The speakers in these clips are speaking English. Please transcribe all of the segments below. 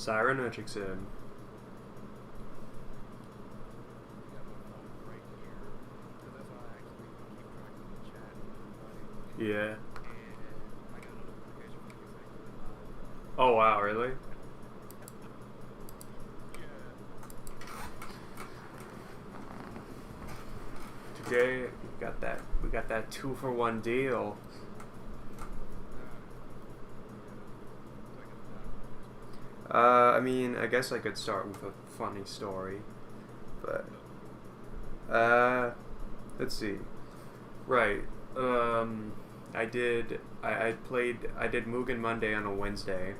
Siren Richardson. Yeah. Oh wow, really? Today we got that 2-for-1 deal. I mean, I guess I could start with a funny story, but let's see. Right. I did Mugen Monday on a Wednesday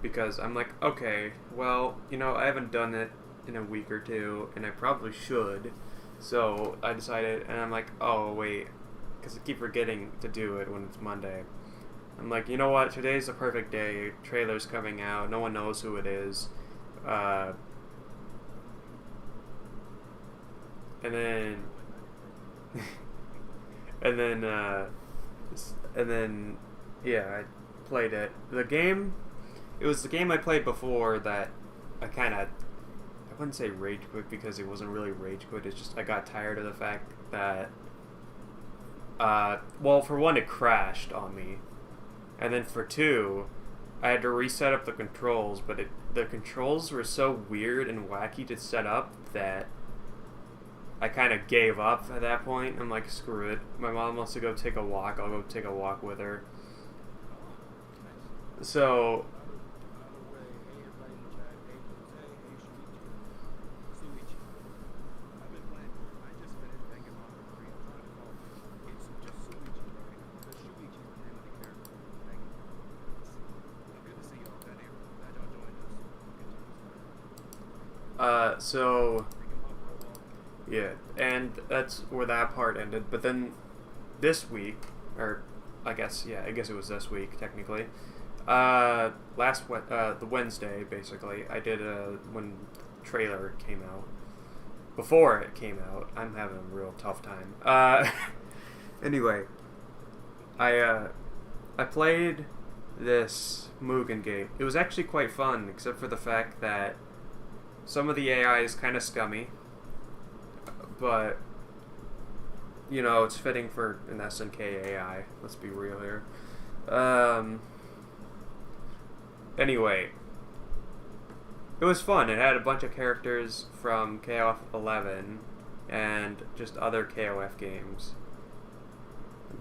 because I'm like, okay, well, I haven't done it in a week or two, and I probably should. So I decided, and I'm like, oh wait, because I keep forgetting to do it when it's Monday. I'm like, you know what? Today's the perfect day. Trailer's coming out. No one knows who it is. And then, and then, and then, yeah, I played it. It was the game I played before that I wouldn't say rage quit because it wasn't really rage quit. It's just I got tired of the fact that, well, for one, it crashed on me. And then for two, I had to reset up the controls, but the controls were so weird and wacky to set up that I kind of gave up at that point. I'm like, screw it. My mom wants to go take a walk. I'll go take a walk with her. So, so yeah, and that's where that part ended. But then this week, or I guess it was this week technically. The Wednesday basically, I did when the trailer came out. Before it came out, I'm having a real tough time. Anyway, I played this Mugen game. It was actually quite fun, except for the fact that some of the AI is kind of scummy, but it's fitting for an SNK AI. Let's be real here. Anyway, it was fun. It had a bunch of characters from KOF 11 and just other KOF games.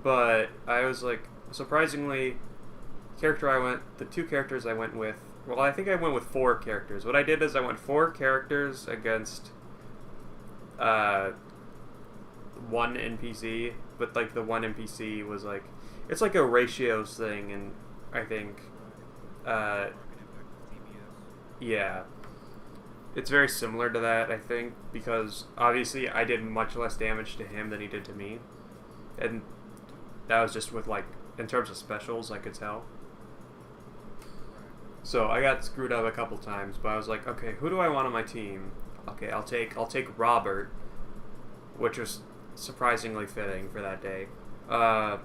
But I was like, surprisingly, the two characters I went with, well, I think I went with 4 characters. What I did is I went 4 characters against one NPC, but like the one NPC was like, it's like a ratios thing, and I think yeah, it's very similar to that, I think, because obviously I did much less damage to him than he did to me, and that was just with, like, in terms of specials, I could tell. So I got screwed up a couple times, but I was like, okay, who do I want on my team? Okay, I'll take Robert, which was surprisingly fitting for that day. That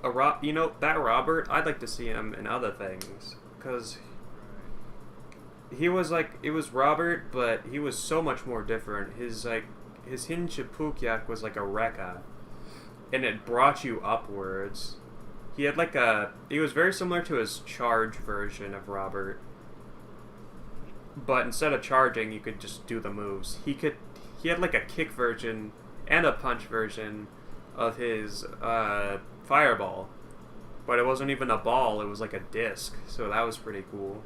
Robert, I'd like to see him in other things, because it was Robert, but he was so much more different. His Hin Chipukyak was like a Rekka, and it brought you upwards. He was very similar to his charge version of Robert, but instead of charging, you could just do the moves. He had like a kick version and a punch version of his fireball, but it wasn't even a ball, it was like a disc, so that was pretty cool.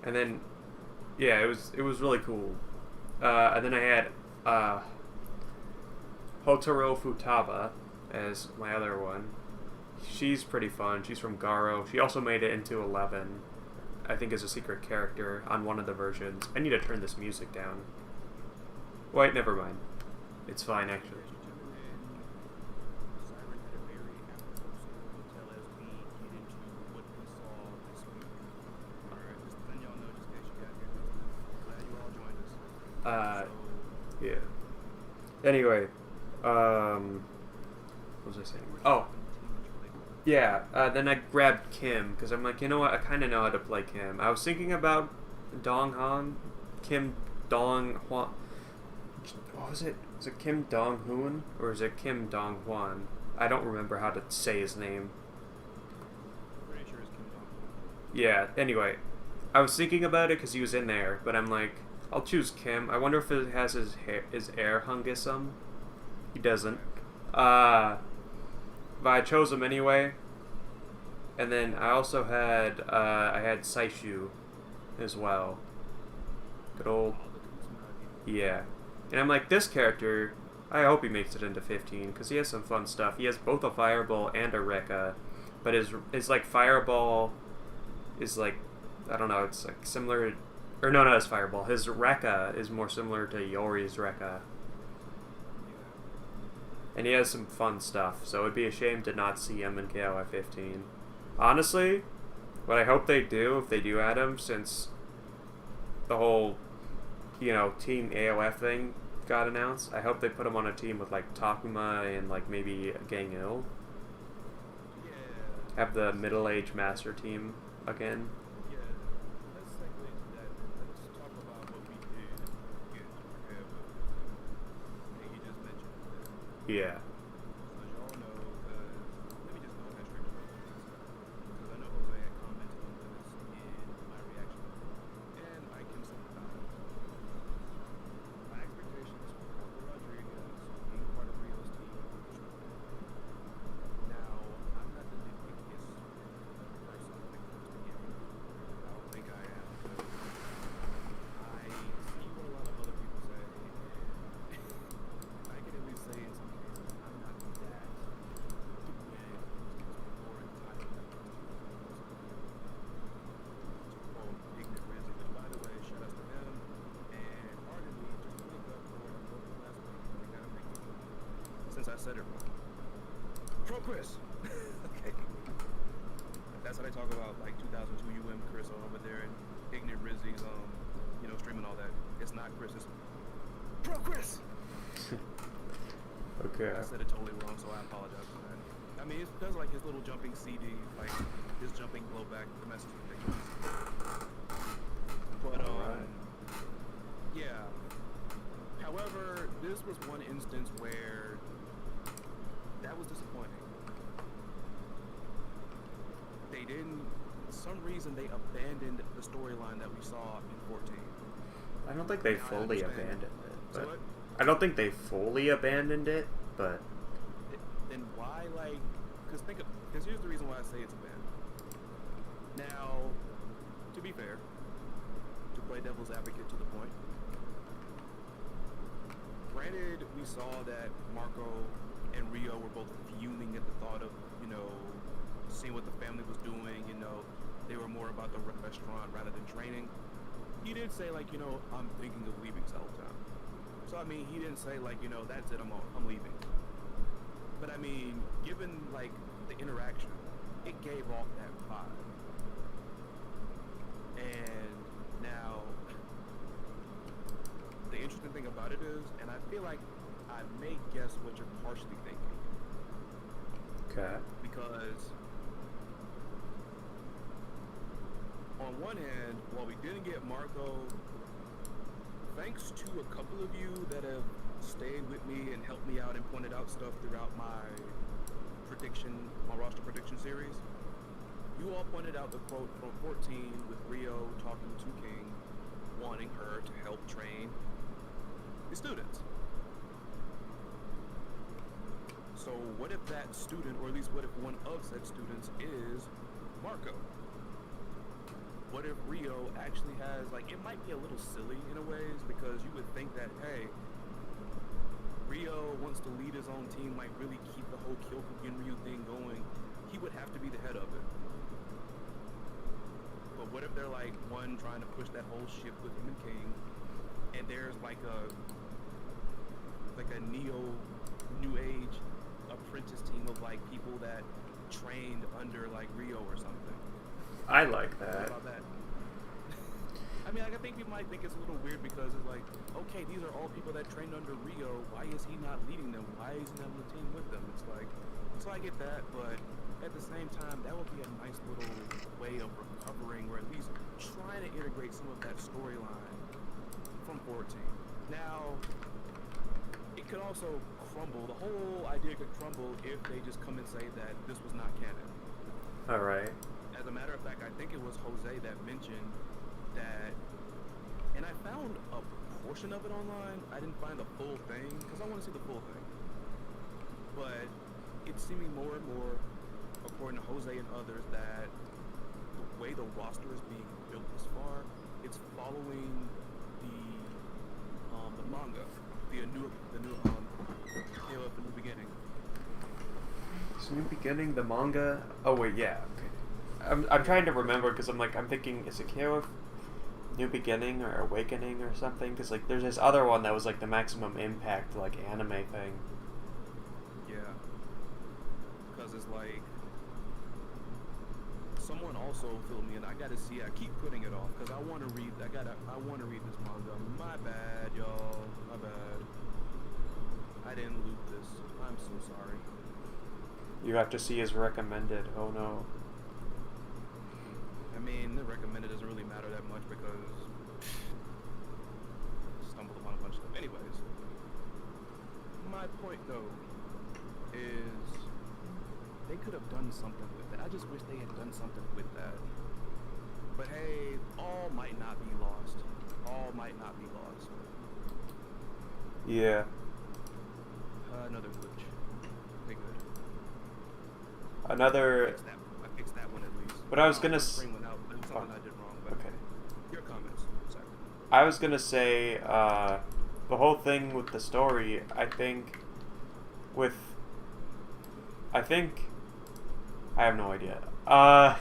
And then, yeah, it was really cool. And then I had Hotaro Futaba as my other one. She's pretty fun. She's from Garo. She also made it into 11, I think, as a secret character on one of the versions. I need to turn this music down. Wait, never mind. It's fine, actually. Yeah. Anyway, what was I saying? Oh, Yeah, then I grabbed Kim because I'm like, you know what? I kind of know how to play Kim. I was thinking about Dong Han, Kim Dong Hwan. What was it? Is it Kim Dong Hoon or is it Kim Dong Hwan? I don't remember how to say his name. Pretty sure it's Kim Dong. Yeah. Anyway, I was thinking about it because he was in there, but I'm like, I'll choose Kim. I wonder if it has his air hungism. He doesn't. But I chose him anyway. And then I also had I had Saishu as well. Good old yeah. And I'm like, this character, I hope he makes it into 15 because he has some fun stuff. He has both a fireball and a Rekka, but his like fireball is like, I don't know, it's like similar, or no, not his fireball. His Rekka is more similar to Yori's Rekka. And he has some fun stuff, so it'd be a shame to not see him in KOF 15. Honestly, what I hope they do, if they do add him, since the whole, Team AOF thing got announced, I hope they put him on a team with, like, Takuma and, like, maybe Gang Il. Yeah. Have the middle-aged master team again. Yeah. Let's segue into that. Let's talk about what we did get prepared with. And you just mentioned that. Yeah. So as y'all know, let me just go ahead straight to my points. Because I know Jose had commented on this in my reaction. And I can sympathize. My expectations for Marco Rodriguez being part of Rio's team were true. Now, I'm not the nitpickiest person when it comes to gaming. I don't think I am, because I see what a lot of other people say, and I can at least say in some cases I'm not that demanding or entitled to quote Ignorant Rizzy, which by the way, shout out to him, and pardon me, just to make up for what I told you last week, I gotta make it good, since I said it wrong. Pro Chris! Okay. That's how they talk about like 2002 Chris over there and Ignorant Rizzy's streaming all that. It's not Chris, it's Pro Chris! Okay. I said it totally wrong, so I apologize for that. I mean, it does like his little jumping CD, like his jumping blowback, the message is ridiculous. But Alright. yeah. However, this was one instance where that was disappointing. They didn't, for some reason, they abandoned the storyline that we saw in 14. I don't think they Now, I fully understand. abandoned it. So But what? I don't think they fully abandoned it, but Then why, like, because here's the reason why I say it's abandoned. Now, to be fair, to play devil's advocate to the point, granted, we saw that Marco and Rio were both fuming at the thought of, seeing what the family was doing, they were more about the restaurant rather than training. He did say, like, I'm thinking of leaving Celltown. So, I mean, he didn't say, like, that's it, I'm leaving. But, I mean, given, like, the interaction, it gave off that vibe. And now, the interesting thing about it is, and I feel like I may guess what you're partially thinking. okay. Because on one hand, while we didn't get Marco, thanks to a couple of you that have stayed with me and helped me out and pointed out stuff throughout my roster prediction series, you all pointed out the quote from 14 with Rio talking to King, wanting her to help train the students. So what if that student, or at least what if one of said students is Marco? What if Rio actually has, like, it might be a little silly in a ways, because you would think that, hey, Rio wants to lead his own team, might really keep the whole Kyokugen Ryu thing going. He would have to be the head of it. But what if they're like one trying to push that whole ship with him and King, and there's like a new age apprentice team of like people that trained under like Rio or something. I like What that. about that? I mean, like, I think people might think it's a little weird because it's like, okay, these are all people that trained under Rio. Why is he not leading them? Why is he not on the team with them? It's like, so I get that, but at the same same time, that would be a nice little way of recovering, or at least trying to integrate some of that storyline from 14. Now, it could also crumble. The whole idea could crumble if they just come and say that this was not canon. Alright. As a matter of fact, I think it was Jose that mentioned that, and I found a portion of it online. I didn't find the full thing, because I want to see the full thing. But it's seeming more and more, according to Jose and others, that the way the roster is being built this far, it's following the manga, the new KOF in the beginning. So New Beginning, the manga. Oh wait, yeah. Okay. I'm trying to remember because I'm thinking, is it KOF New Beginning or Awakening or something? Because like there's this other one that was like the Maximum Impact like anime thing. Yeah. Because it's like someone also filled me, and I gotta see. I keep putting it off because I want to read. I want to read this manga. My bad, y'all. My bad. I didn't loot this. I'm so sorry. You have to see his recommended. Oh no. I mean, the recommended doesn't really matter that much because I stumbled upon a bunch of stuff. Anyways, my point though is they could have done something with it. I just wish they had done something with that. But hey, all might not be lost. All might not be lost. Yeah. Another glitch. Okay, good. Another. I fixed that one at least. But I was gonna. Bring one out. That was something I did wrong. But Okay. Your comments. Sorry. I was gonna say the whole thing with the story. I think I have no idea. I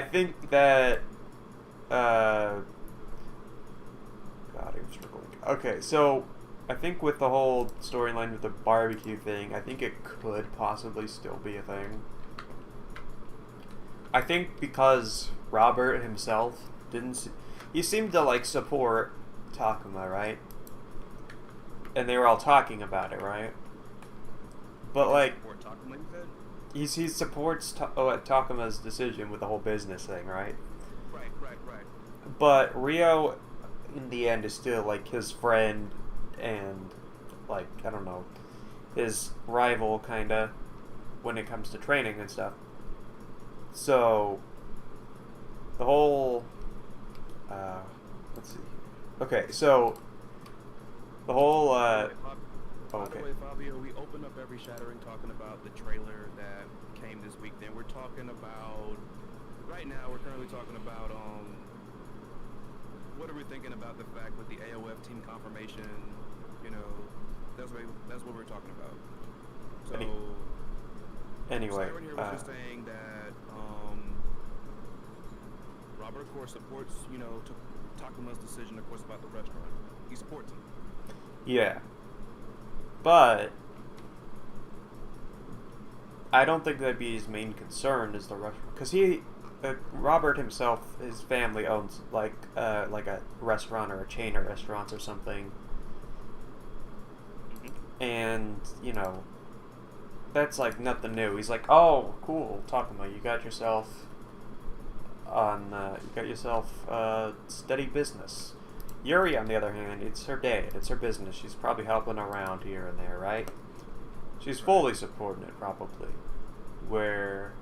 think that God, I'm struggling. Okay, so I think with the whole storyline with the barbecue thing, I think it could possibly still be a thing. I think because Robert himself he seemed to like support Takuma, right? And they were all talking about it, right? But like, Support Takuma, you said? he supports Takuma's decision with the whole business thing, right? Right. But Rio, in the end, is still like his friend and like, I don't know, his rival kinda when it comes to training and stuff. So the whole let's see. Okay, so the whole By okay. the way, Fabio, we open up every Shattering talking about the trailer that came this week. Then we're talking about, right now we're currently talking about what are we thinking about the fact with the AOF team confirmation? You know, that's what we're talking about. So Anyway, Siren here was just saying that Robert, of course, supports, you know, Takuma's decision, of course, about the restaurant. He supports him. yeah. But I don't think that'd be his main concern is the restaurant, because Robert himself, his family owns like a restaurant or a chain of restaurants or something, and you know that's like nothing new. He's like, oh, cool, Takuma, you got yourself steady business. Yuri, on the other hand, it's her dad, it's her business. She's probably helping around here and there, right? She's fully supporting it, probably. Where,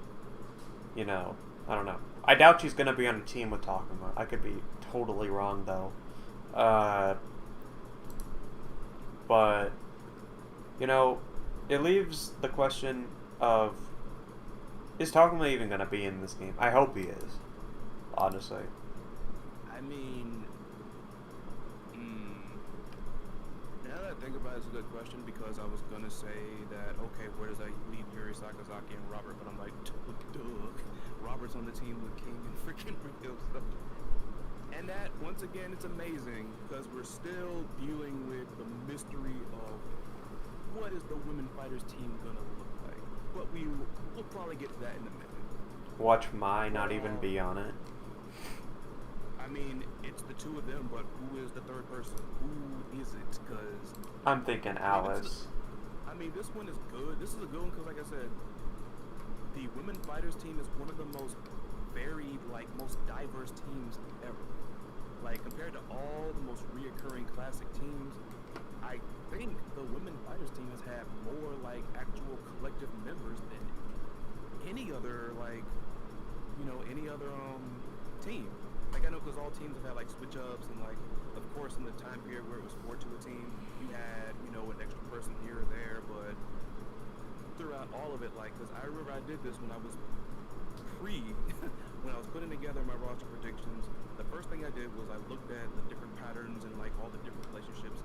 you know, I don't know. I doubt she's going to be on a team with Takuma. I could be totally wrong, though. But, you know, it leaves the question of, is Takuma even going to be in this game? I hope he is, honestly. I mean, now that I think about it, it's a good question, because I was gonna say that, okay, where does that leave Yuri Sakazaki and Robert? But I'm like, duh, Robert's on the team with King and freaking Rio. And that, once again, it's amazing, because we're still dealing with the mystery of what is the women fighters team gonna look like. But we'll probably get to that in a minute. Watch Mai not even be on it. I mean, it's the two of them, but who is the third person? Who is it? Because I'm thinking Alice. I mean, this one is good. This is a good one because, like I said, the women fighters team is one of the most varied, like most diverse teams ever. Like compared to all the most reoccurring classic teams, I think the women fighters team has had more like actual collective members than any other any other team. Like I know because all teams have had like switch ups and like of course in the time period where it was 4 to a team, you had an extra person here or there, but throughout all of it, like because I remember I did this when I was when I was putting together my roster predictions. The first thing I did was I looked at the different patterns and like all the different relationships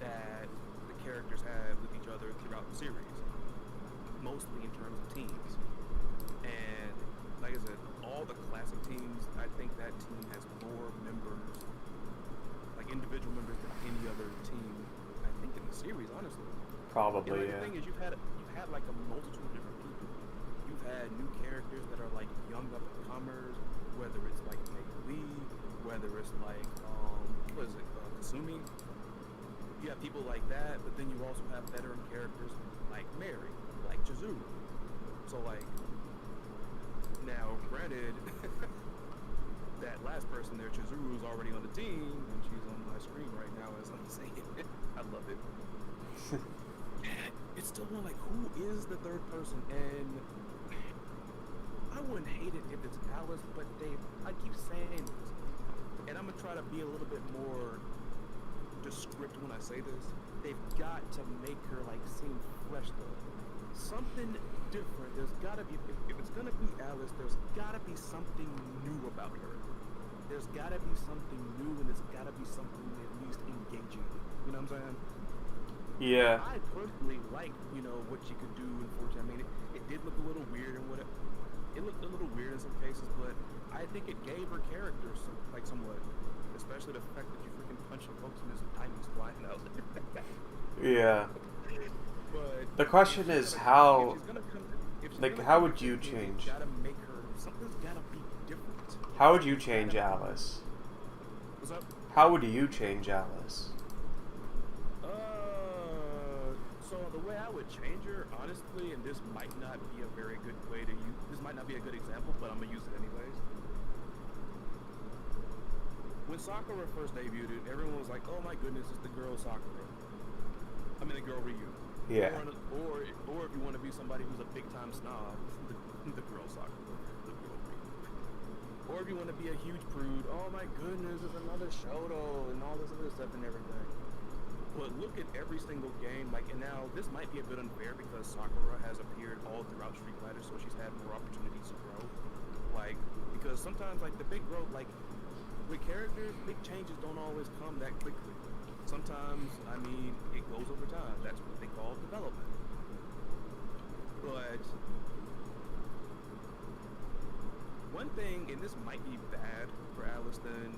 that the characters had with each other throughout the series, mostly in terms of teams. And like I said, all the classic teams, I think that team has more members, like individual members than any other team, I think in the series, honestly. Probably, and, like, yeah. The thing is, you've had like a multitude of different people. You've had new characters that are like young up and comers, whether it's like Mei Lee, whether it's like Kasumi. You have people like that, but then you also have veteran characters like Mary, like Chizuru. So like now, granted, that last person there, Chizuru, is already on the team, and she's on my screen right now as I'm saying it. I love it. It's still one like, who is the third person? And I wouldn't hate it if it's Alice, but I keep saying this, and I'm gonna try to be a little bit more descriptive when I say this. They've got to make her like seem fresh though, something different. There's gotta be, if it's gonna be Alice, there's gotta be something new about her. There's gotta be something new, and it's gotta be something at least engaging. You know what I'm saying? Yeah. I personally like, what she could do in 14. I mean, it did look a little weird and whatever. It looked a little weird in some cases, but I think it gave her character somewhat. Especially the fact that you freaking punch folks and there's diamonds flying out. Yeah. But the question is how would you change? Something's gotta be different. How would you change Alice? What's up? How would you change Alice? So the way I would change her, honestly, and this might not be a very good way to use, this might not be a good example, but I'm gonna use it anyways. When Sakura first debuted, everyone was like, "Oh my goodness, it's the girl Sakura." I mean, the girl Ryu. Yeah. Or if you want to be somebody who's a big time snob, the girl Sakura, the girl Ryu. Or if you want to be a huge prude, oh my goodness, it's another Shoto and all this other stuff and everything. But look at every single game, like, and now this might be a bit unfair because Sakura has appeared all throughout Street Fighter, so she's had more opportunities to grow. Like, because sometimes, like, the big growth, like, with characters, big changes don't always come that quickly. Sometimes, I mean, it goes over time. That's what they call development. But one thing, and this might be bad for Alice then,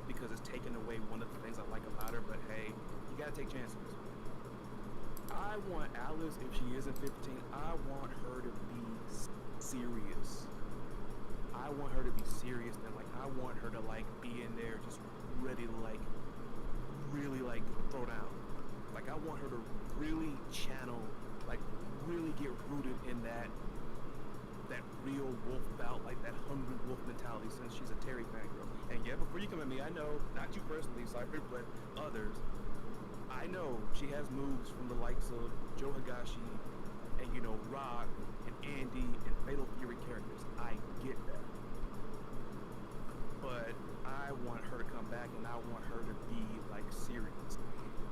because it's taken away one of the things I like about her, but hey, you gotta take chances. I want Alice, if she isn't 15, I want her to be serious. I want her to be serious, and like I want her to like be in there just ready to like really like throw down. Like I want her to really channel, like really get rooted in that real wolf bout, like that hungry wolf mentality, since she's a Terry fangirl. And yeah, before you come at me, I know, not you personally, Cypher, but others, I know she has moves from the likes of Joe Higashi and Rock and Andy and Fatal Fury characters. I get that. But I want her to come back, and I want her to be like serious.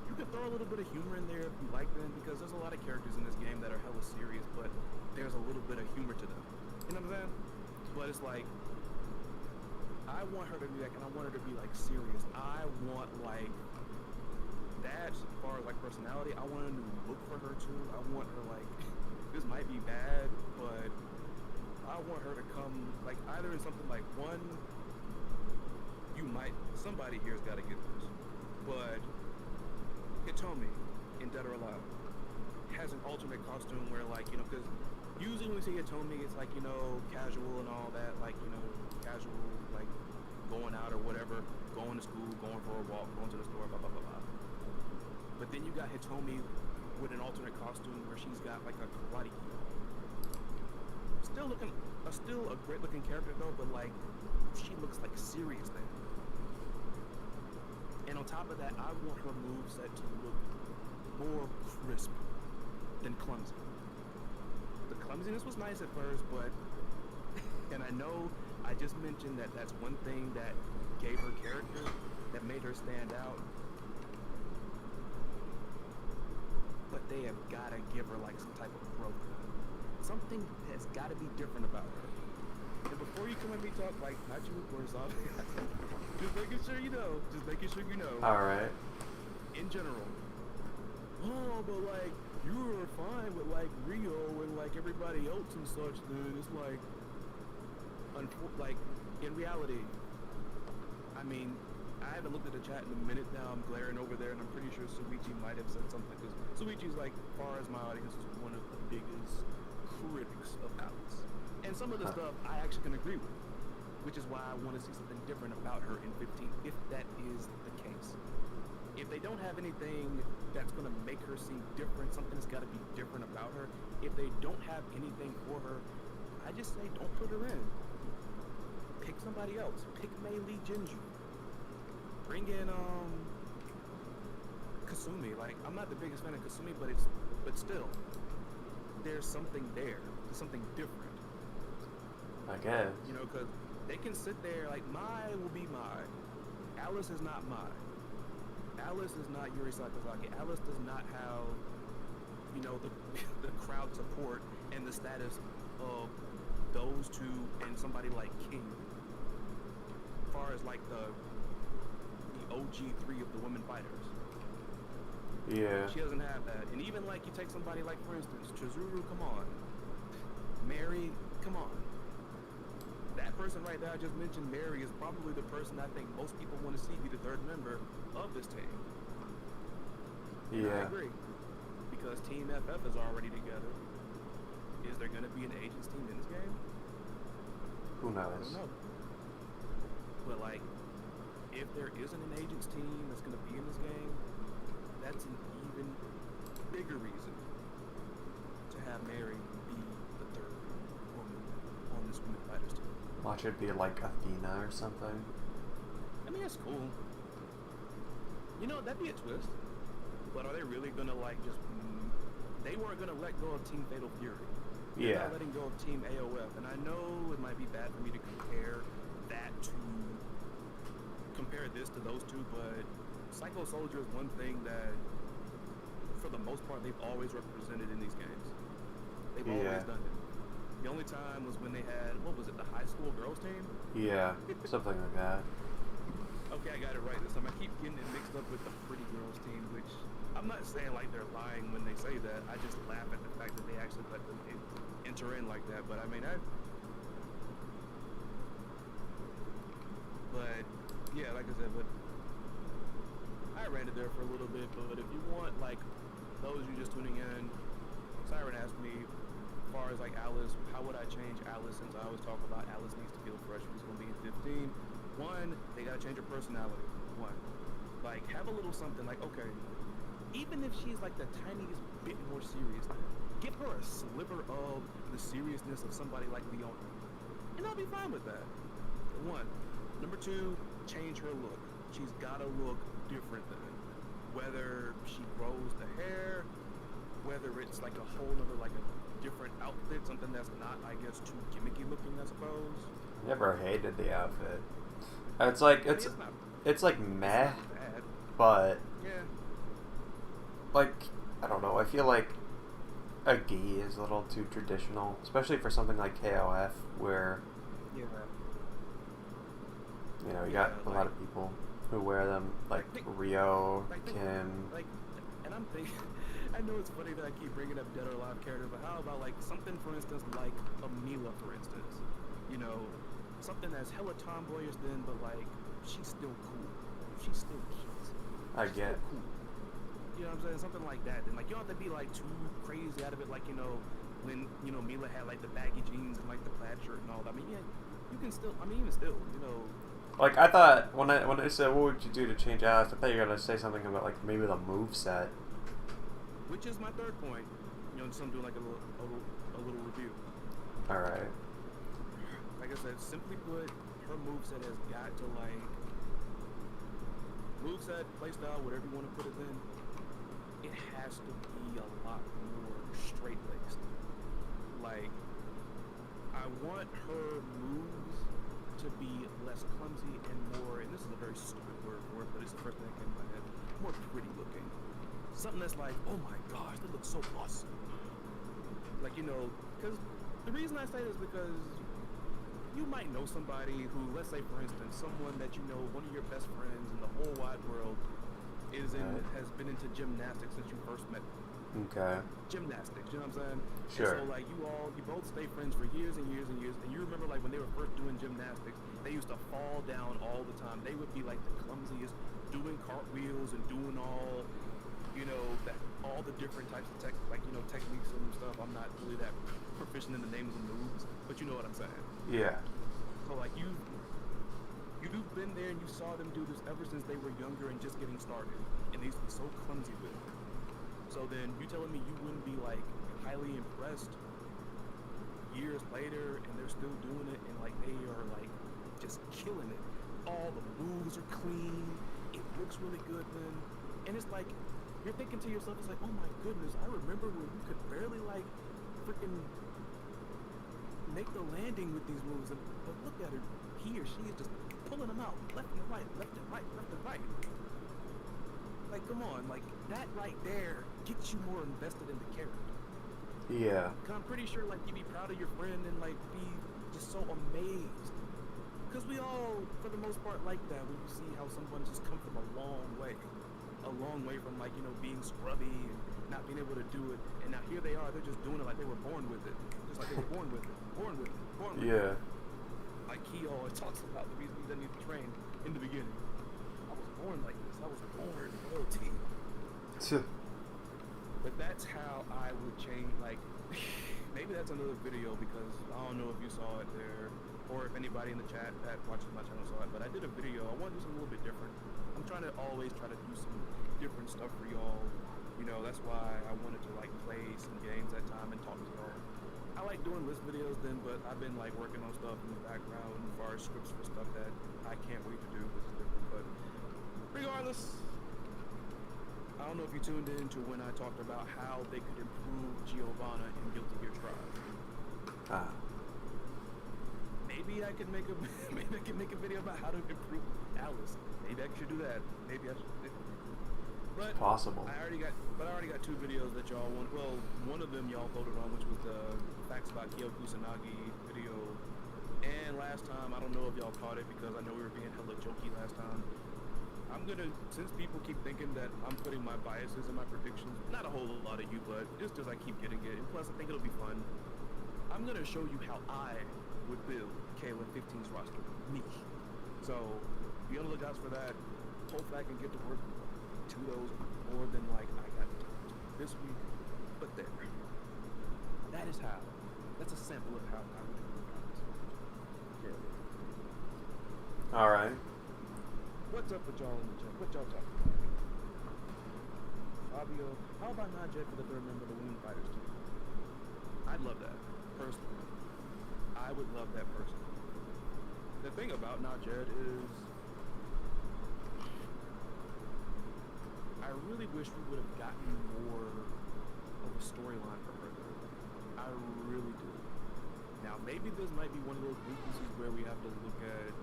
You can throw a little bit of humor in there if you like them, because there's a lot of characters in this game that are hella serious, but there's a little bit of humor to them. You know what I'm saying? But it's like, I want her to be like, and I want her to be like serious. I want like that as far as like personality. I want a new look for her too. I want her like, this might be bad, but I want her to come like either in something like one. Somebody here's got to get this, but Hitomi in Dead or Alive has an alternate costume where like, because usually when we see Hitomi, it's like, casual and all that, like, casual, like going out or whatever, going to school, going for a walk, going to the store, blah, blah, blah, blah. But then you got Hitomi with an alternate costume where she's got like a karate gi. Still still a great looking character though, but like she looks like serious now. And on top of that, I want her moveset to look more crisp than clumsy. The clumsiness was nice at first, but and I know I just mentioned that that's one thing that gave her character, that made her stand out. But they have gotta give her like some type of growth. Something has gotta be different about her. And before you come at me talk, like, not you of course, just making sure you know. Just making sure you know. Alright. In general. Oh, but like, you were fine with like Rio and like everybody else and such, dude. It's like, like, in reality, I mean, I haven't looked at the chat in a minute now. I'm glaring over there, and I'm pretty sure Suichi might have said something, because Suichi's, like, far as my audience, is one of the biggest critics of Alice. And some of the stuff I actually can agree with, which is why I want to see something different about her in 15, if that is the case. If they don't have anything that's going to make her seem different, something that's got to be different about her, if they don't have anything for her, I just say don't put her in. Pick somebody else. Pick Mei Lee Jinju. Bring in Kasumi. Like, I'm not the biggest fan of Kasumi, but still, there's something there. There's something different. I guess. You know, because they can sit there like, Mai will be Mai. Alice is not Mai. Alice is not Yuri Sakazaki. Alice does not have, you know, the crowd support and the status of those two and somebody like King. As far as like the OG3 of the women fighters. Yeah. She doesn't have that. And even like you take somebody like, for instance, Chizuru, come on. Mary, come on. That person right there I just mentioned, Mary, is probably the person I think most people want to see be the third member of this team. And Yeah. I agree. Because Team FF is already together. Is there going to be an agents team in this game? Who I knows? don't know. But like, if there isn't an agents team that's going to be in this game, that's an even bigger reason to have Mary be the third woman on this Women Fighters team. Watch it be like Athena or something. I mean, that's cool. You know, that'd be a twist. But are they really going to like just... They weren't going to let go of Team Fatal Fury. They're Yeah. not letting go of Team AOF. And I know it might be bad for me to compare that to... compare this to those two, but Psycho Soldier is one thing that, for the most part, they've always represented in these games. They've always done it. The only time was when they had, what was it, the high school girls team? Yeah. Something like that. Okay, I got it right this time. I keep getting it mixed up with the pretty girls team, which I'm not saying like they're lying when they say that. I just laugh at the fact that they actually let them enter in like that. But I mean, but yeah, like I said, but I ranted there for a little bit. But if you want, like, those of you just tuning in, Siren asked me, as far as like Alice, how would I change Alice, since I always talk about Alice needs to feel fresh. She's gonna be in 15. One, they gotta change her personality. One, like, have a little something. Like, okay, even if she's like the tiniest bit more serious, give her a sliver of the seriousness of somebody like Leona, and I'll be fine with that. One. Number two, change her look. She's gotta look different then. Whether she grows the hair, whether it's like a whole other, like a different outfit, something that's not, I guess, too gimmicky looking, I suppose. Never hated the outfit. It's like it's like meh, but yeah, like, I don't know. I feel like a gi is a little too traditional, especially for something like KOF, where yeah. you know you got a lot of people who wear them, like Rio, Kim. Like, and I'm thinking, I know it's funny that I keep bringing up Dead or Alive characters, but how about like something, for instance, like a Mila, for instance? You know, something that's hella tomboyish then, but like she's still cool. She's still cute. I get. Still cool. You know what I'm saying? Something like that. Then like you don't have to be like too crazy out of it. Like, you know, when, you know, Mila had like the baggy jeans and like the plaid shirt and all that. I mean, yeah, you can still. I mean, even still, you know. Like, I thought when I said what would you do to change Alice, I thought you were gonna say something about like maybe the move set. Which is my third point. You know, just I'm doing like a little review. All right. Like I said, simply put, her moveset has got to like moveset, playstyle, whatever you want to put it in. It has to be a lot more straight laced. Like I want her moves to be less clumsy and more. And this is a very stupid word for it, but it's the first thing that came to my head. More pretty looking. Something that's like, oh my gosh, that looks so awesome. Like, you know, because the reason I say this is because you might know somebody who, let's say for instance, someone that you know, one of your best friends in the whole wide world has been into gymnastics since you first met them. Okay. Gymnastics, you know what I'm saying? Sure. And so like you both stay friends for years and years and years, and you remember like when they were first doing gymnastics, they used to fall down all the time. They would be like the clumsiest, doing cartwheels and doing all, you know, all the different types of techniques and stuff. I'm not really that proficient in the names of moves, but you know what I'm saying. Yeah. So like you've been there and you saw them do this ever since they were younger and just getting started, and they used to be so clumsy with it. So then you telling me you wouldn't be like highly impressed years later and they're still doing it and like they are like just killing it. All the moves are clean, it looks really good then. And it's like you're thinking to yourself, it's like, oh my goodness, I remember when you could barely like freaking make the landing with these moves, but look at her, he or she is just pulling them out left and right, left and right, left and right. Like, come on, like, that right there gets you more invested in the character. Yeah. Cause I'm pretty sure, like, you'd be proud of your friend and, like, be just so amazed. Because we all, for the most part, like that when you see how someone just come from a long way. A long way from, like, you know, being scrubby and not being able to do it. And now here they are, they're just doing it like they were born with it. Just like they were born with it. Born with it. Born with it. Yeah. Like he always talks about the reason he doesn't need to train in the beginning. I was born like this. I was born royalty. But that's how I would change. Like, maybe that's another video because I don't know if you saw it there or if anybody in the chat that watches my channel saw it. But I did a video. I want to do something a little bit different. I'm trying to always try to do some different stuff for y'all. You know, that's why I wanted to like play some games that time and talk to y'all. I like doing list videos then, but I've been like working on stuff in the background as far as scripts for stuff that I can't wait to do. This is different, but regardless, I don't know if you tuned in to when I talked about how they could improve Giovanna in Guilty Gear Strive. Maybe I could make a video about how to improve Alice. Maybe I should do that. Maybe I should. But possible. I already got two videos that y'all want. Well, one of them y'all voted on, which was the facts about Kyo Kusanagi video. And last time, I don't know if y'all caught it because I know we were being hella jokey last time. I'm gonna, since people keep thinking that I'm putting my biases in my predictions, not a whole lot of you, but just as I keep getting it, and plus I think it'll be fun, I'm gonna show you how I would build Kayla 15's roster. Me. So, be on the lookouts for that. Hopefully I can get to work to those more than like I got this week, but there. That is how. That's a sample of how I would do it. Yeah. All right. What's up with y'all in the chat? What y'all talking about? Fabio, how about Najee for the third member of the Women Fighters team? I'd love that, personally. I would love that personally. The thing about Najee is I really wish we would have gotten more of a storyline for her though. I really do. Now maybe this might be one of those weaknesses where we have to look at,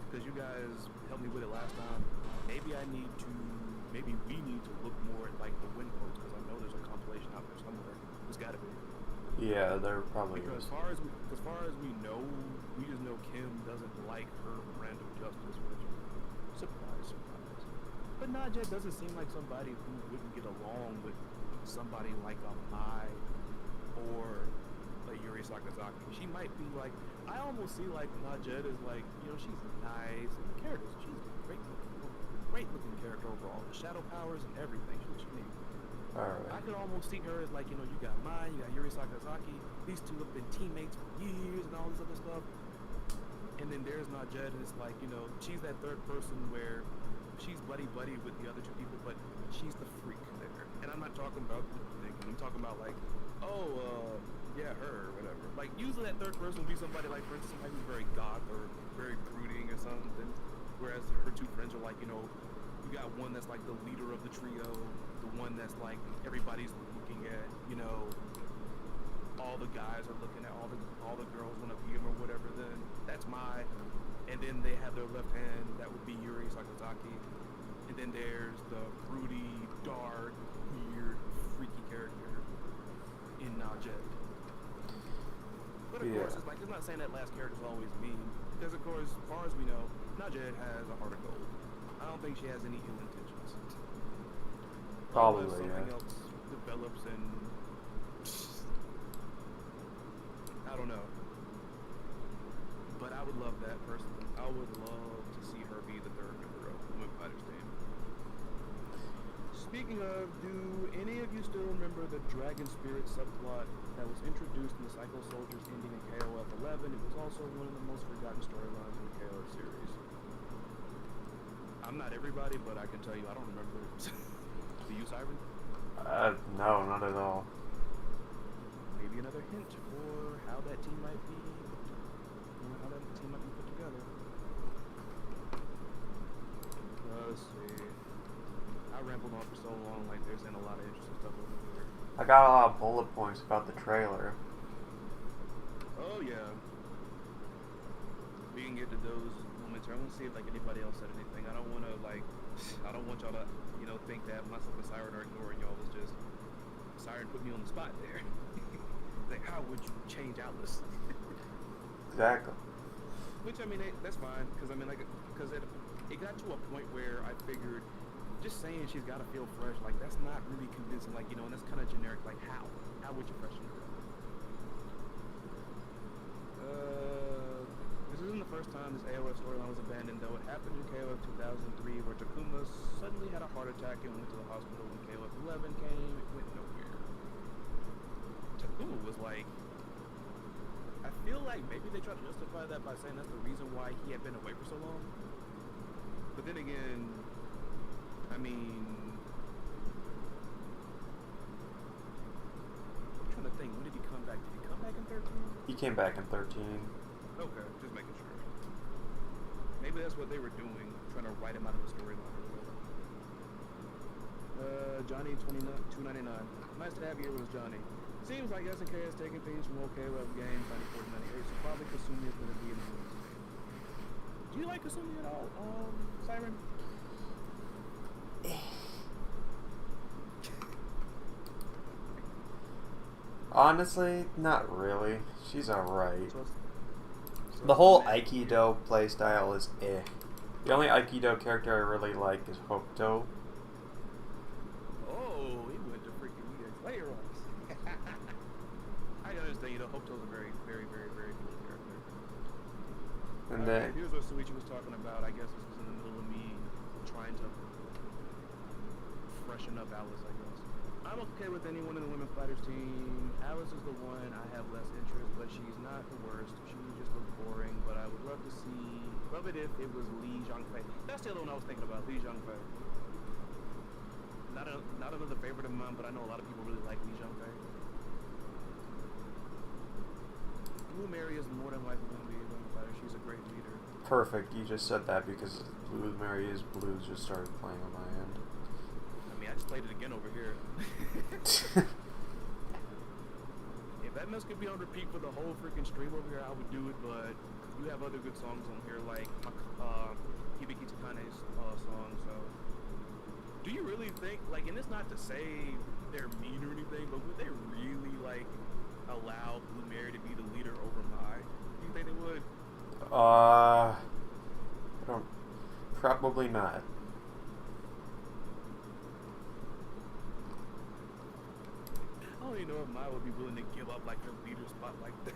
because you guys helped me with it last time, maybe we need to look more at like the win quotes, because I know there's a compilation out there somewhere. There's gotta be. Yeah, there probably because is. As far as we know, we just know Kim doesn't like her brand of justice, which, surprise, surprise. But Najee doesn't seem like somebody who wouldn't get along with somebody like a Mai or a Yuri Sakazaki. She might be like, I almost see like Najee as like, you know, she's nice and the character, she's a great looking character overall. The shadow powers and everything, she's what you need. Alright. I could almost see her as like, you know, you got Mai, you got Yuri Sakazaki, these two have been teammates for years and all this other stuff. And then there's Najee, and it's like, you know, she's that third person where she's buddy-buddy with the other two people, but she's the freak there. And I'm not talking about thinking, I'm talking about like, Yeah, her or whatever. Like, usually that third person will be somebody like, for instance, somebody who's very goth or very brooding or something. Whereas her two friends are like, you know, you got one that's like the leader of the trio, the one that's like everybody's looking at, you know, all the guys are looking at, all the girls want to be him or whatever. Then that's my, and then they have their left hand, that would be Yuri Sakazaki, and then there's the broody, dark, weird, freaky character in Najed. But of course, it's like, it's not saying that last character's always mean, because of course, as far as we know, Najed has a heart of gold. I don't think she has any ill intentions. Probably, unless yeah. something else develops and I don't know. But I would love that personally. I would love to see her be the third member of Women Fighters team. Speaking of, do any of you still remember the Dragon Spirit subplot that was introduced in the Psycho Soldiers ending in KOF 11? It was also one of the most forgotten storylines in the KOF series. I'm not everybody, but I can tell you I don't remember it. Do you, Siren? No, not at all. Maybe another hint for how that team might be, how that team might be put together. Let's see. I rambled on for so long, like there's been a lot of interesting stuff over here. I got a lot of bullet points about the trailer. Oh yeah. We can get to those moments. I want to see if like anybody else said anything. I don't want to like, I don't want y'all to, you know, think that myself and Siren are ignoring y'all. It's just Siren put me on the spot there. Like, how would you change Atlas? Exactly. Which, I mean, that's fine, because, I mean, like, because it got to a point where I figured, just saying she's got to feel fresh, like, that's not really convincing, like, you know, and that's kind of generic, like, how? How would you freshen her up? This isn't the first time this AOF storyline was abandoned, though. It happened in KOF 2003, where Takuma suddenly had a heart attack and went to the hospital. When KOF 11 came, it went nowhere. Takuma was like, I feel like maybe they tried to justify that by saying that's the reason why he had been away for so long. But then again, I mean, I'm trying to think, when did he come back? Did he come back in 13? He came back in 13. Okay, just making sure. Maybe that's what they were doing, trying to write him out of the storyline or whatever. Johnny 299. Nice to have you here with us, Johnny. Seems like SNK has taken things from old KOF games 94-98, so probably Kasumi is going to be in the game. Do you like Kasumi at all, Siren? Honestly, not really. She's alright. So The whole Aikido playstyle is eh. The only Aikido character I really like is Hokuto. Oh, he went to freaking player ups. I understand, you know, Hokuto's a very, very, very, very cool character. And then Here's what Suichi was talking about. I guess this was in the middle of me trying to freshen up Alice, I guess. I'm okay with anyone in the Women Fighters team. Alice is the one I have less interest, but she's not the worst. She just looks boring, but I would love it if it was Lee Zhangfei. That's the other one I was thinking about, Lee Zhangfei. Not another favorite of mine, but I know a lot of people really like Lee Zhangfei. Blue Mary is more than likely going to be a Women Fighter. She's a great leader. perfect. You just said that because Blue Mary is Blues just started playing on my end. I just played it again over here. If that mess could be on repeat for the whole freaking stream over here, I would do it, but you have other good songs on here, like Hibiki Takane's song, so... Do you really think, like, and it's not to say they're mean or anything, but would they really, like, allow Blue Mary to be the leader over Mai? Do you think they would? I don't... Probably not. I don't even know if Mai would be willing to give up, like, her leader spot like that.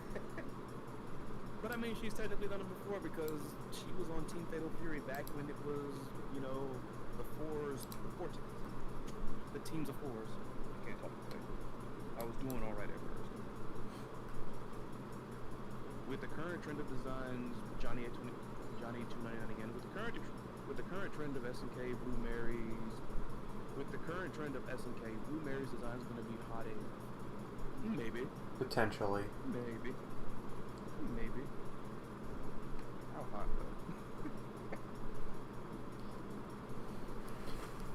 But, I mean, she's technically done it before because she was on Team Fatal Fury back when it was, you know, the four teams. The teams of fours. I can't talk today. I was doing all right at first. With the current trend of designs, Johnny 299 again. With the current trend of SNK Blue Mary's design is going to be hot AF. Maybe. Potentially. Maybe. Maybe. How hot though?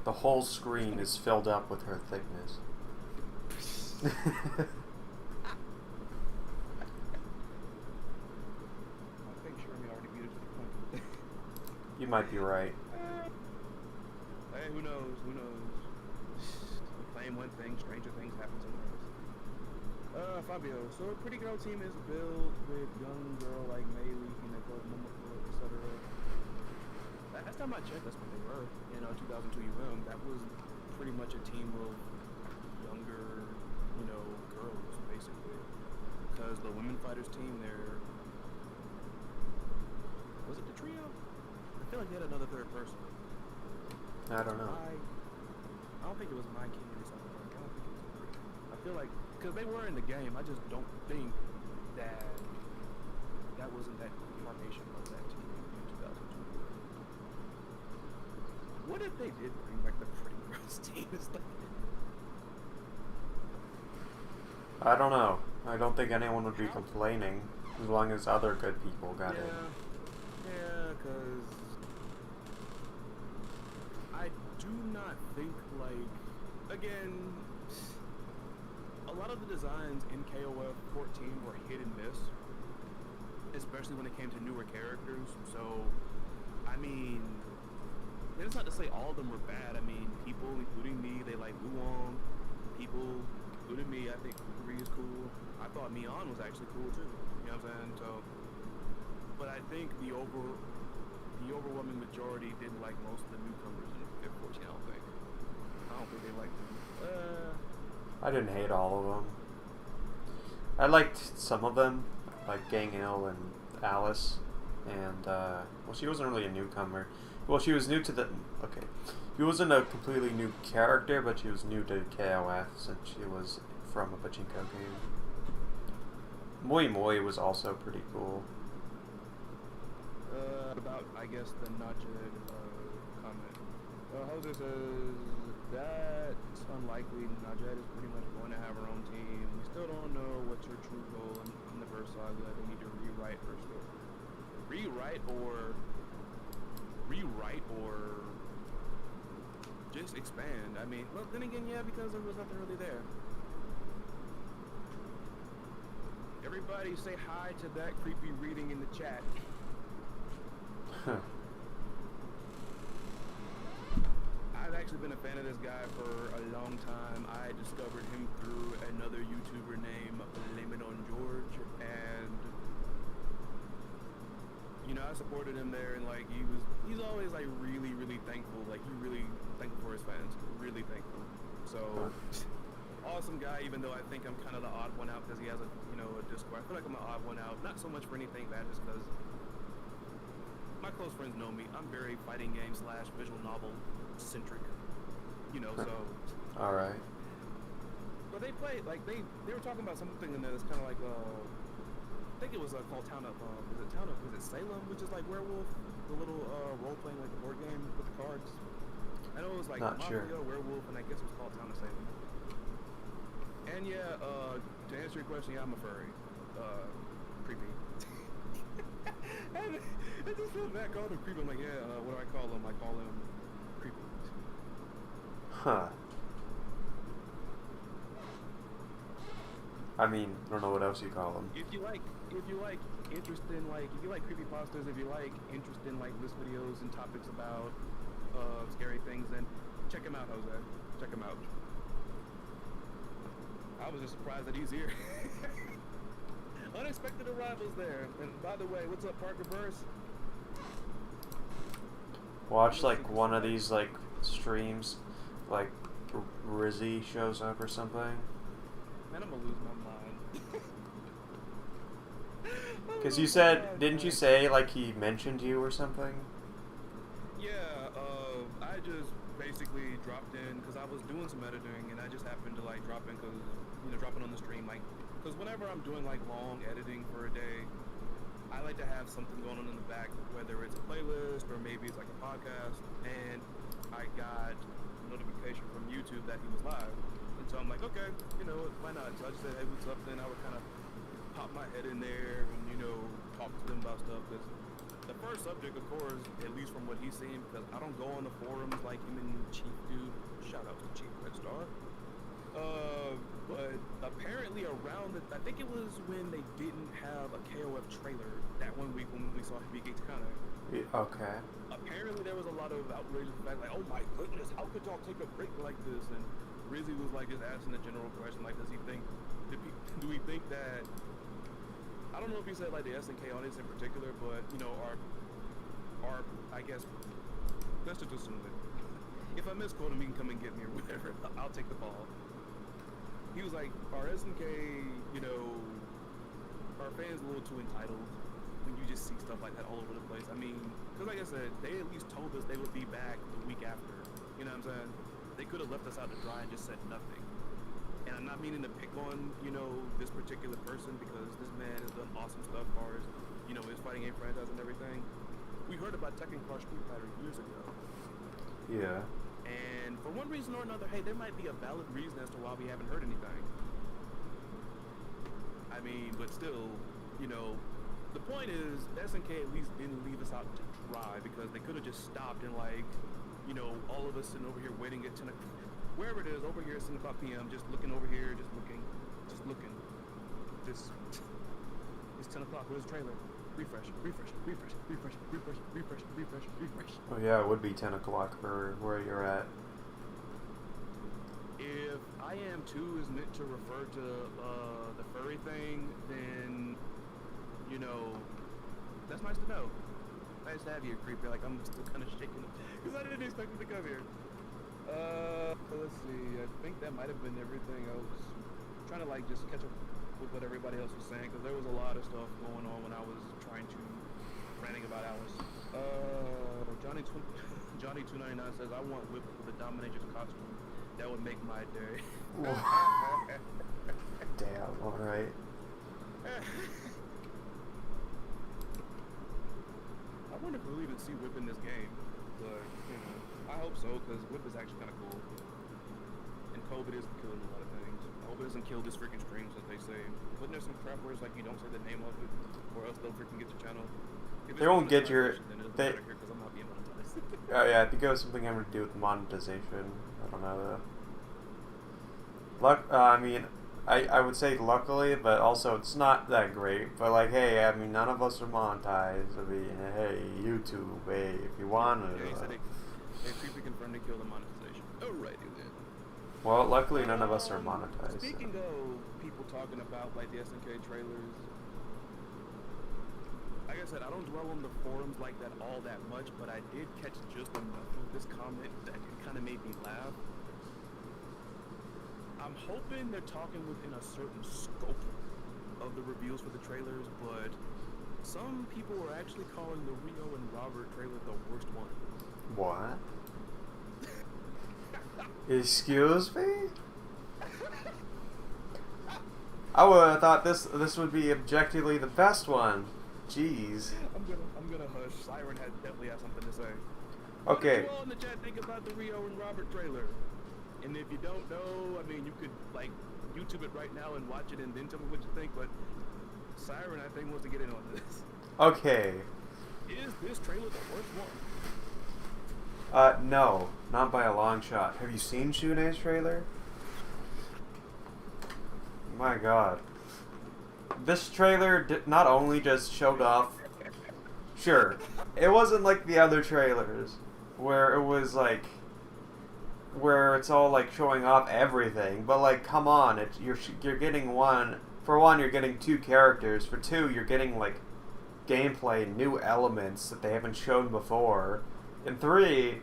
The whole screen is filled up with her thickness. I think Sherman already beat her to the punch. You might be right. Hey, who knows? Who knows? We claim one thing, stranger things happen somewhere else. Fabio, so a pretty girl team is built with young girl like Meili, Hinako, Momoko, etc. Last time I checked, that's what they were. 2002 UM, that was pretty much a team of younger, girls, basically. Because the women fighters team, was it the trio? I feel like they had another third person. I don't know. I don't think it was my king or something like that. I don't think it was a trio. I feel like, because they were in the game, I just don't think that wasn't that incarnation of that team in 2002. What if they did bring back the pretty girls team? I don't know. I don't think anyone would be complaining as long as other good people got in. Yeah, because I do not think, again, a lot of the designs in KOF 14 were hit and miss, especially when it came to newer characters. So, I mean, it's not to say all of them were bad. I mean, people, including me, they like Luong. People, including me, I think Kukuri is cool. I thought Mion was actually cool too. You know what I'm saying? So, but I think the overwhelming majority didn't like most of the newcomers in 14. I don't think they liked them. I didn't hate all of them. I liked some of them, like Gang Il and Alice, and well, she wasn't really a newcomer. Well, she was new to the. Okay, she wasn't a completely new character, but she was new to KOF since she was from a pachinko game. Moi Moi was also pretty cool. About, I guess, the Najed comment. Jose says that's unlikely. Najed is pretty much going to have her own team. We still don't know what's her true goal in the Verse Saga. They need to rewrite her story. Rewrite or just expand. I mean, well, then again, yeah, because there was nothing really there. Everybody say hi to that creepy reading in the chat. I've actually been a fan of this guy for a long time. I discovered him through another YouTuber named Blame It On George, and I supported him there, and he's always really, really thankful. He really thankful for his fans. Really thankful. So awesome guy, even though I think I'm kind of the odd one out because he has a Discord. I feel like I'm an odd one out. Not so much for anything bad, just because my close friends know me. I'm very fighting game / visual novel centric, so. All right. But they play they were talking about something in there that's kind of like I think it was called Town of is it Salem, which is like Werewolf, the little role playing like the board game with the cards. I know it was like Mafia, Werewolf, and I guess it was called Town of Salem. And yeah, to answer your question, yeah, I'm a furry. Creepy. I just feel bad calling him creepy. I'm like, yeah, what do I call him? I call him creepy. Huh. I mean, I don't know what else you call them. If you like interest in if you like creepypastas, if you like interest in list videos and topics about scary things, then check him out, Jose. Check him out. I was just surprised that he's here. Unexpected arrivals there. And by the way, what's up, Parker Burst? Watch one of these streams, Rizzy shows up or something. Man, I'm gonna lose my mind. Because you said, didn't you say he mentioned you or something? Yeah, I just basically dropped in because I was doing some editing, and I just happened to drop in because dropping on the stream because whenever I'm doing long editing for a day, I like to have something going on in the back, whether it's a playlist or maybe it's a podcast. And I got a notification from YouTube that he was live, and So I'm like, okay, you know, why not? So I just said, hey, what's up? Then I would kind of pop my head in there and, you know, talk to them about stuff. Because the first subject, of course, at least from what he's seen, because I don't go on the forums like him and Chief do. Shout out to Chief Red Star. But apparently around the, I think it was when they didn't have a KOF trailer that one week when we saw Heavy Gates kind of. Okay. Apparently there was a lot of outrage at the fact, like, oh my goodness, how could y'all take a break like this? And Rizzy was like just asking a general question, like, does he think, do we think that, I don't know if he said like the SNK audience in particular, but you know, our I guess, let's just assume it. If I misquote him, he can come and get me or whatever. I'll take the ball. He was like, our SNK, you know, our fans a little too entitled when you just see stuff like that all over the place. I mean, because like I said, they at least told us they would be back the week after. You know what I'm saying? They could have left us out to dry and just said nothing. And I'm not meaning to pick on, you know, this particular person because this man has done awesome stuff as far as, you know, his fighting game franchise and everything. We heard about Tekken Cross Street Fighter years ago. Yeah. And for one reason or another, hey, there might be a valid reason as to why we haven't heard anything. I mean, but still, you know, the point is, SNK at least didn't leave us out to dry because they could have just stopped and like, you know, all of us sitting over here waiting at 10 o'clock, wherever it is, over here at 10 o'clock p.m., just looking over here, just looking. It's 10 o'clock, where's the trailer? Refresh. Oh yeah, it would be 10 o'clock for where you're at. If I am too is meant to refer to the furry thing, then, you know, that's nice to know. Nice to have you, creepy. Like, I'm still kind of shaking because I didn't expect him to come here. Let's see. I think that might have been everything. I was trying to like just catch up with what everybody else was saying because there was a lot of stuff going on when I was trying to ranting about Alice. Johnny 299 says I want Whip with the Dominatrix costume. That would make my day. Damn. All right. I wonder if we'll even see Whip in this game, but you know, I hope so because Whip is actually kind of cool. And COVID isn't killing a lot of things. I hope it doesn't kill this freaking streams, as they say. Wasn't there some crap where it's like you don't say the name of it, or else they'll freaking get the channel? They won't get your. They. Because I'm not being monetized. Oh yeah, I think it was something having to do with monetization. I don't know though. I mean, I would say luckily, but also it's not that great. But like, hey, I mean, none of us are monetized. I mean, hey, YouTube, hey, if you want to. Yeah, he said they creepy confirmed they killed the monetization. Alrighty then. Well, luckily none of us are monetized. Speaking of people talking about like the SNK trailers, like I said, I don't dwell on the forums like that all that much, but I did catch just enough of this comment that it kind of made me laugh. I'm hoping they're talking within a certain scope of the reveals for the trailers, but some people are actually calling the Rio and Robert trailer the worst one. What? Excuse me? I would have thought this would be objectively the best one. Jeez. I'm gonna hush. Siren definitely has something to say. Okay. What do you all in the chat think about the Rio and Robert trailer? And if you don't know, I mean, you could like YouTube it right now and watch it and then tell me what you think. But Siren, I think, wants to get in on this. Okay. Is this trailer the worst one? No, not by a long shot. Have you seen Shune's trailer? My God. This trailer not only just showed off. Sure, it wasn't like the other trailers where it was like. Where it's all like showing off everything, but like, come on, you're getting one. For one, you're getting two characters. For two, you're getting like gameplay, new elements that they haven't shown before. And three,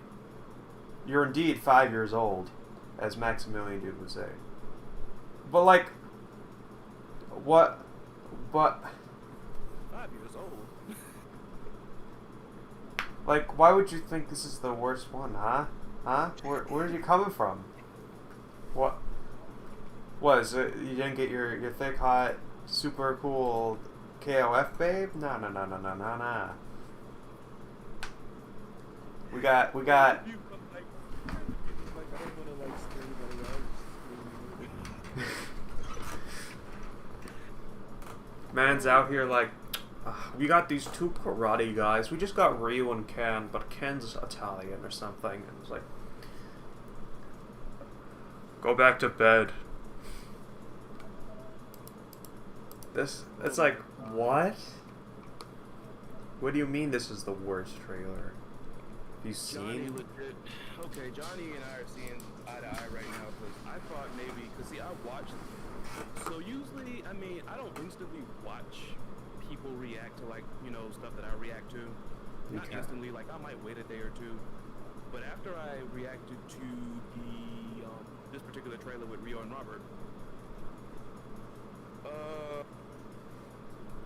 you're indeed 5 years old, as Maximilian Dude would say. But like, what? 5 years old. Like, why would you think this is the worst one, huh? Huh? Where's you coming from? What? Was it? You didn't get your thick, hot, super cool KOF babe? No. We got. Man's out here like, we got these two karate guys. We just got Ryu and Ken, but Ken's Italian or something. And it was like, go back to bed. It's like, what? What do you mean this is the worst trailer? Have you seen? Legit. Okay, Johnny and I are seeing eye to eye right now because I thought maybe, because see, I watched. So usually, I mean, I don't instantly watch people react to like, you know, stuff that I react to. Not instantly, like I might wait a day or two. But after I reacted to the this particular trailer with Rio and Robert,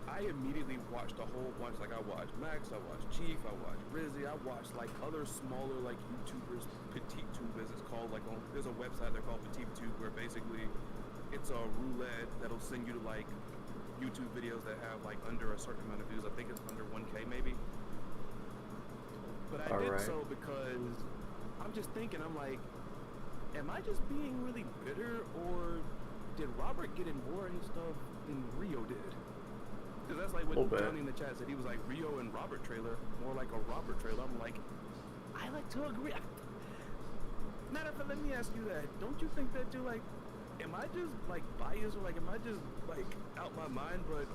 I immediately watched a whole bunch. Like I watched Max, I watched Chief, I watched Rizzy, I watched like other smaller like YouTubers, Petite Tubers. It's called like there's a website they're called Petite Tube where basically it's a roulette that'll send you to like YouTube videos that have like under a certain amount of views. I think it's under 1K maybe. But I did so because I'm just thinking, I'm like, am I just being really bitter, or did Robert get in more of his stuff than Rio did? Because that's like what Johnny in the chat said. He was like, Rio and Robert trailer, more like a Robert trailer. I'm like, I like to agree. Matter of fact, let me ask you that. Don't you think that you're like, am I just like biased, or like am I just like out my mind? But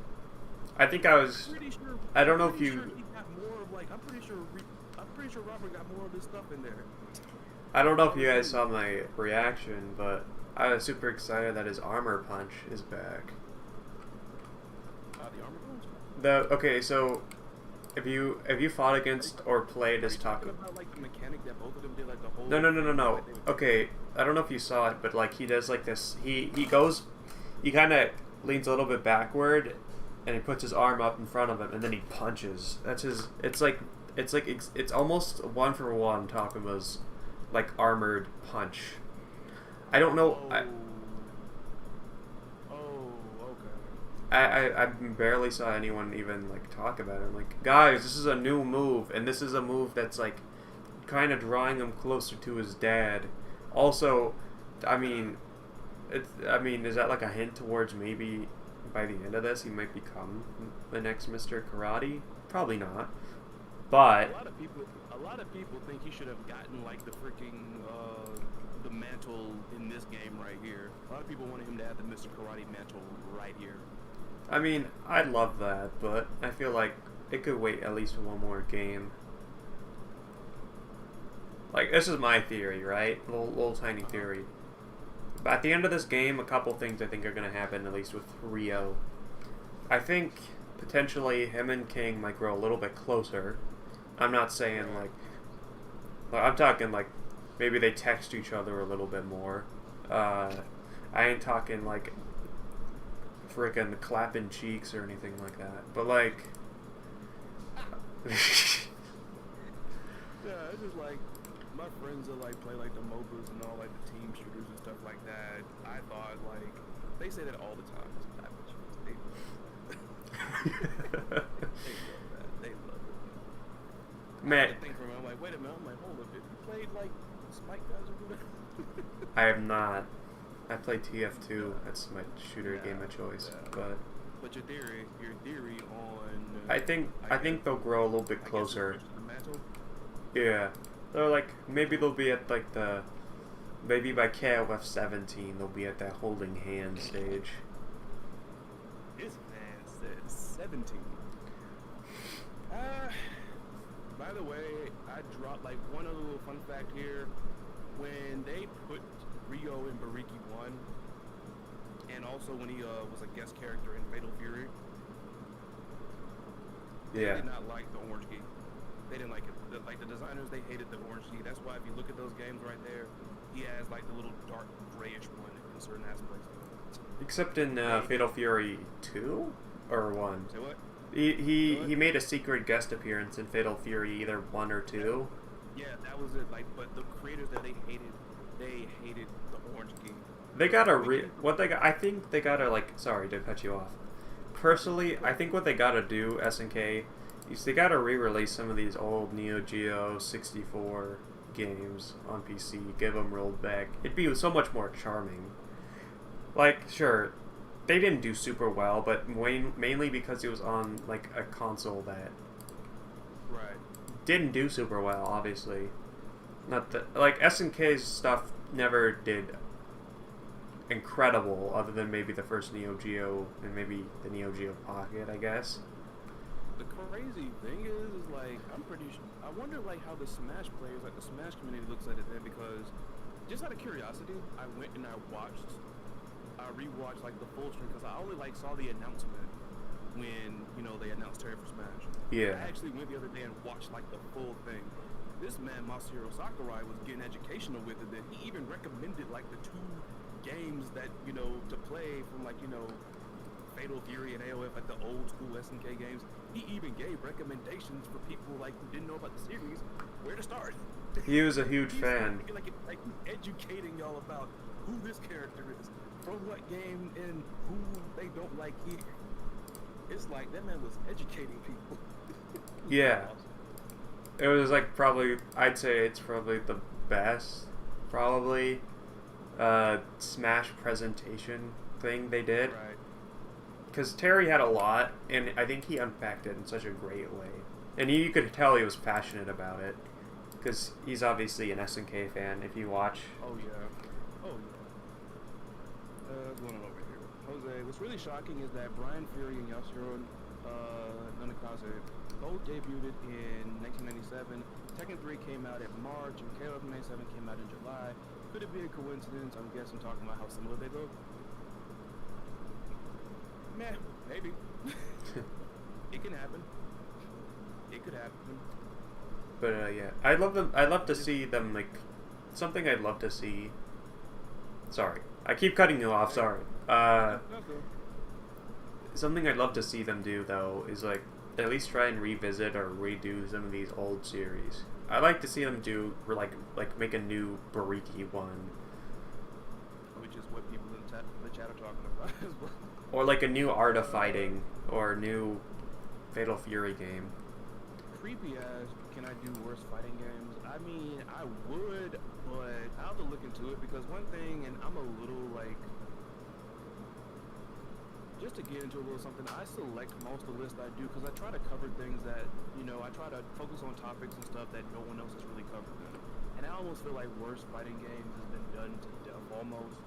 I think I was. Sure, I don't know if you. Sure he got more of like. I'm pretty sure Robert got more of his stuff in there. I don't know if you guys saw my reaction, but I was super excited that his armor punch is back. The armor punch. Okay, so if you fought against or played as Taco. About like the mechanic that both of them did, like the whole. No. Okay, I don't know if you saw it, but like he does like this. He kind of leans a little bit backward, and he puts his arm up in front of him, and then he punches. That's his. It's almost one for one Takuma's like armored punch. I don't know. I barely saw anyone even like talk about it. I'm like, guys, this is a new move, and this is a move that's like kind of drawing him closer to his dad. Also, I mean, is that like a hint towards maybe by the end of this he might become the next Mr. Karate? Probably not. But a lot of people think he should have gotten like the freaking the mantle in this game right here. A lot of people wanted him to have the Mr. Karate mantle right here. I mean, I'd love that, but I feel like it could wait at least one more game. Like, this is my theory, right? Little tiny theory. But at the end of this game, a couple things I think are going to happen, at least with Rio. I think potentially him and King might grow a little bit closer. I'm not saying like I'm talking like maybe they text each other a little bit more. I ain't talking like frickin' clapping cheeks or anything like that. But like Yeah, it's just like my friends that like play like the MOBAs and all like the team shooters and stuff like that. I thought like they say that all the time. They love it. Man, I think for me, I'm like, wait a minute. I'm like, hold up, if you played like Smite guys or whatever. I have not. I play TF2. That's my shooter game of choice. Yeah. But your theory on. I think they'll grow a little bit closer. Yeah, they're like maybe they'll be at like maybe by KOF 17 they'll be at that holding hand stage. This man said 17. By the way, I dropped like one other little fun fact here. When they put Rio in Bariki 1, and also when he was a guest character in Fatal Fury, they did not like the orange key. They didn't like it. Like the designers, they hated the orange key. That's why if you look at those games right there, he has like the little dark grayish one in certain aspects. Except in Fatal Fury 2 or 1. Say what? He made a secret guest appearance in Fatal Fury, either 1 or 2. Yeah, that was it. Like, but the creators that they hated the orange key. They gotta I think they gotta like. Sorry to cut you off. Personally, I think what they gotta do, SNK, is they gotta re-release some of these old Neo Geo 64 games on PC. Give them rolled back. It'd be so much more charming. Like, sure, they didn't do super well, but mainly because it was on like a console that Right. didn't do super well. Obviously, not that like SNK's stuff never did incredible, other than maybe the first Neo Geo and maybe the Neo Geo Pocket, I guess. The crazy thing is like I'm pretty sure. I wonder like how the Smash players, like the Smash community, looks at it then because just out of curiosity, I went and I rewatched like the full stream because I only like saw the announcement when they announced Terry for Smash. Yeah. I actually went the other day and watched like the full thing. This man Masahiro Sakurai was getting educational with it. That he even recommended like the two games that to play from like Fatal Fury and AOF, like the old school SNK games. He even gave recommendations for people like who didn't know about the series where to start. He was a huge fan. Like educating y'all about who this character is, from what game, and who they don't like here. It's like that man was educating people. Yeah. Awesome. It was like probably, I'd say it's probably the best, probably, Smash presentation thing they did. Right. Because Terry had a lot, and I think he unpacked it in such a great way. And you could tell he was passionate about it. Because he's obviously an SNK fan, if you watch. Oh, yeah. Oh, yeah. What's going on over here? Jose, what's really shocking is that Brian Fury and Yasuhiro Nanakaze both debuted in 1997. Tekken 3 came out in March, and KOF 97 came out in July. Could it be a coincidence? I'm guessing talking about how similar they look. Meh, maybe. It can happen. It could happen. But yeah, I'd love to see them like something. I'd love to see. Sorry, I keep cutting you off. Sorry. Something I'd love to see them do though is like at least try and revisit or redo some of these old series. I'd like to see them do like make a new Bariki one. Which is what people in the chat are talking about as well. Or like a new Art of Fighting or a new Fatal Fury game. Creepy as, can I do worse fighting games? I mean, I would, but I'll have to look into it because one thing, and I'm a little like, just to get into a little something, I select most of the list I do because I try to cover things that, I try to focus on topics and stuff that no one else has really covered. And I almost feel like worst fighting games has been done to death almost.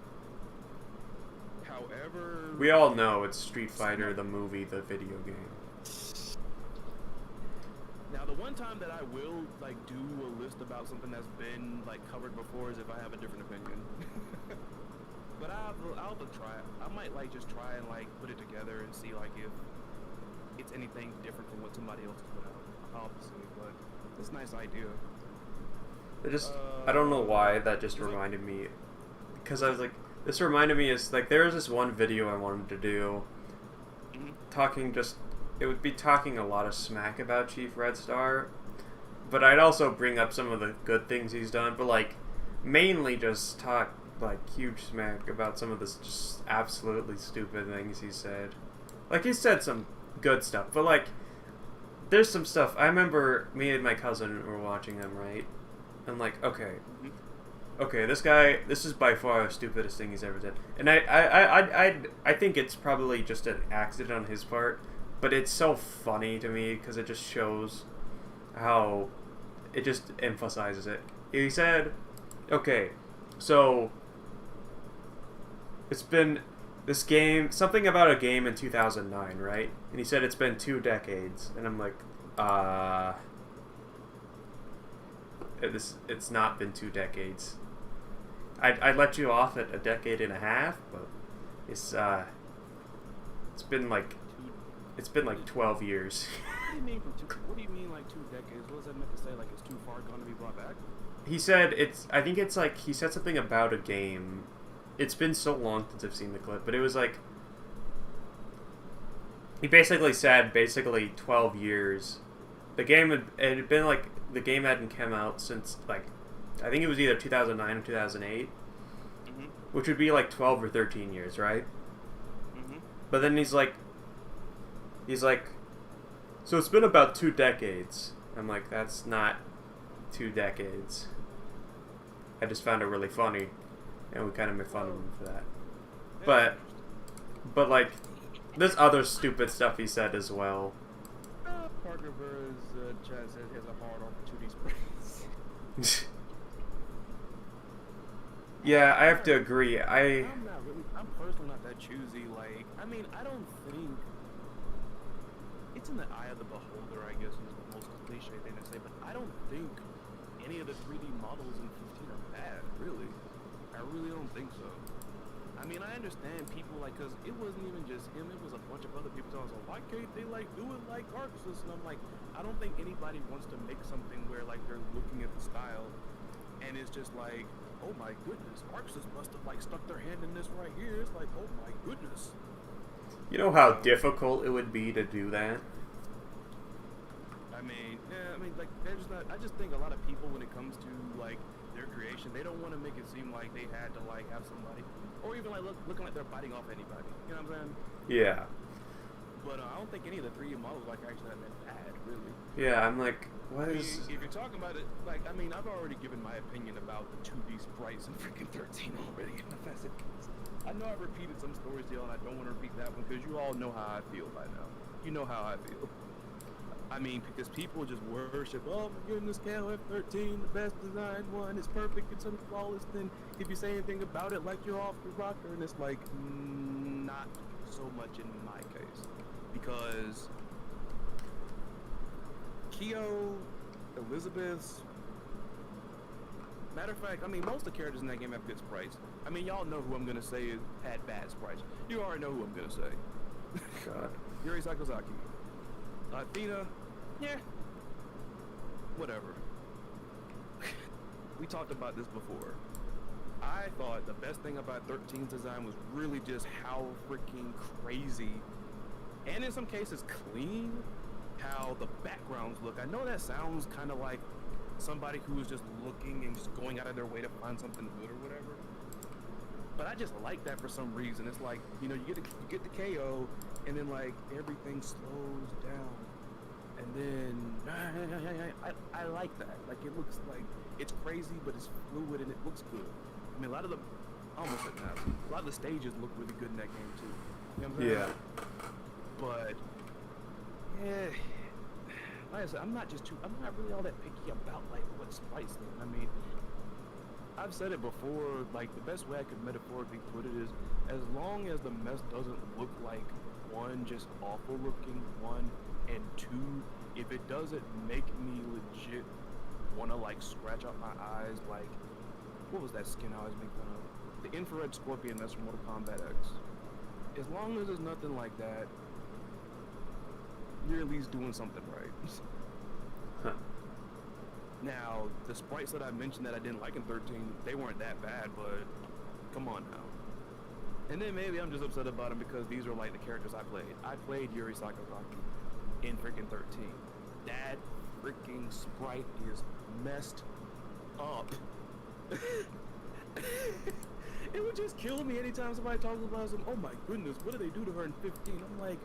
However, we all know it's Street Fighter, the movie, the video game. Now, the one time that I will like do a list about something that's been like covered before is if I have a different opinion. But I'll try it. I might like just try and like put it together and see like if it's anything different from what somebody else has put out. I'll have to see, but it's a nice idea. I don't know why that just reminded me, because I was like, this reminded me is like there was this one video I wanted to do, it would be talking a lot of smack about Chief Red Star, but I'd also bring up some of the good things he's done, but like mainly just talk like huge smack about some of this just absolutely stupid things he said. Like he said some good stuff, but like there's some stuff. I remember me and my cousin were watching them, right? And like, okay, this is by far the stupidest thing he's ever did. And I think it's probably just an accident on his part, but it's so funny to me because it just shows how it just emphasizes it. He said, okay, so it's been this game, something about a game in 2009, right? And he said it's been 2 decades, and I'm like, it's not been 2 decades. I'd let you off at a decade and a half, but it's been like 12 years. What do you mean like 2 decades? What does that meant to say? Like it's too far gone to be brought back? He said I think it's like he said something about a game. It's been so long since I've seen the clip, but it was like he basically said 12 years. The game it had been like the game hadn't come out since like I think it was either 2009 or 2008, which would be like 12 or 13 years, right? But then he's like, so it's been about 2 decades. I'm like, that's not 2 decades. I just found it really funny, and we kind of made fun of him for that. But like, there's other stupid stuff he said as well. Parker Burrs, Chad says he has a hard on for 2D sprays. Yeah, I have to agree. I'm personally not that choosy. Like, I mean, I don't think it's in the eye of the beholder, I guess is the most cliche thing to say, but I don't think any of the 3D models in 15 are bad, really. I really don't think so. I mean, I understand people, like, because it wasn't even just him, it was a bunch of other people telling us, why can't they, like, do it like Arxus? And I'm like, I don't think anybody wants to make something where, like, they're looking at the style, and it's just like, oh my goodness, Arxus must have, like, stuck their hand in this right here. It's like, oh my goodness. You know how difficult it would be to do that? I mean, yeah, I mean, like, there's not, I just think a lot of people, when it comes to, like, their creation, they don't want to make it seem like they had to, like, have somebody, or even, like, looking like they're biting off anybody. You know what I'm saying? Yeah. But I don't think any of the 3D models, like, actually that bad, really. Yeah, I'm like, what I mean, is... if you're talking about it, like, I mean, I've already given my opinion about the 2D sprites in freaking 13 already in the facet case. I know I've repeated some stories, deal, and I don't want to repeat that one, because you all know how I feel by now. You know how I feel. I mean, because people just worship, oh my goodness, KOF 13, the best designed one, it's perfect, it's flawless, then if you say anything about it, like you're off the rocker, and it's like, not so much in my case. Because Kyo, Elizabeth, matter of fact, I mean, most of the characters in that game have good sprites. I mean, y'all know who I'm gonna say had bad sprites. You already know who I'm gonna say. God. Yuri Sakazaki. Athena, yeah, whatever. We talked about this before. I thought the best thing about 13's design was really just how freaking crazy, and in some cases clean, how the backgrounds look. I know that sounds kind of like somebody who is just looking and just going out of their way to find something good or whatever. But I just like that for some reason. It's like, you know, you get the KO, and then like everything slows down, and then I like that. Like, it looks like it's crazy, but it's fluid and it looks good. I mean, a lot of the stages look really good in that game too. You know what I'm saying? Yeah. But yeah, like I said, I'm not really all that picky about like what sprites think. I mean, I've said it before, like, the best way I could metaphorically put it is, as long as the mess doesn't look like, one, just awful looking, one, and two, if it doesn't make me legit want to, like, scratch out my eyes, like, what was that skin I always make fun of? The infrared scorpion that's from Mortal Kombat X. As long as there's nothing like that, you're at least doing something right. Huh. Now, the sprites that I mentioned that I didn't like in 13, they weren't that bad, but come on now. And then maybe I'm just upset about them because these are like the characters I played. I played Yuri Sakazaki in freaking 13. That freaking sprite is messed up. It would just kill me anytime somebody talks about some, oh my goodness, what did they do to her in 15? I'm like,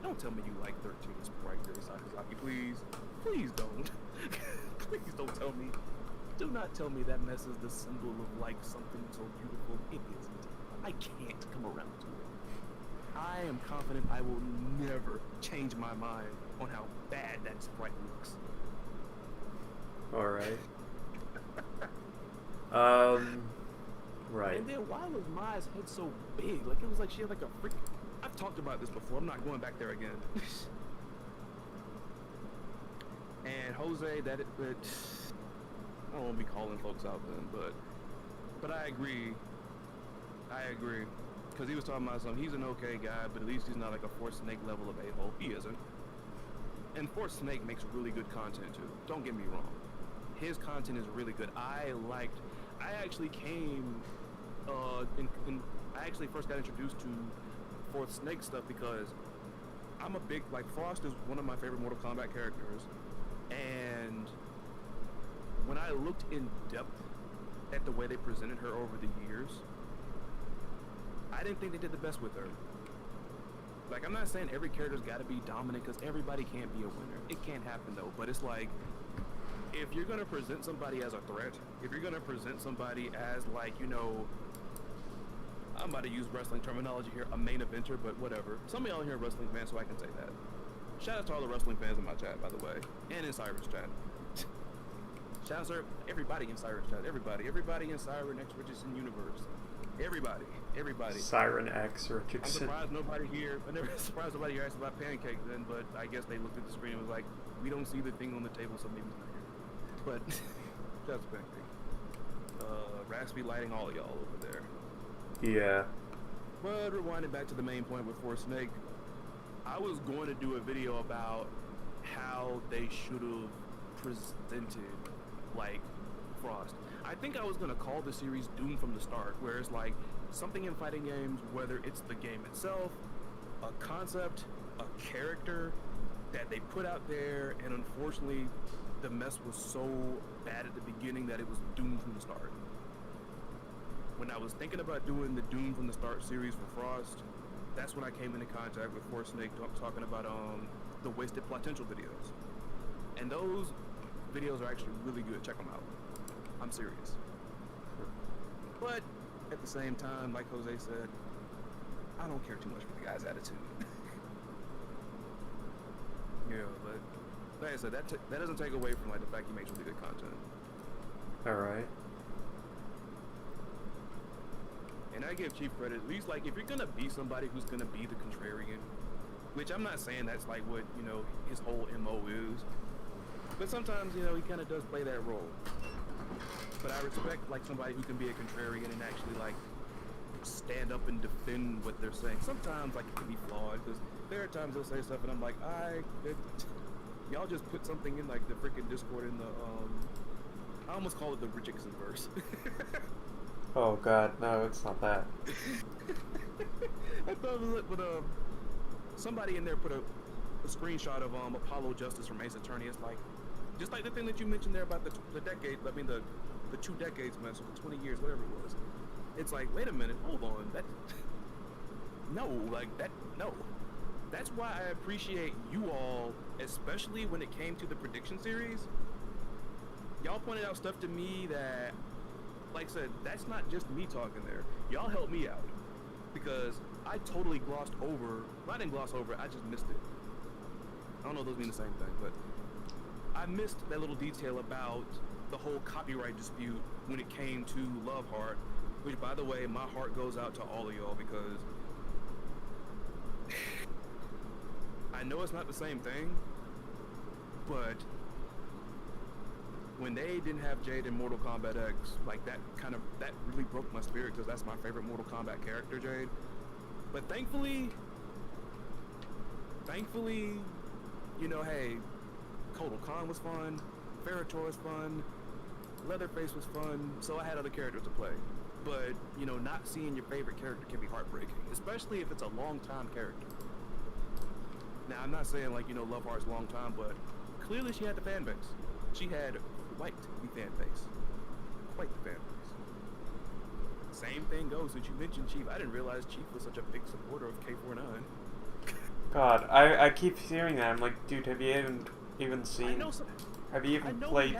don't tell me you like 13 sprite, Yuri Sakazaki, please. Please don't. Please don't tell me. Do not tell me that mess is the symbol of like something so beautiful. It isn't. I can't come around to it. I am confident I will never change my mind on how bad that sprite looks. Alright. Right. And then why was Maya's head so big? Like, it was like she had like a freak. I've talked about this before. I'm not going back there again. And Jose, but I don't want to be calling folks out then, but I agree. Because he was talking about something. He's an okay guy, but at least he's not like a Force Snake level of a-hole. He isn't. And Force Snake makes really good content too. Don't get me wrong. His content is really good. I actually came, I actually first got introduced to Force Snake stuff because I'm a big, like, Frost is one of my favorite Mortal Kombat characters. And when I looked in depth at the way they presented her over the years, I didn't think they did the best with her. Like, I'm not saying every character's got to be dominant, because everybody can't be a winner. It can't happen, though. But it's like, if you're going to present somebody as a threat, if you're going to present somebody as, like, you know, I'm about to use wrestling terminology here, a main eventer, but whatever. Some of y'all here are wrestling fans, so I can say that. Shout out to all the wrestling fans in my chat, by the way, and in Cyrus chat. Shout out to everybody in Cyrus chat. Everybody in Siren X Richardson universe. Everybody. Siren X I'm Richardson. surprised nobody here. I'm never surprised nobody here asked about Pancake then, but I guess they looked at the screen and was like, we don't see the thing on the table, so maybe it's not here. But shout out to Pancake. Raspy lighting all of y'all over there. Yeah. But rewinding back to the main point with Force Snake, I was going to do a video about how they should have presented, like, Frost. I think I was going to call the series Doomed from the start, where it's like something in fighting games, whether it's the game itself, a concept, a character that they put out there, and unfortunately, the mess was so bad at the beginning that it was doomed from the start. When I was thinking about doing the Doom from the Start series for Frost, that's when I came into contact with Force Snake talking about the Wasted Potential videos. And those videos are actually really good. Check them out. I'm serious. But at the same time, like Jose said, I don't care too much for the guy's attitude. Yeah, but like I said, that doesn't take away from like the fact he makes really good content. All right. And I give Chief credit, at least like if you're gonna be somebody who's gonna be the contrarian, which I'm not saying that's like what, you know, his whole MO is, but sometimes, you know, he kind of does play that role. But I respect like somebody who can be a contrarian and actually like stand up and defend what they're saying. Sometimes like it can be flawed because there are times they'll say stuff and I'm like, y'all just put something in like the freaking Discord in the I almost call it the Richardson verse. Oh god, no, it's not that. I thought it was like, but somebody in there put a screenshot of Apollo Justice from Ace Attorney. It's like, just like the thing that you mentioned there about the decade. I mean the 2 decades, man. So the 20 years, whatever it was. It's like, wait a minute, hold on. That no, like that no. That's why I appreciate you all, especially when it came to the prediction series. Y'all pointed out stuff to me that, like I said, that's not just me talking there. Y'all helped me out because I totally glossed over. Well, I didn't gloss over it, I just missed it. I don't know if those mean the same thing, but I missed that little detail about the whole copyright dispute when it came to Love Heart, which, by the way, my heart goes out to all of y'all because I know it's not the same thing, but when they didn't have Jade in Mortal Kombat X, like that really broke my spirit because that's my favorite Mortal Kombat character, Jade. But thankfully, you know, hey, Kotal Khan was fun, Ferritor was fun, Leatherface was fun, so I had other characters to play. But, you know, not seeing your favorite character can be heartbreaking, especially if it's a long-time character. Now, I'm not saying, like, you know, Love Heart's long time, but clearly she had the fan base. She had quite the fan base. Quite the fan base. Same thing goes, since you mentioned Chief, I didn't realize Chief was such a big supporter of K49. God, I keep hearing that. I'm like, dude, have you even seen? Have you even played?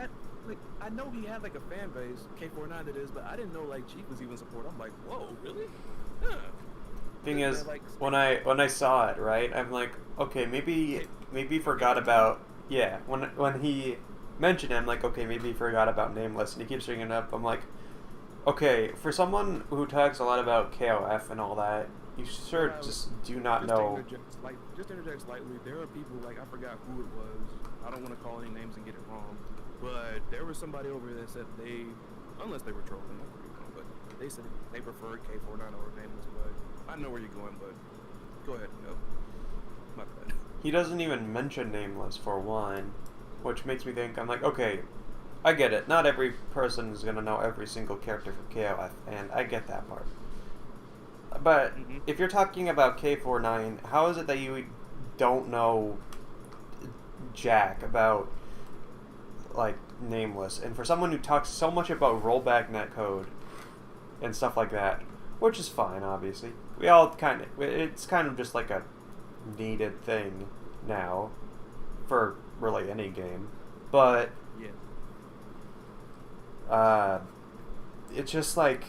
I know he had like a fan base, K49 that is, but I didn't know like Chief was even supported. I'm like, whoa, really? Huh. Thing is, when I saw it, right, I'm like, okay, maybe he forgot about, yeah, when he mentioned it, I'm like, okay, maybe he forgot about Nameless, and he keeps bringing it up. I'm like, okay, for someone who talks a lot about KOF and all that, you sure just do not know. Just to interject slightly, there are people, like, I forgot who it was. I don't want to call any names and get it wrong, but there was somebody over there that said they, unless they were trolling, but they said they preferred K49 over Nameless, but I know where you're going, but go ahead, no. My bad. He doesn't even mention Nameless for one, which makes me think, I'm like, okay, I get it. Not every person is going to know every single character from KOF, and I get that part. But if you're talking about K49, how is it that you don't know jack about, like, Nameless? And for someone who talks so much about rollback netcode and stuff like that, which is fine, obviously. We all it's kind of just like a needed thing now for really any game. But yeah. it's just like,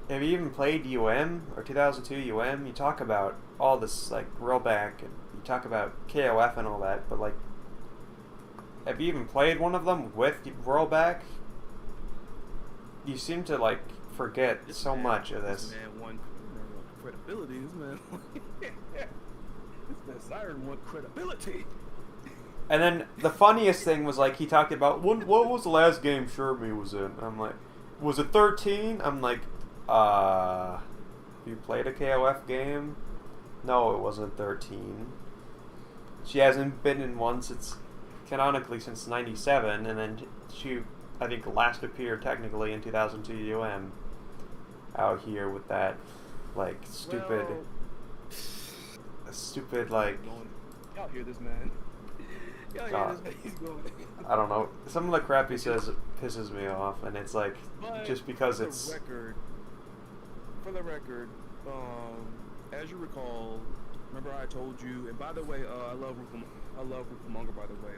have you even played or 2002 You talk about all this like rollback, and you talk about KOF and all that, but like, have you even played one of them with rollback? You seem to like forget so much of this. This man won credibility. This man, this man Siren won credibility. And then the funniest thing was like he talked about what was the last game Shermie was in? I'm like, was it 13? I'm like, you played a KOF game? No, it wasn't 13. She hasn't been in one canonically since 97, and then she, I think, last appeared technically in 2002 out here with that, like, stupid, like... Y'all hear this, man. Y'all hear this, man. He's going... I don't know. Some of the crap he says pisses me off, and it's like, just because it's... For the record, as you recall, remember I told you, and by the way, I love Rufelmonger, by the way,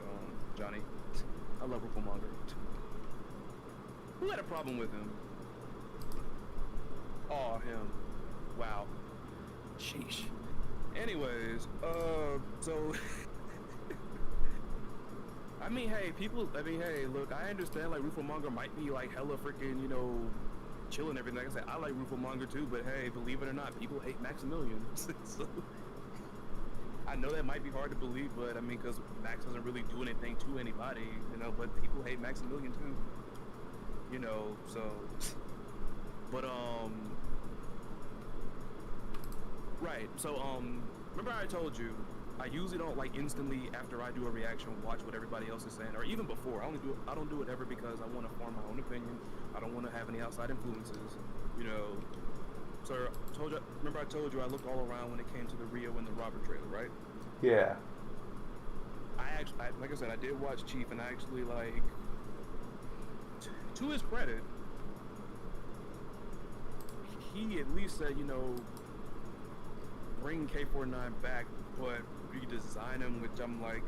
Johnny. I love Rufelmonger. Who had a problem with him? Oh, him. Wow. Sheesh. Anyways, so... I mean, hey, look, I understand, like, Rufelmonger might be, like, hella freaking, you know, chill and everything. Like I said, I like Rufelmonger too, but hey, believe it or not, people hate Maximilian. So, I know that might be hard to believe, but I mean, because Max doesn't really do anything to anybody, you know, but people hate Maximilian too. You know, so... But, right, so, remember I told you, I usually don't, like, instantly after I do a reaction watch what everybody else is saying, or even before. I don't do it ever because I want to form my own opinion. I don't want to have any outside influences, you know. So, remember I told you I looked all around when it came to the Rio and the Robert trailer, right? Yeah. Like I said, I did watch Chief, and I actually, like, to his credit, he at least said, you know, bring K49 back, but redesign him, which I'm like,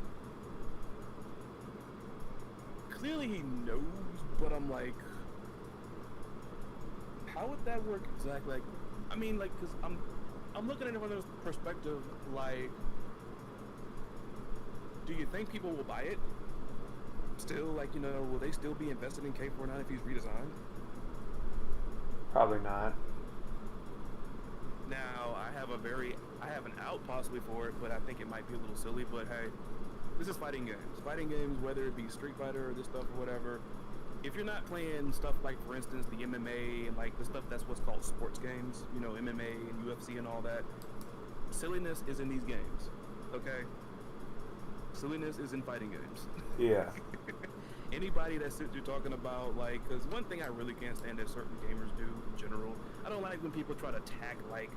clearly he knows, but I'm like, how would that work exactly? Like, I mean, like, cause I'm looking at it from this perspective, like, do you think people will buy it? Still, like, you know, will they still be invested in K49 if he's redesigned? Probably not. Now, I have an out possibly for it, but I think it might be a little silly, but hey, this is fighting games. Fighting games, whether it be Street Fighter or this stuff or whatever, if you're not playing stuff like, for instance, the MMA and like the stuff that's what's called sports games, you know, MMA and UFC and all that, silliness is in these games, okay? Silliness is in fighting games. Yeah. Anybody that sits there talking about, like, because one thing I really can't stand that certain gamers do in general, I don't like when people try to tack, like,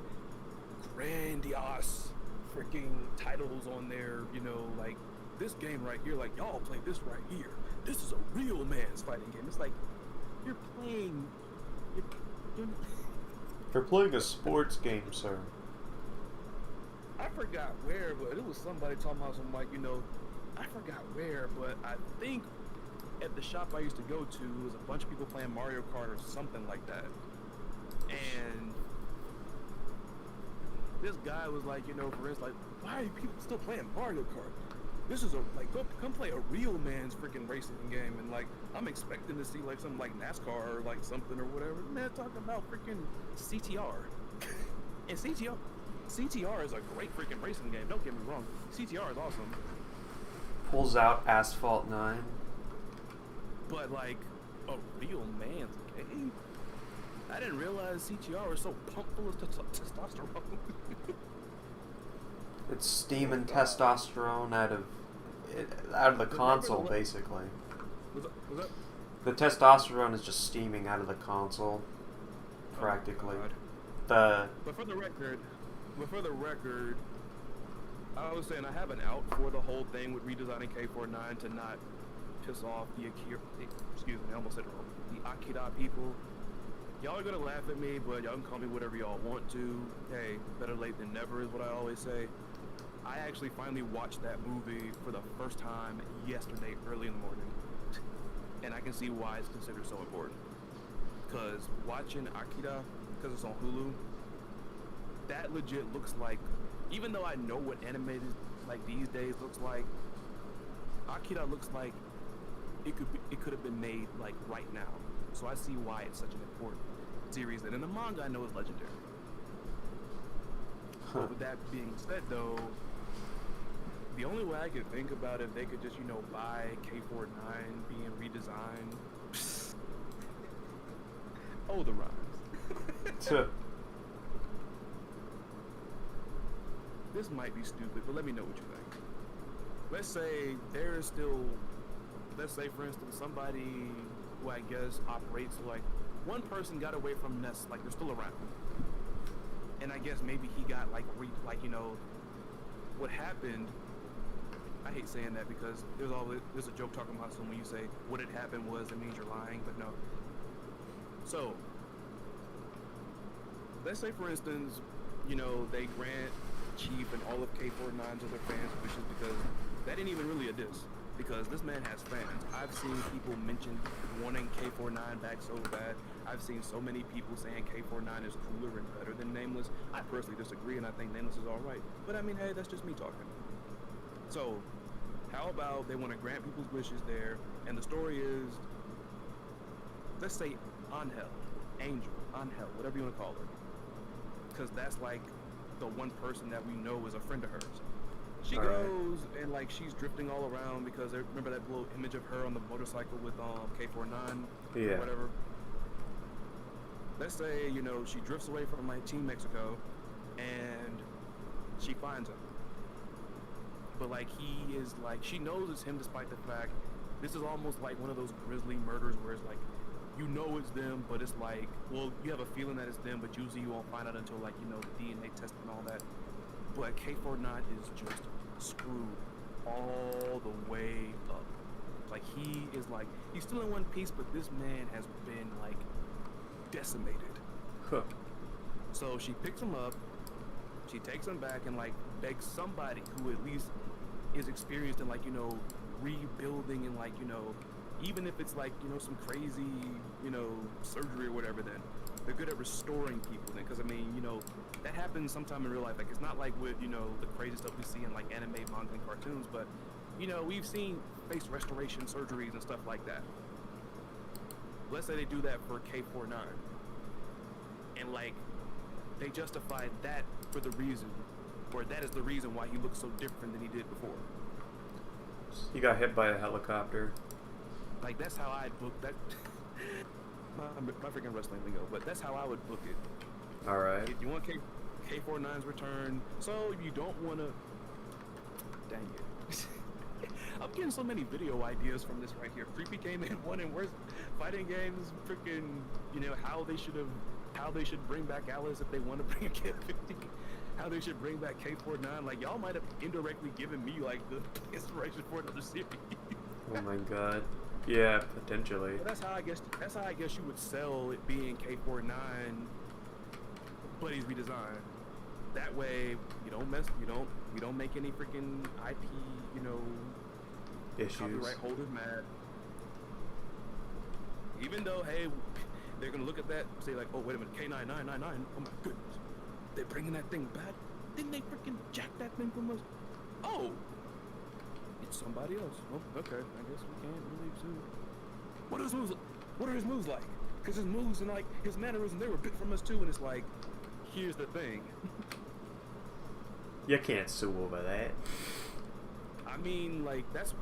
grandiose freaking titles on there, you know, like, this game right here, like, y'all play this right here. This is a real man's fighting game. It's like, you're playing a sports game, sir. I forgot where, but it was somebody talking about some, like, you know, I forgot where, but I think at the shop I used to go to, it was a bunch of people playing Mario Kart or something like that. And this guy was like, you know, for instance, like, why are people still playing Mario Kart? This is come play a real man's freaking racing game. And like, I'm expecting to see like something like NASCAR or like something or whatever. Man, talking about freaking CTR. And CTR is a great freaking racing game. Don't get me wrong. CTR is awesome. Pulls out Asphalt 9. But like, a real man's game? I didn't realize CTR was so pumped full of testosterone. It's steaming testosterone out of the console, basically. Was that? The testosterone is just steaming out of the console, practically. But for the record, I was saying I have an out for the whole thing with redesigning K49 to not piss off the I almost said it wrong. The Akira people. Y'all are gonna laugh at me, but y'all can call me whatever y'all want to. Hey, better late than never is what I always say. I actually finally watched that movie for the first time yesterday, early in the morning. And I can see why it's considered so important. Because watching Akira because it's on Hulu. That legit looks like, even though I know what animated like these days looks like, Akira looks like it could have been made like right now. So I see why it's such an important series. And in the manga, I know it's legendary. But with that being said, though, the only way I could think about it, they could just, you know, buy K49 being redesigned. Oh, the rhymes. This might be stupid, but let me know what you think. Let's say there's still, let's say for instance, somebody who I guess operates like, one person got away from Ness, like they're still around. And I guess maybe he got like, you know, what happened, I hate saying that because there's a joke talking about, so when you say what had happened was, it means you're lying, but no. So, let's say for instance, you know, they grant Chief and all of K49's other fans wishes, because that ain't even really a diss, because this man has fans. I've seen people mention wanting K49 back so bad. I've seen so many people saying K49 is cooler and better than Nameless. I personally disagree, and I think Nameless is alright. But I mean, hey, that's just me talking. So, how about they want to grant people's wishes there, and the story is, let's say Angel, Angel, whatever you want to call her. Because that's like the one person that we know is a friend of hers. She all goes and like she's drifting all around because remember that little image of her on the motorcycle with K49 Yeah. or whatever. Let's say, you know, she drifts away from like Team Mexico and she finds him. But like he is like, she knows it's him despite the fact this is almost like one of those grisly murders where it's like, you know it's them, but it's like, well, you have a feeling that it's them, but usually you won't find out until like, you know, the DNA test and all that. But K49 is just screwed all the way up. Like he is like, he's still in one piece, but this man has been like decimated. Huh. So she picks him up, she takes him back and like begs somebody who at least is experienced in like, you know, rebuilding and like, you know, even if it's like, you know, some crazy, you know, surgery or whatever, then they're good at restoring people then. Because, I mean, you know, that happens sometime in real life. Like, it's not like with, you know, the crazy stuff we see in, like, anime, manga, and cartoons. But, you know, we've seen face restoration surgeries and stuff like that. Let's say they do that for K49. And, like, they justify that for the reason, or that is the reason why he looks so different than he did before. He got hit by a helicopter. Like, that's how I'd book that. my freaking wrestling lingo, but that's how I would book it. Alright. If you want K49's return, so you don't want to. Dang it. I'm getting so many video ideas from this right here. Creepy came in one and worst fighting games, freaking, you know, how they should bring back Alice if they want to bring a K50. How they should bring back K49. Like, y'all might have indirectly given me, like, the inspiration for another series. Oh my god. Yeah, potentially. But that's how I guess you would sell it being K49, but he's redesigned. That way you don't make any freaking IP, you know, Issues. copyright holders mad. Even though, hey, they're gonna look at that and say like, oh wait a minute, K9999, oh my goodness, they're bringing that thing back. Didn't they freaking jack that thing from us? Oh, it's somebody else. Well, okay, I guess we can't really sue. What are his moves like? Because his moves and like his mannerisms, they were bit from us too. And it's like, here's the thing. You can't sue over that. I mean, like that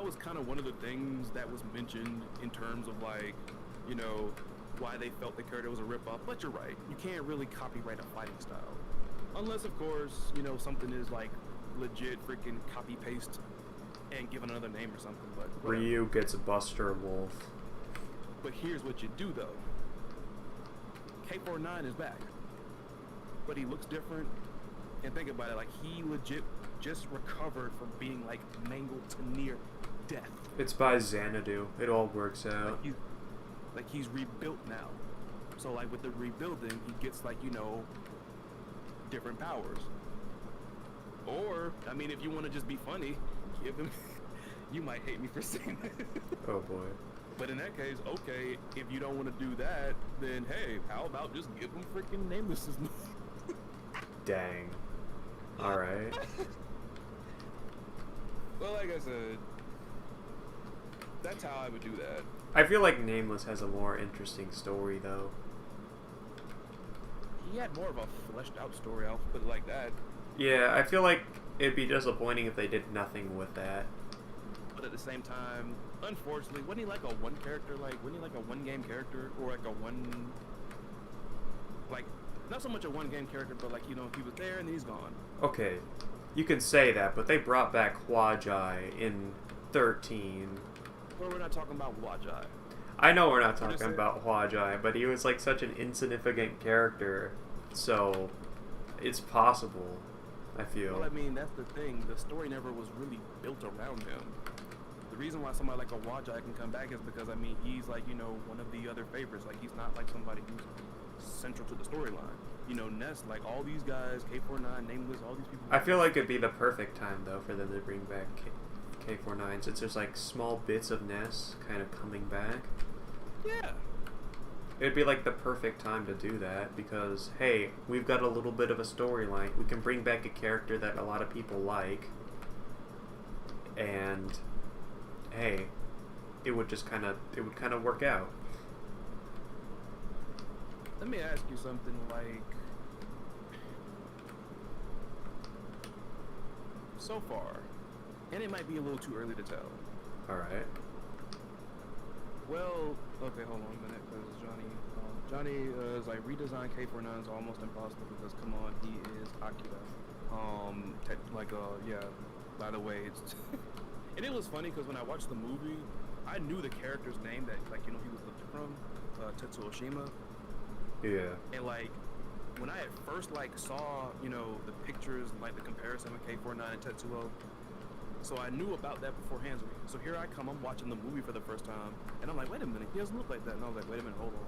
was kind of one of the things that was mentioned in terms of like, you know, why they felt the character was a ripoff. But you're right, you can't really copyright a fighting style, unless of course, you know, something is like legit freaking copy paste and give another name or something. But whatever. Ryu gets Buster Wolf. But here's what you do though. K49 is back, but he looks different. And think about it, like he legit just recovered from being like mangled to near death. It's by Xanadu. It all works out. Like he's rebuilt now. So like with the rebuilding, he gets like, you know, different powers. Or, I mean, if you want to just be funny, give him. You might hate me for saying that. Oh boy. But in that case, okay, if you don't want to do that, then hey, how about just give them freaking Nameless's name? Dang. Alright. Well, like I said, that's how I would do that. I feel like Nameless has a more interesting story, though. He had more of a fleshed out story, I'll put it like that. Yeah, I feel like it'd be disappointing if they did nothing with that. But at the same time, unfortunately, wasn't he like a one character, wasn't he like a one game character? Or like a one, like, not so much a one game character, but like, you know, he was there and then he's gone. Okay, you can say that, but they brought back Huajai in 13. Well, we're not talking about Wajai. I know we're not talking about Huajai, but he was like such an insignificant character, so it's possible, I feel. Well, I mean, that's the thing. The story never was really built around him. The reason why somebody like a Wajai can come back is because, I mean, he's like, you know, one of the other favorites. Like, he's not like somebody who's central to the storyline. You know, Ness, like all these guys, K49, Nameless, all these people. I feel like it'd be the perfect time, though, for them to bring back K49, since there's like small bits of Ness kind of coming back. Yeah. It'd be like the perfect time to do that because, hey, we've got a little bit of a storyline. We can bring back a character that a lot of people like, and hey, it would kind of work out. Let me ask you something. Like, so far, and it might be a little too early to tell. All right. Well, okay, hold on a minute, because Johnny is like redesign K49 is almost impossible because come on, he is Akira. Yeah. By the way, it's and it was funny because when I watched the movie, I knew the character's name that he was lifted from, Tetsuo Shima. Yeah. And like when I at first saw the pictures and the comparison with K49 and Tetsuo. So I knew about that beforehand. So here I come, I'm watching the movie for the first time, and I'm like, wait a minute, he doesn't look like that. And I was like, wait a minute, hold on,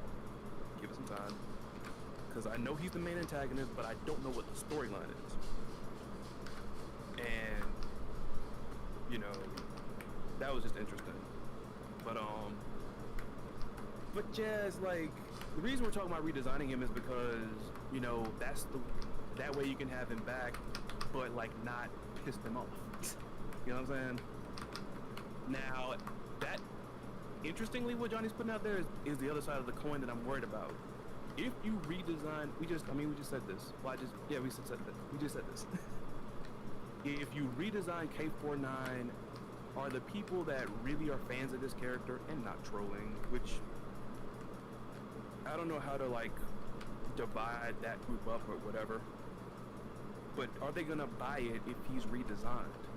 give it some time, because I know he's the main antagonist, but I don't know what the storyline is. And that was just interesting. But yeah, it's like the reason we're talking about redesigning him is because that way you can have him back, but not piss them off. You know what I'm saying? Now, that, interestingly, what Johnny's putting out there is the other side of the coin that I'm worried about. If you redesign, we just said this. Well, we just said this. If you redesign K49, are the people that really are fans of this character and not trolling, which I don't know how to divide that group up or whatever, but are they gonna buy it if he's redesigned?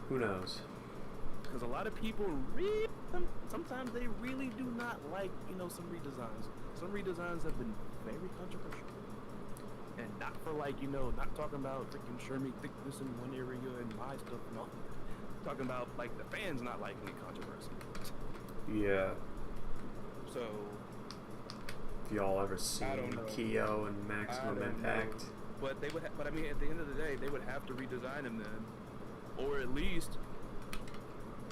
Who knows? Because a lot of people sometimes they really do not like, some redesigns. Some redesigns have been very controversial. And not for not talking about freaking Shermie thickness in one area and my stuff and all. Talking about the fans not liking the controversy. Yeah. So have y'all ever seen Kyo and Maximum Impact? But they would but I mean at the end of the day they would have to redesign him then. Or at least,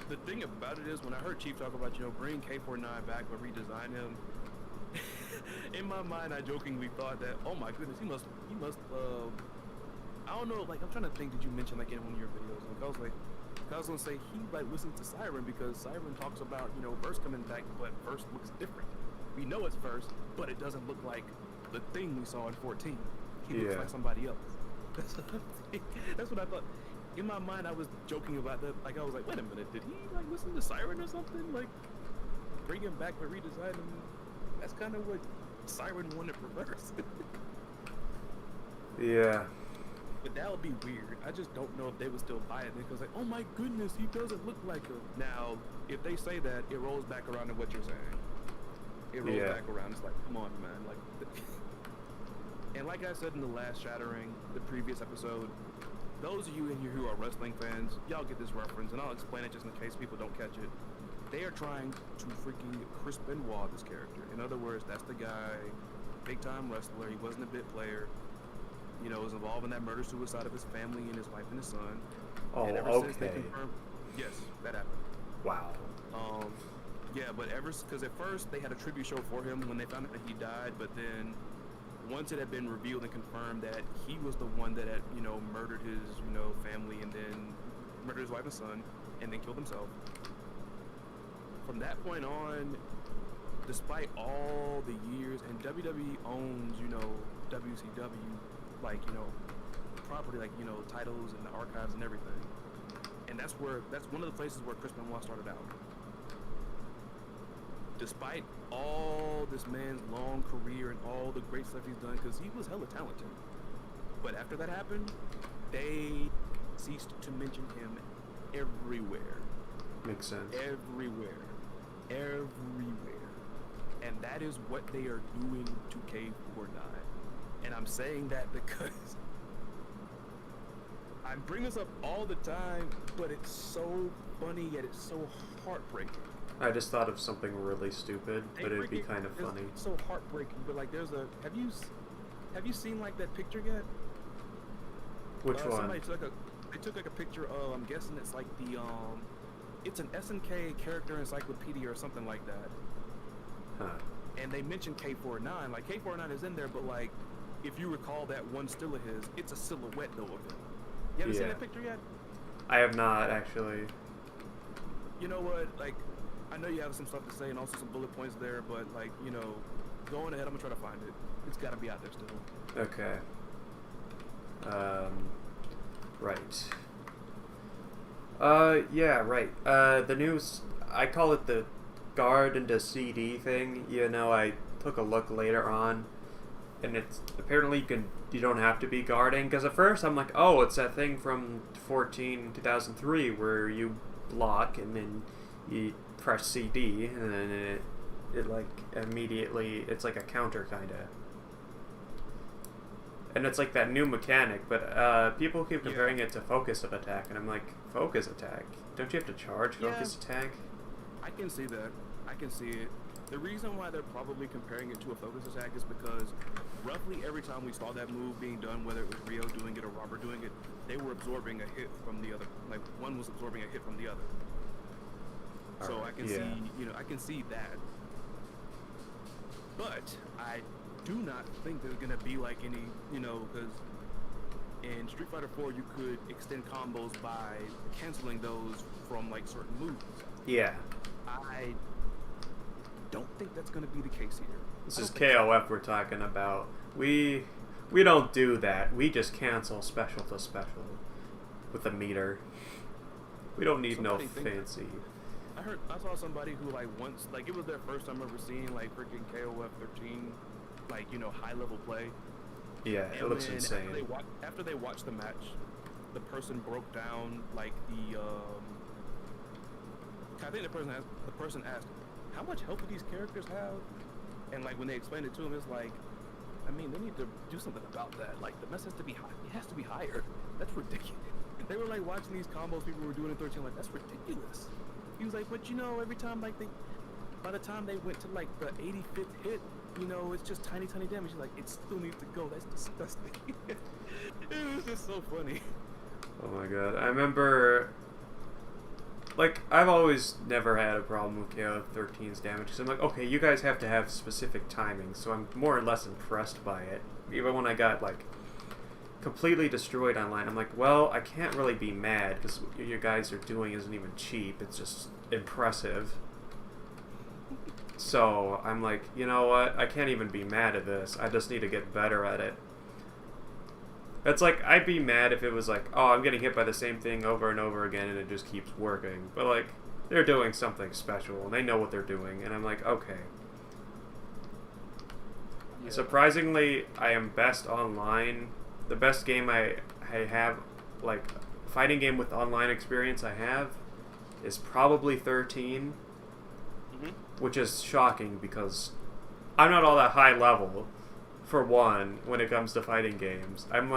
the thing about it is, when I heard Chief talk about, bring K49 back but redesign him, in my mind I jokingly thought that, oh my goodness, he must, I don't know, I'm trying to think, did you mention in one of your videos? I was gonna say he listens to Siren because Siren talks about, Verse coming back, but Verse looks different. We know it's Verse, but it doesn't look like the thing we saw in 14. He looks like somebody else. That's what I thought. In my mind, I was joking about that. I was like, wait a minute, did he listen to Siren or something? Bring him back but redesign him. That's kind of what Siren wanted for Verse. Yeah. But that would be weird. I just don't know if they would still buy it because oh my goodness, he doesn't look like him. Now, if they say that, it rolls back around to what you're saying. It rolls back around. It's come on, man. And like I said in the last Shattering, the previous episode, those of you in here who are wrestling fans, y'all get this reference, and I'll explain it just in case people don't catch it. They are trying to freaking Chris Benoit this character. In other words, that's the guy, big-time wrestler. He wasn't a bit player. Was involved in that murder-suicide of his family and his wife and his son. Oh, and ever okay. since they confirmed, yes, that happened. Wow. Yeah, but because at first they had a tribute show for him when they found out that he died, but then once it had been revealed and confirmed that he was the one that had, murdered his, family and then murdered his wife and son and then killed himself. From that point on, despite all the years, and WWE owns, WCW, property, titles and the archives and everything. And that's one of the places where Chris Benoit started out. Despite all this man's long career and all the great stuff he's done, because he was hella talented. But after that happened, they ceased to mention him everywhere. Makes sense. Everywhere. And that is what they are doing to K49. And I'm saying that because I bring this up all the time, but it's so funny yet it's so heartbreaking. I just thought of something really stupid, but it'd be kind of funny. It's so heartbreaking, but there's a have you seen that picture yet? Which one? Somebody took a picture of, I'm guessing it's it's an SNK character encyclopedia or something like that. Huh. And they mentioned K49. K49 is in there, but if you recall that one still of his, it's a silhouette though of him. You haven't seen that picture yet? I have not, actually. You know what? I know you have some stuff to say and also some bullet points there, but go on ahead. I'm gonna try to find it. It's gotta be out there still. Okay. Right. Yeah, right. The news, I call it the guard into CD thing. I took a look later on, and it's apparently you don't have to be guarding, because at first I'm like, oh, it's that thing from 2003 where you block and then you press CD and then it immediately, it's like a counter kind of. And it's like that new mechanic, but people keep comparing it to focus of attack, and I'm like, focus attack? Don't you have to charge focus attack? I can see that. I can see it. The reason why they're probably comparing it to a focus attack is because roughly every time we saw that move being done, whether it was Rio doing it or Robert doing it, they were absorbing a hit from the other. One was absorbing a hit from the other. So I can see, I can see that. But I do not think there's gonna be any, because in Street Fighter 4 you could extend combos by canceling those from certain moves. Yeah. I don't think that's gonna be the case here. This is KOF we're talking about. We don't do that. We just cancel special to special with a meter. We don't need fancy. I saw somebody who once it was their first time ever seeing freaking KOF 13 high level play. Yeah, it looks insane. After they watched the match, the person broke down I think the person asked, how much health do these characters have? And when they explained it to him, it's they need to do something about that. The mess has to be high. It has to be higher. That's ridiculous. They were watching these combos people were doing in 13, that's ridiculous. He was but every time by the time they went to the 85th hit, it's just tiny damage. It still needs to go. That's disgusting. It was just so funny. Oh my god. I remember, I've always never had a problem with KO 13's damage, because I'm okay, you guys have to have specific timing, so I'm more or less impressed by it. Even when I got, completely destroyed online, I'm well, I can't really be mad, because what you guys are doing isn't even cheap, it's just impressive. So, I'm you know what, I can't even be mad at this, I just need to get better at it. It's I'd be mad if it was oh, I'm getting hit by the same thing over and over again and it just keeps working. But they're doing something special and they know what they're doing, and I'm okay. Yeah. Surprisingly, I am best online. The best game I have, fighting game with online experience I have, is probably 13. Which is shocking because I'm not all that high level, for one, when it comes to fighting games. I'm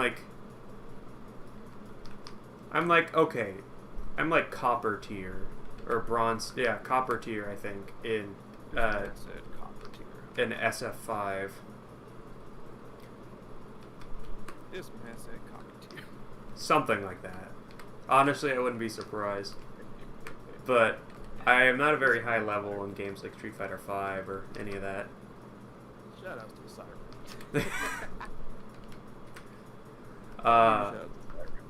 okay, I'm copper tier, or bronze, copper tier, I think, in SF5. This man said copper tier. Something like that. Honestly, I wouldn't be surprised. But I am not a very high level in games like Street Fighter V or any of that. Shout out to Cyber.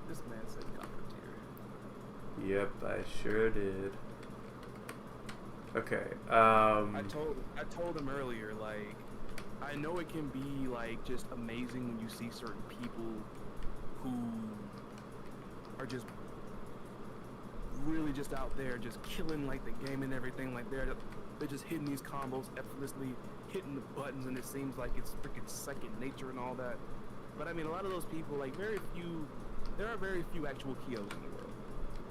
This man said copper tier. Yep, I sure did. Okay. I told him earlier, like, I know it can be like just amazing when you see certain people who are just really just out there just killing like the game and everything. Like they're just hitting these combos effortlessly, hitting the buttons, and it seems like it's freaking second nature and all that. But I mean, a lot of those people, like there are very few actual Kios in the world.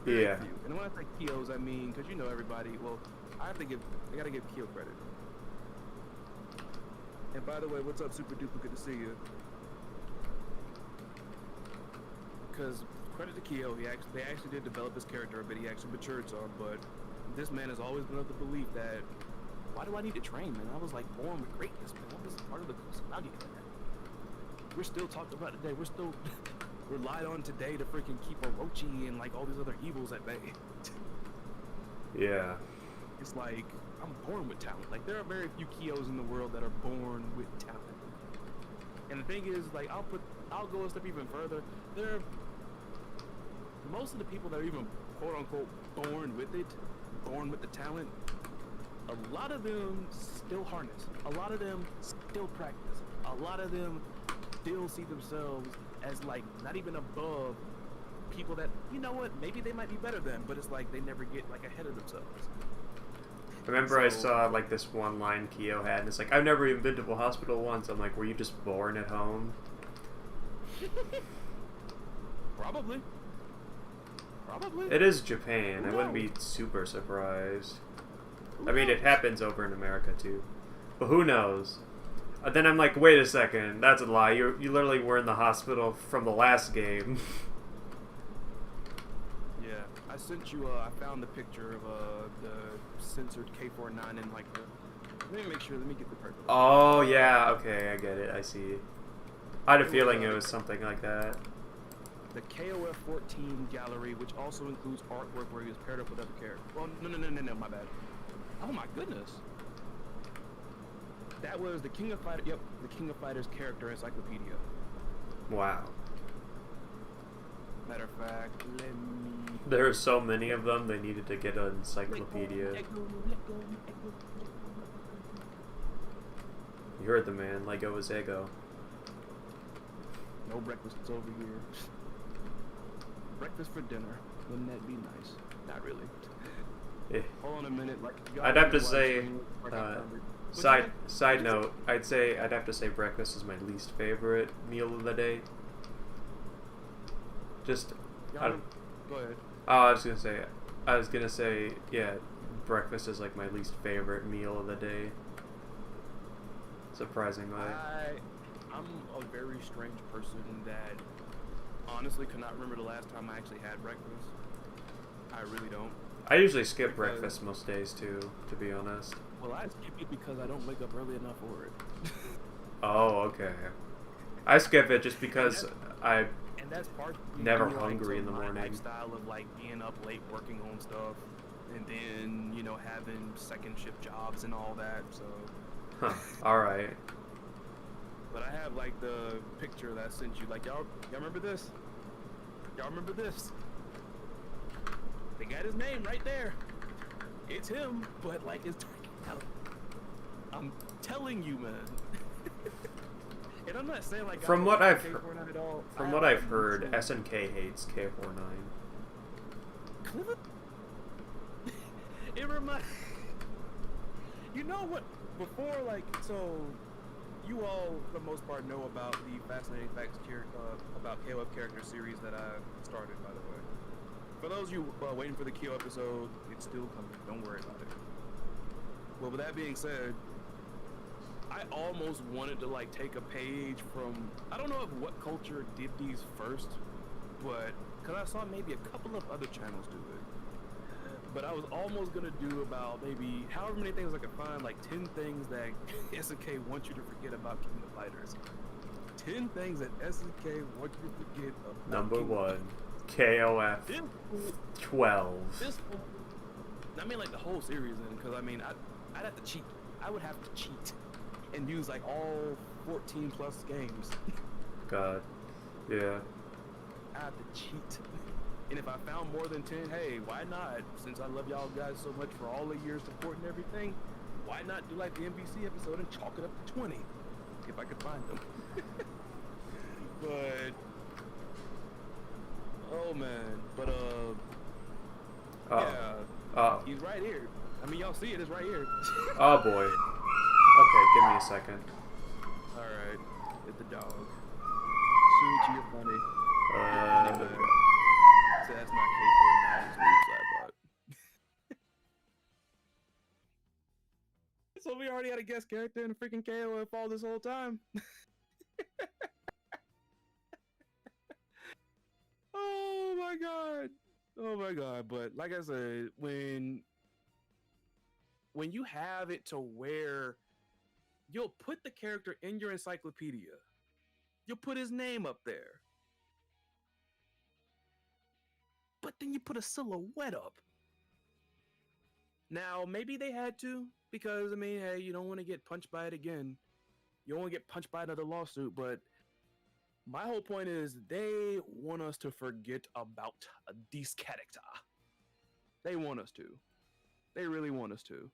Very Yeah. few. And when I say Kios, I mean, because you know everybody, well, I gotta give Kyo credit. And by the way, what's up, Super Duper? Good to see you. Because credit to Kyo, they actually did develop his character a bit. He actually matured some, but this man has always been of the belief that, why do I need to train, man? I was like born with greatness, man. I was part of the Kusanagi. We're still talked about today. We're still relied on today to freaking keep Orochi and like all these other evils at bay. Yeah. It's like, I'm born with talent. Like, there are very few Kios in the world that are born with talent. And the thing is, like, I'll go a step even further. Most of the people that are even quote-unquote born with it, born with the talent, a lot of them still harness. A lot of them still practice. A lot of them still see themselves as, like, not even above people that, you know what, maybe they might be better than, but it's like they never get, like, ahead of themselves. Remember, I saw like this one line Kyo had, and it's like, I've never even been to a hospital once. I'm like, were you just born at home? Probably. It is Japan. I wouldn't be super surprised. I mean, it happens over in America too, but who knows? Then I'm like, wait a second, that's a lie. You literally were in the hospital from the last game. Yeah, I sent you. I found the picture of the censored K49 in like the. Let me make sure. Let me get the perfect. Oh yeah, okay, I get it. I see. I had a feeling it was something like that. The KOF 14 gallery, which also includes artwork where he was paired up with other characters. Well, no, my bad. Oh my goodness. That was the King of Fighters. Yep, the King of Fighters character encyclopedia. Wow. Matter of fact, let me. There are so many of them. They needed to get an encyclopedia. You heard the man. Lego is ego. No breakfast over here. Breakfast for dinner. Wouldn't that be nice? Not really. Yeah. Hold on a minute. Like I'd have to say. Side note. I'd have to say breakfast is my least favorite meal of the day. Just. Go ahead. Oh, I was gonna say, yeah, breakfast is like my least favorite meal of the day. Surprisingly. I'm a very strange person that honestly cannot remember the last time I actually had breakfast. I really don't. I usually skip breakfast most days too, to be honest. Well, I skip it because I don't wake up early enough for it. Oh, okay. I skip it just because I'm that's part never hungry in the morning. Lifestyle of like being up late working on stuff, and then having second shift jobs and all that. So. Huh. All right. But I have like the picture that I sent you. Like y'all remember this? Y'all remember this? They got his name right there. It's him, but like it's out. I'm telling you, man. And I'm not saying like from what I've heard, like, SNK hates K49. It reminds. You know what? Before so. You all, for the most part, know about the fascinating facts about KOF character series that I started, by the way. For those of you waiting for the KO episode, it's still coming. Don't worry about it. Well, with that being said, I almost wanted to like take a page from, I don't know what culture did these first, but because I saw maybe a couple of other channels do it. But I was almost gonna do about maybe however many things I could find, like 10 things that SNK wants you to forget about King of Fighters. 10 things that SNK wants you to forget about. Number 1, KOF 12. I mean, like the whole series, then, because I mean, I'd have to cheat. I would have to cheat and use like all 14 plus games. God. Yeah. I have to cheat. And if I found more than 10, hey, why not? Since I love y'all guys so much for all the years support and everything, why not do like the NBC episode and chalk it up to 20 if I could find them? But oh man, but yeah, he's right here. I mean, y'all see it, it's right here. Oh boy. Okay, give me a second. All right, hit the dog. Shuichi, you're funny. There we go. So that's not K49, it's Noob Sidebot. So we already had a guest character in freaking KOF all this whole time. Oh my god. Oh my god. But like I said, when you have it to where you'll put the character in your encyclopedia, you'll put his name up there, but then you put a silhouette up. Now, maybe they had to, because, I mean, hey, you don't want to get punched by it again. You don't want to get punched by another lawsuit, but my whole point is they want us to forget about this character. They want us to. They really want us to.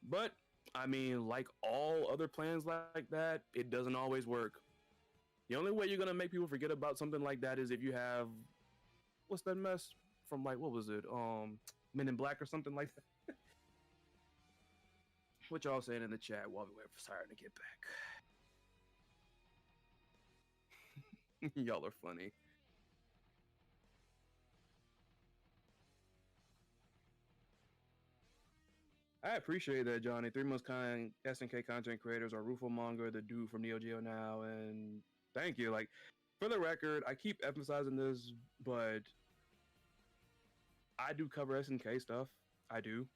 But, I mean, like all other plans like that, it doesn't always work. The only way you're going to make people forget about something like that is if you have, what's that mess from, like, what was it? Men in Black or something like that. What y'all saying in the chat while we wait for Siren to get back? Y'all are funny. I appreciate that, Johnny. 3 most kind SNK content creators are Rufo Monger, the dude from Neo Geo Now, and thank you. Like, for the record, I keep emphasizing this, but I do cover SNK stuff. I do.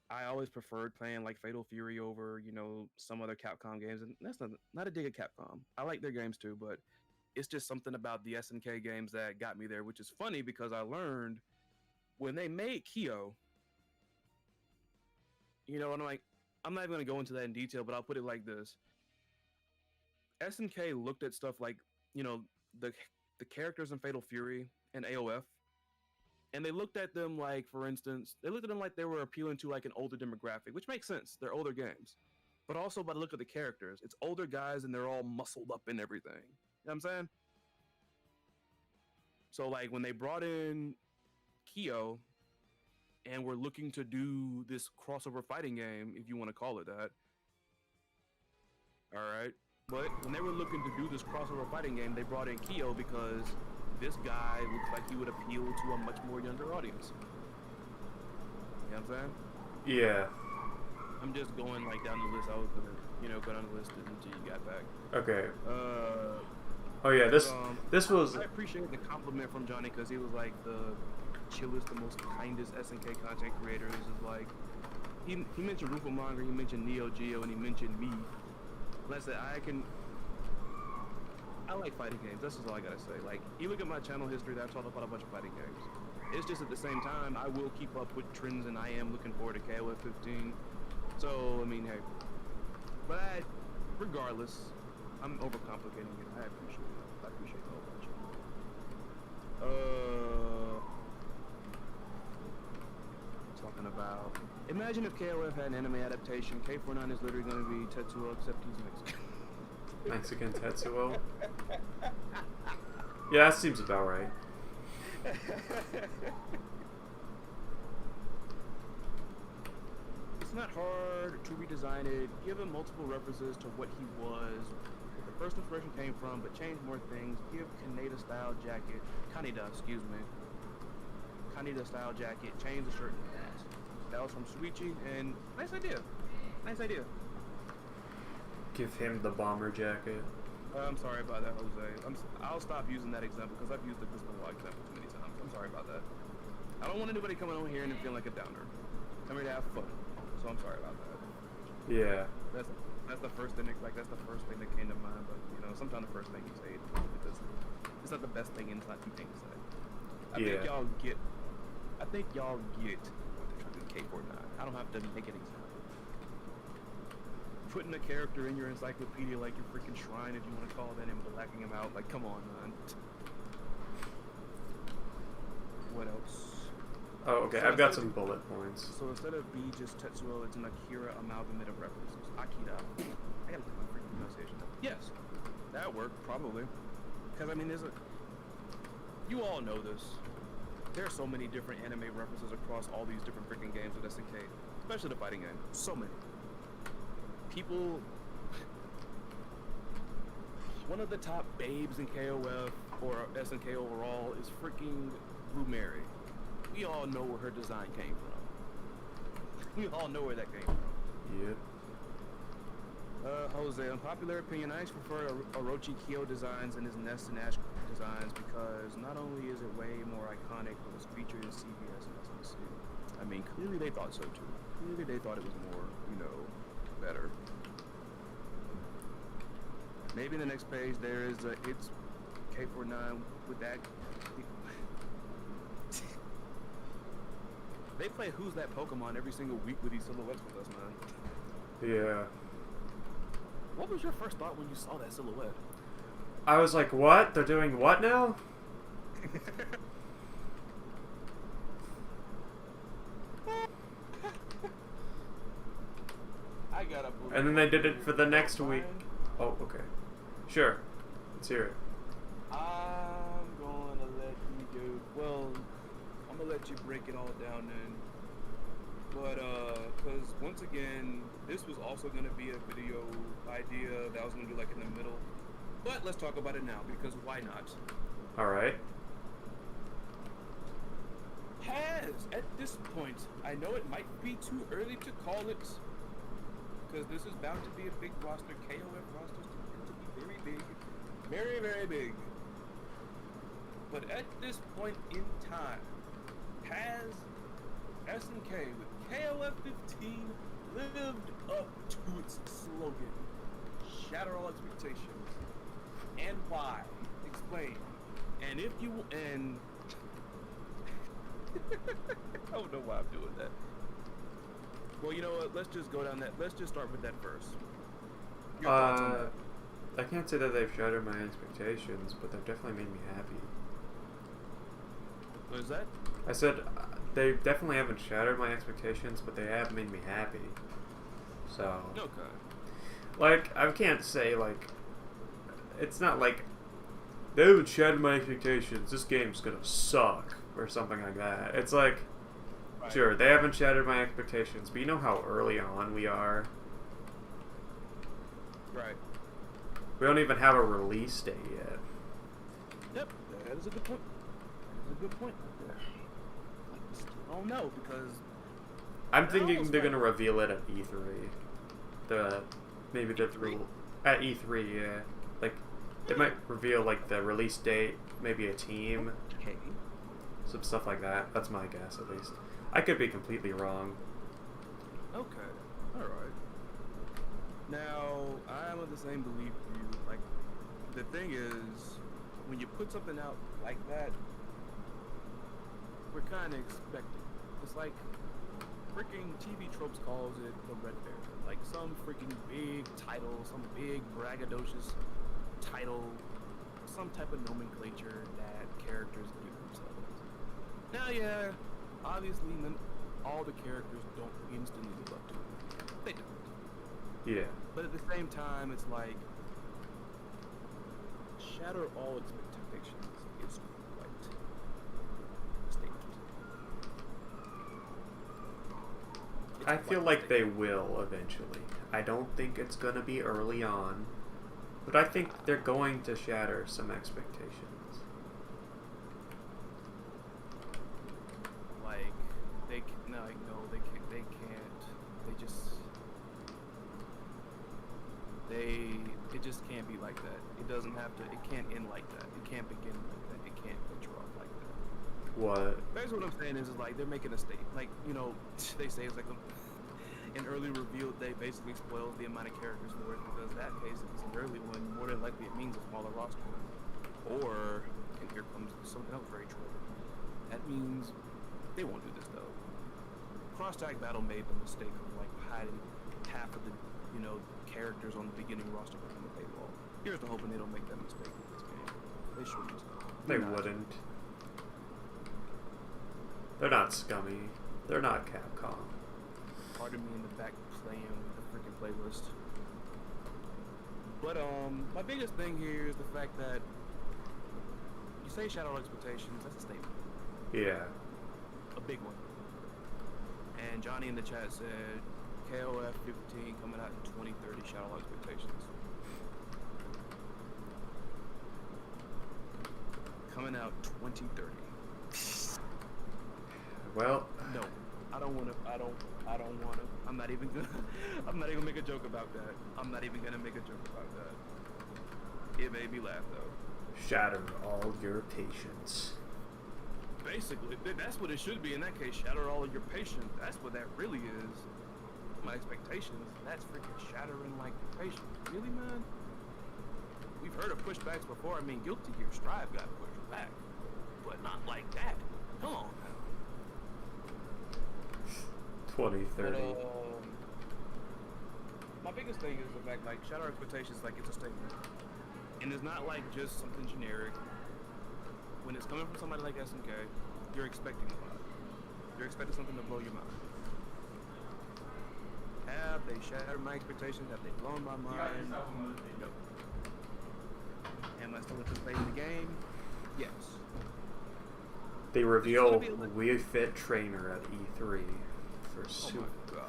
I always preferred playing like Fatal Fury over, you know, some other Capcom games, and that's not a dig at Capcom. I like their games too, but it's just something about the SNK games that got me there, which is funny because I learned when they made Kyo, you know, and I'm not even going to go into that in detail, but I'll put it like this. SNK looked at stuff like, you know, the characters in Fatal Fury and AOF, and they looked at them like, for instance, they looked at them like they were appealing to like an older demographic, which makes sense. They're older games. But also by the look of the characters, it's older guys and they're all muscled up and everything. You know what I'm saying? So like when they brought in Kyo and were looking to do this crossover fighting game, if you want to call it that. All right. But when they were looking to do this crossover fighting game, they brought in Kyo because this guy looks like he would appeal to a much more younger audience. You know what I'm saying? Yeah. I'm just going like down the list. I was gonna, you know, go down the list until you got back. Okay. Oh yeah, this was. I appreciate the compliment from Johnny because he was like the chillest, the most kindest SNK content creators. Is like he mentioned Rufo Monger, he mentioned Neo Geo, and he mentioned me. And I said I like fighting games. That's just all I gotta say. Like, you look at my channel history, I've talked about a bunch of fighting games. It's just at the same time, I will keep up with trends, and I am looking forward to KOF 15. So, I mean, hey. But regardless, I'm overcomplicating it. I appreciate it. I appreciate the whole bunch. Talking about... Imagine if KOF had an anime adaptation. K49 is literally going to be Tetsuo, except he's Mexican. Mexican Tetsuo? Yeah, that seems about right. It's not hard to redesign it. Give him multiple references to what he was, where the first inspiration came from, but change more things. Give Kaneda style jacket. Kaneda, excuse me. Kaneda style jacket. Change the shirt and pants. That was from Shuichi, and nice idea. Nice idea. Give him the bomber jacket. I'm sorry about that, Jose. I'll stop using that example because I've used the Crystal Ball example too many times. I'm sorry about that. I don't want anybody coming on here and feeling like a downer. I'm here to have fun, so I'm sorry about that. Yeah. That's the first thing. That's the first thing that came to mind. But you know, sometimes the first thing you say it's not the best thing, and it's not the thing to say. I think y'all get I think y'all get what they're trying to do with K49. I don't have to make an example. Putting a character in your encyclopedia like your freaking shrine, if you want to call that, and blacking him out, like, come on, man. What else? Oh, okay. So I've got instead some of- bullet points. So instead of B just Tetsuo, it's an Akira amalgamate of references. Akira. I gotta look at my freaking pronunciation. Yes, that worked, probably. Because, I mean, you all know this. There are so many different anime references across all these different freaking games with SNK, especially the fighting game. So many. People. One of the top babes in KOF or SNK overall is freaking Blue Mary. We all know where her design came from. We all know where that came from. Yep. Jose, unpopular opinion, I actually prefer Orochi Kyo designs and his Nest and Ash designs because not only is it way more iconic, but it's featured in CVS and SNC. I mean, clearly they thought so too. Clearly they thought it was more, better. Maybe in the next page there is it's K49 with that. They play Who's That Pokemon every single week with these silhouettes with us, man. Yeah. What was your first thought when you saw that silhouette? I was like, what? They're doing what now? I gotta believe. And then they did it for the next week. Oh, okay. Sure. Let's hear it. I'm gonna let you do. Well, I'm gonna let you break it all down then. But, because once again, this was also gonna be a video idea that I was gonna do like in the middle. But let's talk about it now, because why not? Alright. Has, at this point, I know it might be too early to call it, because this is bound to be a big roster. KOF rosters tend to be very big. Very, very big. But at this point in time, has SNK with KOF 15 lived up to its slogan? Shatter all expectations. And why? Explain. And if you and I don't know why I'm doing that. Well, you know what? Let's just go down that. Let's just start with that first. Your thoughts on that? I can't say that they've shattered my expectations, but they've definitely made me happy. What is that? I said they definitely haven't shattered my expectations, but they have made me happy. So, Okay. like, I can't say, like, it's not like they haven't shattered my expectations, this game's gonna suck, or something like that. It's like, Right. sure, they haven't shattered my expectations, but you know how early on we are? Right. We don't even have a release date yet. Yep. That is a good point. That is a good point. I don't know because I'm thinking almost they're like- gonna reveal it at E3. Maybe the E3? at E3, yeah. Like, they might reveal like the release date, maybe a team, okay. some stuff like that. That's my guess, at least. I could be completely wrong. Okay. All right. Now I'm of the same belief you. Like, the thing is, when you put something out like that, we're kind of expecting. It's like freaking TV Tropes calls it the Red Bear. Like some freaking big title, some big braggadocious title, some type of nomenclature that characters give themselves. Now, yeah, obviously, all the characters don't instantly live up to it. They don't. Yeah. But at the same time, it's like shatter all expectations is quite a statement. It's I quite feel a like they statement. will eventually. I don't think it's gonna be early on, but I think they're going to shatter some expectations. Like they no, like, no, they can't. They can't. They just. It just can't be like that. It doesn't have to. It can't end like that. It can't begin like that. It can't interrupt like that. What? Basically, what I'm saying is like they're making a state. Like, they say it's like an early reveal they basically spoils the amount of characters for it, because in that case, if it's an early one, more than likely it means a smaller roster. Or, and here comes something else very true. That means They won't do this though. Cross Tag Battle made the mistake of like hiding half of the, characters on the beginning roster behind the paywall. Here's to hoping they don't make that mistake with this game. They shouldn't. They wouldn't. They're not scummy. They're not Capcom. Part of me in the back playing with the freaking playlist. But my biggest thing here is the fact that you say Shadow Expectations, that's a statement. Yeah. A big one. And Johnny in the chat said KOF 15 coming out in 2030, Shadow Expectations. Coming out 2030. Well, no, I don't want to. I'm not even gonna make a joke about that. It made me laugh though. shatter all your patience. Basically, that's what it should be in that case. Shatter all of your patience. That's what that really is. My expectations. That's freaking shattering like your patience. Really, man? We've heard of pushbacks before. I mean, Guilty Gear Strive got pushed back, but not like that. Come on now. 2030. But, my biggest thing is the fact, like, Shadow Expectations, like, it's a statement. And it's not, like, just something generic. When it's coming from somebody like SNK, you're expecting a lot. You're expecting something to blow your mind. Have they shattered my expectations? Have they blown my mind? No. Am I still anticipating the game? Yes. They reveal Wii Fit Trainer at E3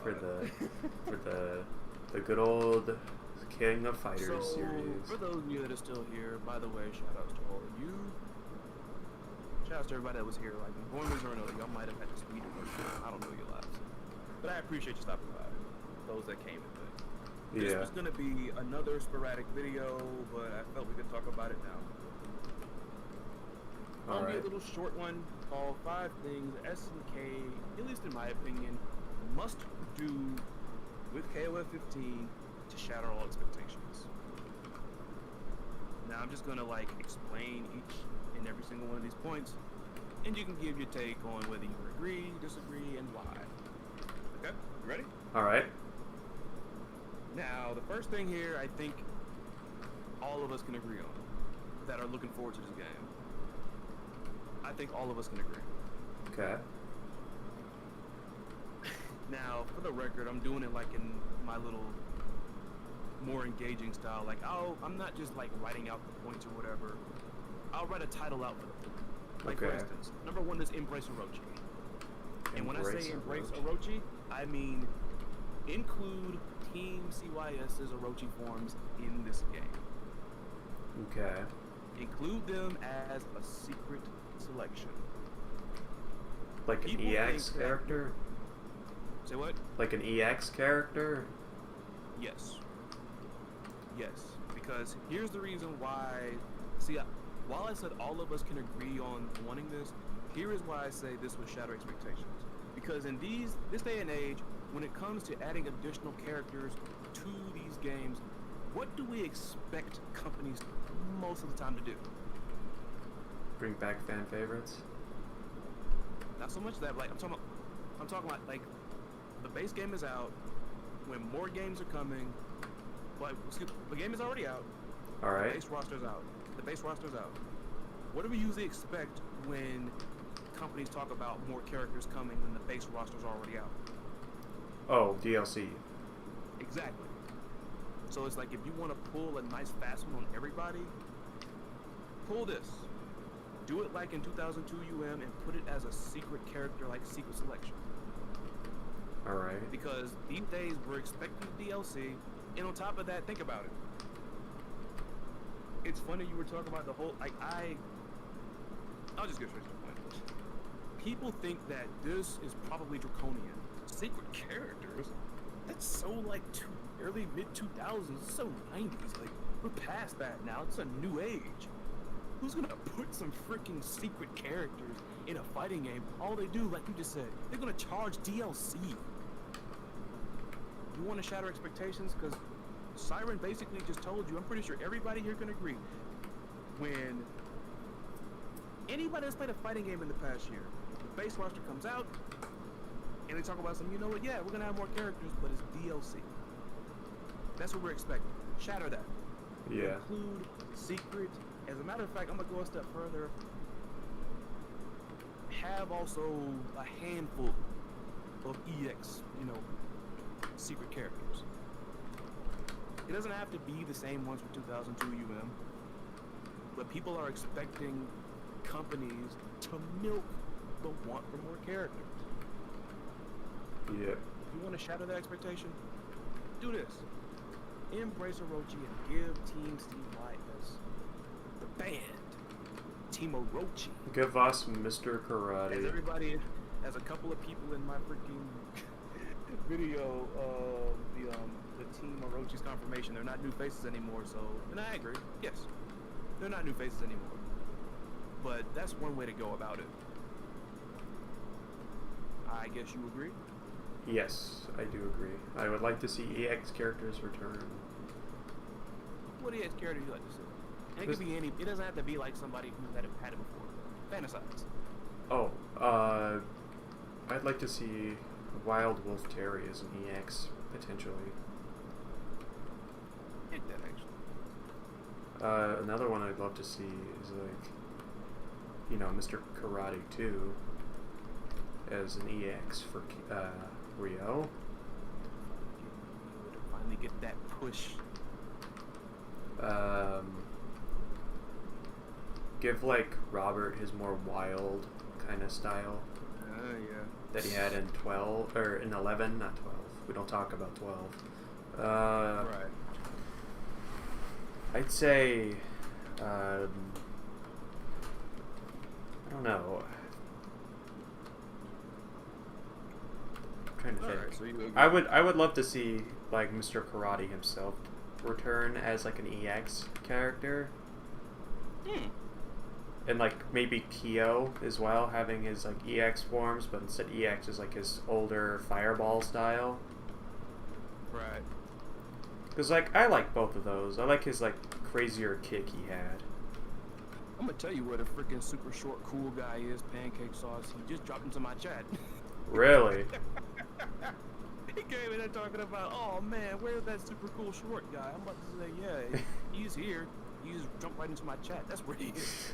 for the good old King of Fighters series. For those of you that are still here, by the way, shout outs to all of you. Shout outs to everybody that was here. Like, born or no, y'all might have had to speed it. I don't know your lives, but I appreciate you stopping by. Those that came and went. This was gonna be another sporadic video, but I felt we could talk about it now. It'll be a little short one called 5 Things SNK, at least in my opinion, must do with KOF 15 to shatter all expectations. Now I'm just gonna like explain each and every single one of these points, and you can give your take on whether you agree, disagree, and why. Okay, you ready? All right. Now the first thing here, I think all of us can agree on that are looking forward to this game. I think all of us can agree. Okay. Now, for the record, I'm doing it like in my little more engaging style. Like, I'm not just like writing out the points or whatever. I'll write a title out for them. Like, for instance, number 1 is Embrace Orochi. And when I say Embrace Orochi, I mean include Team CYS's Orochi forms in this game. Okay. Include them as a secret selection. Like an EX character? Say what? Like an EX character? Yes. Yes. Because here's the reason why. See, while I said all of us can agree on wanting this, here is why I say this would shatter expectations. Because in this day and age, when it comes to adding additional characters to these games, what do we expect companies most of the time to do? Bring back fan favorites? Not so much that, like, I'm talking about like the base game is out, when more games are coming, like, the game is already out. All right. The base roster's out. What do we usually expect when companies talk about more characters coming when the base roster's already out? Oh, DLC. Exactly. So it's like, if you want to pull a nice fast one on everybody, pull this. Do it like in 2002 UM and put it as a secret character, like secret selection. Alright. Because these days we're expecting DLC, and on top of that, think about it. It's funny you were talking about the whole, like, I'll just get straight to the point. People think that this is probably draconian. Secret characters? That's so like early mid-2000s, so 90s. Like, we're past that now. It's a new age. Who's gonna put some freaking secret characters in a fighting game? All they do, like you just said, they're gonna charge DLC. You want to shatter expectations? Because Siren basically just told you, I'm pretty sure everybody here can agree, when Anybody that's played a fighting game in the past year, the base roster comes out, and they talk about some, you know what, yeah, we're gonna have more characters, but it's DLC. That's what we're expecting. Shatter that. Yeah. Include secret. As a matter of fact, I'm gonna go a step further. Have also a handful of EX, secret characters. It doesn't have to be the same ones from 2002 UM, but people are expecting companies to milk the want for more characters. Yeah. You want to shatter that expectation? Do this. Embrace Orochi and give Team CYS the band. Team Orochi. Give us Mr. Karate. As everybody, as a couple of people in my freaking video, the Team Orochi's confirmation, they're not new faces anymore, so, and I agree, yes, they're not new faces anymore. But that's one way to go about it. I guess you agree? Yes, I do agree. I would like to see EX characters return. What EX character you like to see? And it could be any. It doesn't have to be like somebody who's had it before. Fantasize. Oh, I'd like to see Wild Wolf Terry as an EX, potentially. Hit that, actually. Another one I'd love to see is Mr. Karate 2 as an EX for Rio. Finally get that push. Give Robert his more wild kind of style. Yeah. That he had in 12 or in 11, not 12. We don't talk about 12. Right. I'd say, I don't know. I'm trying to think. Right, so you agree. I would love to see Mr. Karate himself return as an EX character. And maybe Kyo as well, having his EX forms, but instead EX is his older Fireball style. Right. Because I like both of those. I like his crazier kick he had. I'm gonna tell you what a freaking super short cool guy is, Pancake Sauce. He just dropped into my chat. Really? He came in there talking about, oh man, where's that super cool short guy? I'm about to say, yeah, he's here. He just jumped right into my chat. That's where he is.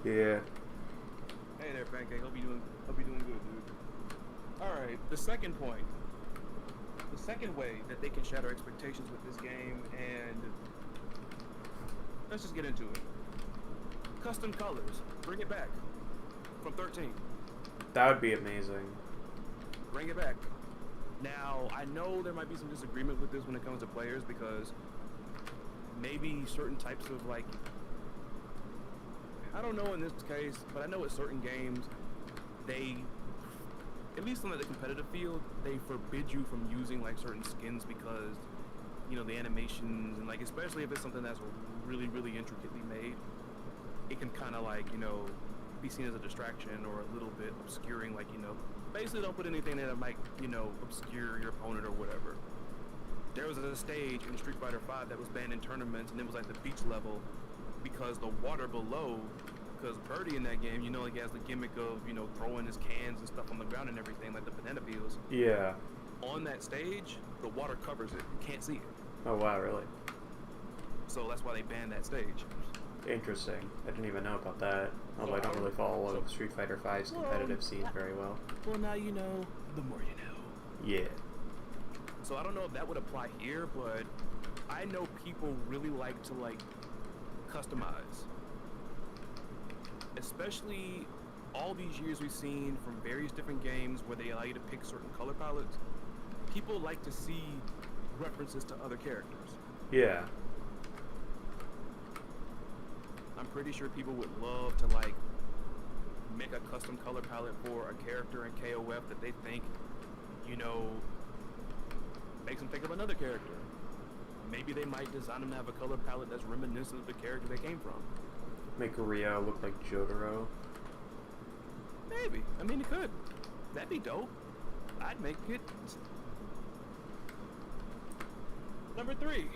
Yeah. Hey there, Pancake. Hope you doing good, dude. All right. The second point. The second way that they can shatter expectations with this game, and let's just get into it. Custom colors. Bring it back from 13. That would be amazing. Bring it back. Now, I know there might be some disagreement with this when it comes to players, because maybe certain types of I don't know in this case, but I know with certain games, they, at least on the competitive field, they forbid you from using certain skins because, the animations and especially if it's something that's really, really intricately made, it can kind of be seen as a distraction or a little bit obscuring, basically don't put anything that might, obscure your opponent or whatever. There was a stage in Street Fighter V that was banned in tournaments, and it was the beach level, because the water below, because Birdie in that game, he has the gimmick of, throwing his cans and stuff on the ground and everything, like the banana peels. Yeah. On that stage, the water covers it. You can't see it. Oh, wow, really? So that's why they banned that stage. Interesting. I didn't even know about that. Although I don't really follow Street Fighter V's competitive scene very well. Well, now you know, the more you know. Yeah. So I don't know if that would apply here, but I know people really like to customize. Especially all these years we've seen from various different games where they allow you to pick certain color palettes. People like to see references to other characters. Yeah. I'm pretty sure people would love to make a custom color palette for a character in KOF that they think, makes them think of another character. Maybe they might design them to have a color palette that's reminiscent of the character they came from. Make Rio look like Jotaro. Maybe. I mean, it could. That'd be dope. I'd make it. Number 3.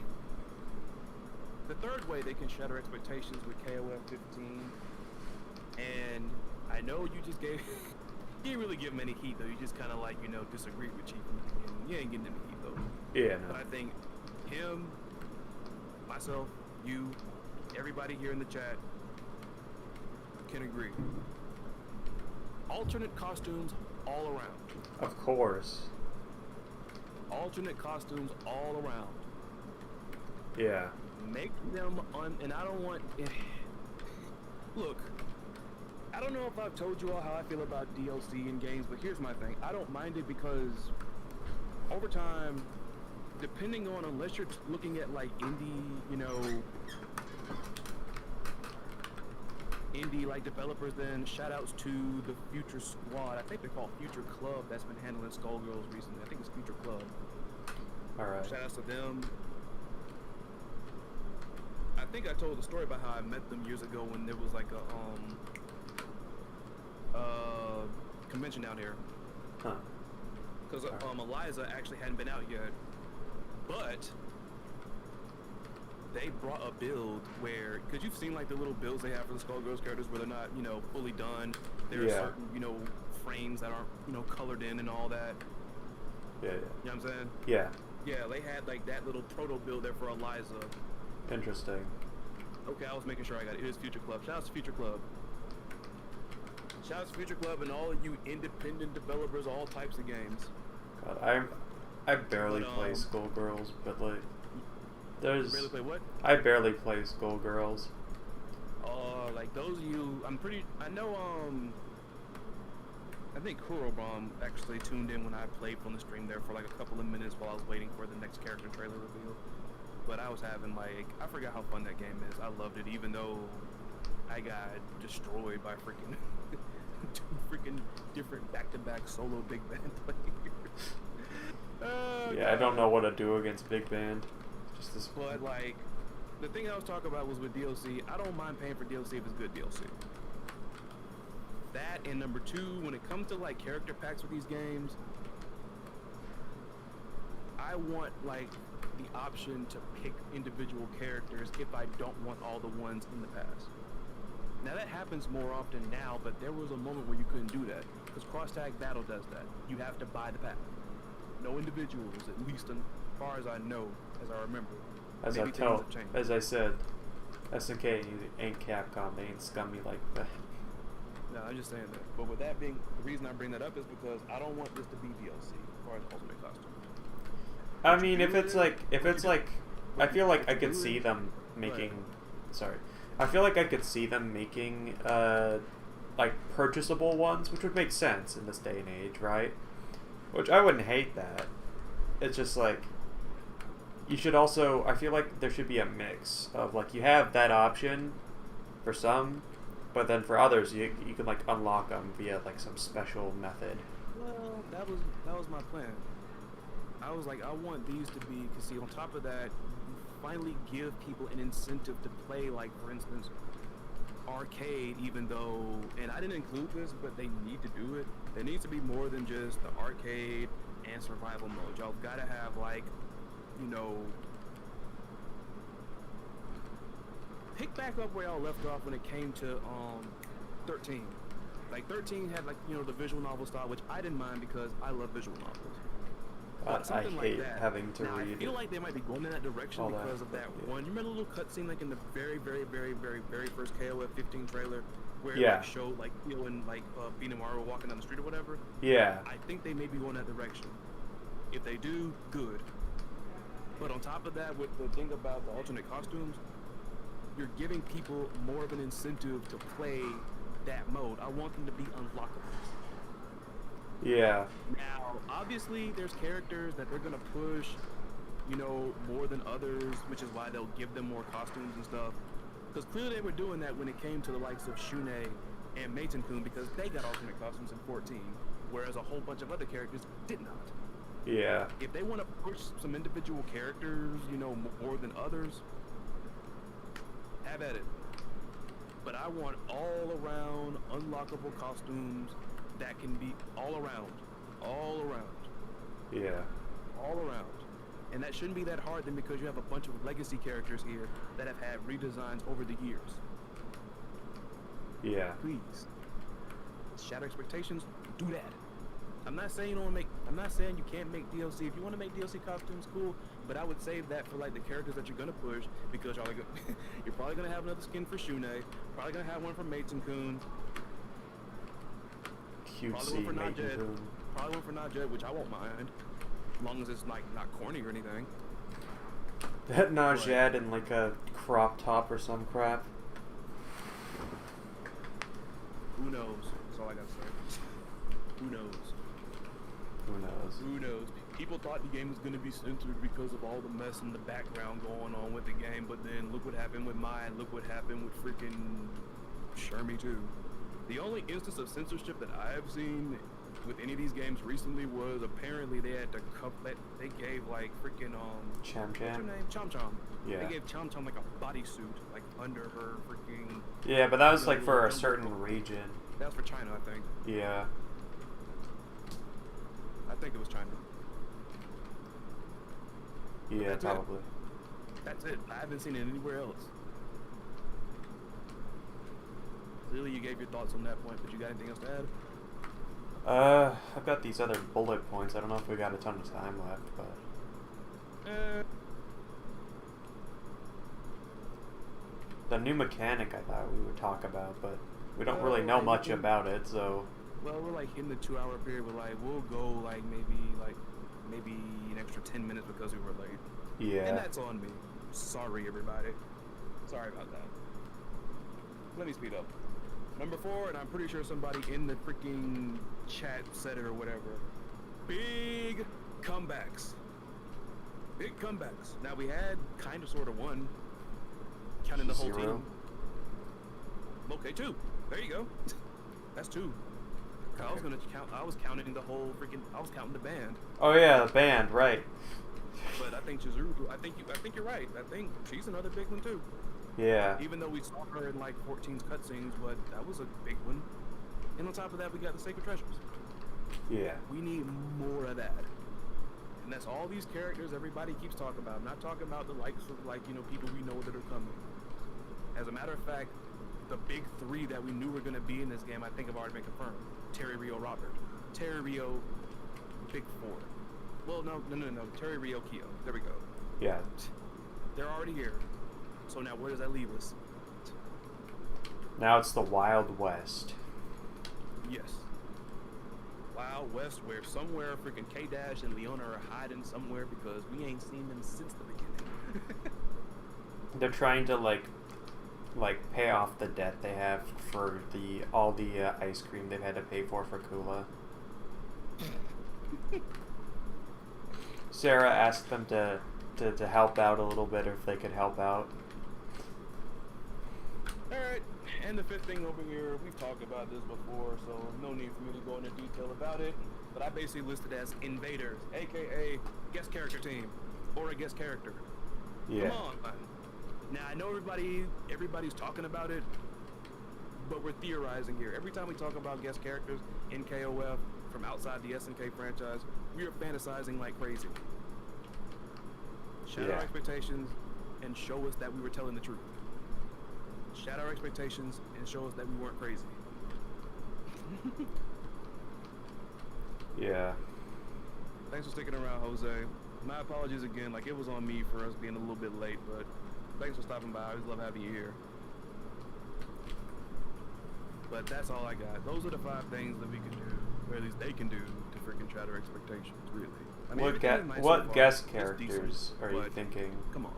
The third way they can shatter expectations with KOF 15 And I know you just gave. You didn't really give him any heat though. You just kind of like disagreed with Chief. You ain't getting any heat though. Yeah, But no. I think him, myself, you, everybody here in the chat can agree. Alternate costumes all around. Of course. Alternate costumes all around. Yeah. Make them and I don't want. Look, I don't know if I've told you all how I feel about DLC in games, but here's my thing. I don't mind it because over time, depending on, unless you're looking at like indie, indie like developers, then shout outs to the Future Squad. I think they're called Future Club, that's been handling Skullgirls recently. I think it's Future Club. Alright. Shout outs to them. I think I told the story about how I met them years ago when there was like a convention down here. Huh. Because Eliza actually hadn't been out yet, but they brought a build where, because you've seen like the little builds they have for the Skullgirls characters where they're not, fully done. There are certain, frames that aren't, colored in and all that. Yeah, yeah. You know what I'm saying? Yeah. Yeah, they had like that little proto build there for Eliza. Interesting. Okay, I was making sure I got it. It is Future Club. Shout out to Future Club. Shout out to Future Club and all of you independent developers, all types of games. God, I barely play Skullgirls, but like, there's. Barely play what? I barely play Skullgirls. Like those of you, I know, I think Kurobom actually tuned in when I played from the stream there for like a couple of minutes while I was waiting for the next character trailer reveal. But I was having like, I forgot how fun that game is. I loved it, even though I got destroyed by freaking two freaking different back-to-back solo big band players. Yeah, God. I don't know what to do against Big Band. Just this. But like, the thing I was talking about was with DLC. I don't mind paying for DLC if it's good DLC. That and number two, when it comes to like character packs with these games, I want like the option to pick individual characters if I don't want all the ones in the past. Now that happens more often now, but there was a moment where you couldn't do that because Cross Tag Battle does that. You have to buy the pack. No individuals, at least as far as I know, as I remember. As I said, SNK ain't Capcom. They ain't scummy like that. No, I'm just saying that. But with that being, the reason I bring that up is because I don't want this to be DLC as far as Ultimate Costume. I mean, if it's like, I feel like I could see them making. Sorry, I feel like I could see them making like purchasable ones, which would make sense in this day and age, right? Which I wouldn't hate that. It's just like, you should also, I feel like there should be a mix of like, you have that option for some, but then for others you can like unlock them via like some special method. Well, that was my plan. I was like, I want these to be, because see, on top of that, you finally give people an incentive to play, like for instance, arcade, even though, and I didn't include this, but they need to do it. There needs to be more than just the arcade and survival mode. Y'all gotta have like, pick back up where y'all left off when it came to 13. Like 13 had like, the visual novel style, which I didn't mind because I love visual novels. But I something hate like that, having to now, read. I feel like they might be going in that direction all because that, of that yeah. one. You remember the little cutscene like in the very, very, very, very, very first KOF 15 trailer where it Yeah. like, showed like and like Binamaru walking down the street or whatever? Yeah. I think they may be going that direction. If they do, good. But on top of that, with the thing about the alternate costumes, you're giving people more of an incentive to play that mode. I want them to be unlockable. Yeah. Now, obviously, there's characters that they're gonna push, more than others, which is why they'll give them more costumes and stuff. Because clearly they were doing that when it came to the likes of Shune and Meitenkun, because they got alternate costumes in 14, whereas a whole bunch of other characters did not. Yeah. If they want to push some individual characters, more than others, have at it. But I want all-around unlockable costumes that can be all around. Yeah. All around. And that shouldn't be that hard then, because you have a bunch of legacy characters here that have had redesigns over the years. Yeah. Please. Shatter expectations. Do that. I'm not saying you don't make. I'm not saying you can't make DLC. If you want to make DLC costumes, cool. But I would save that for like the characters that you're gonna push because you're probably gonna have another skin for Shune. Probably gonna have one for Maiden-kun. Cutesy Maiden-kun. Probably one for Najed, which I won't mind, as long as it's like not corny or anything. That Najed in like a crop top or some crap. Who knows? That's all I gotta say. Who knows? Who knows? Who knows? People thought the game was going to be censored because of all the mess in the background going on with the game, but then look what happened with mine. Look what happened with freaking Shermie too. The only instance of censorship that I've seen with any of these games recently was apparently they had to they gave like freaking Cham what's her Cham. name? Chom Chom. Yeah. They gave Chom Chom like a bodysuit like under her freaking. Yeah, but that was like for a little- certain region. That was for China, I think. Yeah. I think it was China. Yeah, That's it. probably. That's it. I haven't seen it anywhere else. Clearly, you gave your thoughts on that point, but you got anything else to add? I've got these other bullet points. I don't know if we got a ton of time left, but the new mechanic I thought we would talk about, but we don't really know much about it, so. Well, we're like in the 2-hour period. We'll go like maybe an extra 10 minutes because we were late. Yeah. And that's on me. Sorry, everybody. Sorry about that. Let me speed up. Number 4, and I'm pretty sure somebody in the freaking chat said it or whatever. Big comebacks. Big comebacks. Now we had kind of sort of one, counting the whole 0. team. Okay, 2. There you go. That's 2. I was gonna count. I was counting the whole freaking. I was counting the band. Oh yeah, the band, right? But I think Chizuru. I think you're right. I think she's another big one too. Yeah. Even though we saw her in like 14 cutscenes, but that was a big one. And on top of that, we got the Sacred Treasures. Yeah. We need more of that. And that's all these characters everybody keeps talking about. I'm not talking about the likes of like people we know that are coming. As a matter of fact, the big 3 that we knew were gonna be in this game, I think have already been confirmed. Terry, Rio, Robert. Terry, Rio, big 4. Well, no. Terry, Rio, Kyo. There we go. Yeah. They're already here. So now where does that leave us? Now it's the Wild West. Yes. Wild West, where somewhere freaking K-Dash and Leona are hiding somewhere because we ain't seen them since the beginning. They're trying to like pay off the debt they have for all the ice cream they've had to pay for Kula. Sarah asked them to help out a little bit, or if they could help out. Alright, and the 5th thing over here, we've talked about this before, so no need for me to go into detail about it, but I basically listed as invaders, aka guest character team, or a guest character. Yeah. Come on. Now I know everybody's talking about it, but we're theorizing here. Every time we talk about guest characters in KOF from outside the SNK franchise, we are fantasizing like crazy. Shatter our expectations and show us that we were telling the truth. Shatter our expectations and show us that we weren't crazy. Yeah. Thanks for sticking around, Jose. My apologies again. Like, it was on me for us being a little bit late, but thanks for stopping by. I always love having you here. But that's all I got. Those are the 5 things that we can do, or at least they can do, to freaking shatter expectations, really. I mean, what guest characters are you thinking? Come on.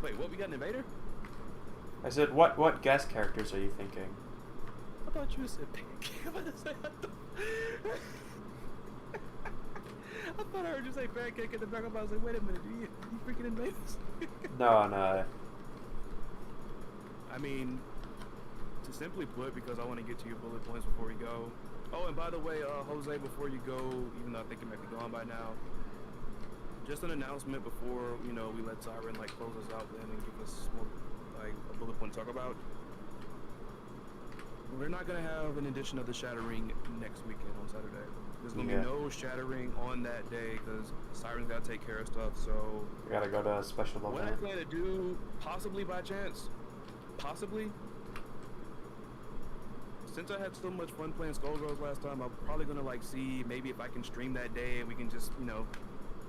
Wait, what? We got an invader? I said, what guest characters are you thinking? I thought you said I thought I heard you say pancake in the back of my. I was like, wait a minute, you freaking invaders? No. I mean, to simply put, because I want to get to your bullet points before we go. Oh, and by the way, Jose, before you go, even though I think it might be gone by now, just an announcement before, we let Siren, close us out then and give us more, a bullet point to talk about. We're not going to have an edition of the Shattering next weekend on Saturday. There's going to be no Shattering on that day because Siren's got to take care of stuff, so... We got to go to a special event. What I plan to do, possibly by chance, since I had so much fun playing Skullgirls last time, I'm probably gonna like see maybe if I can stream that day and we can just, you know,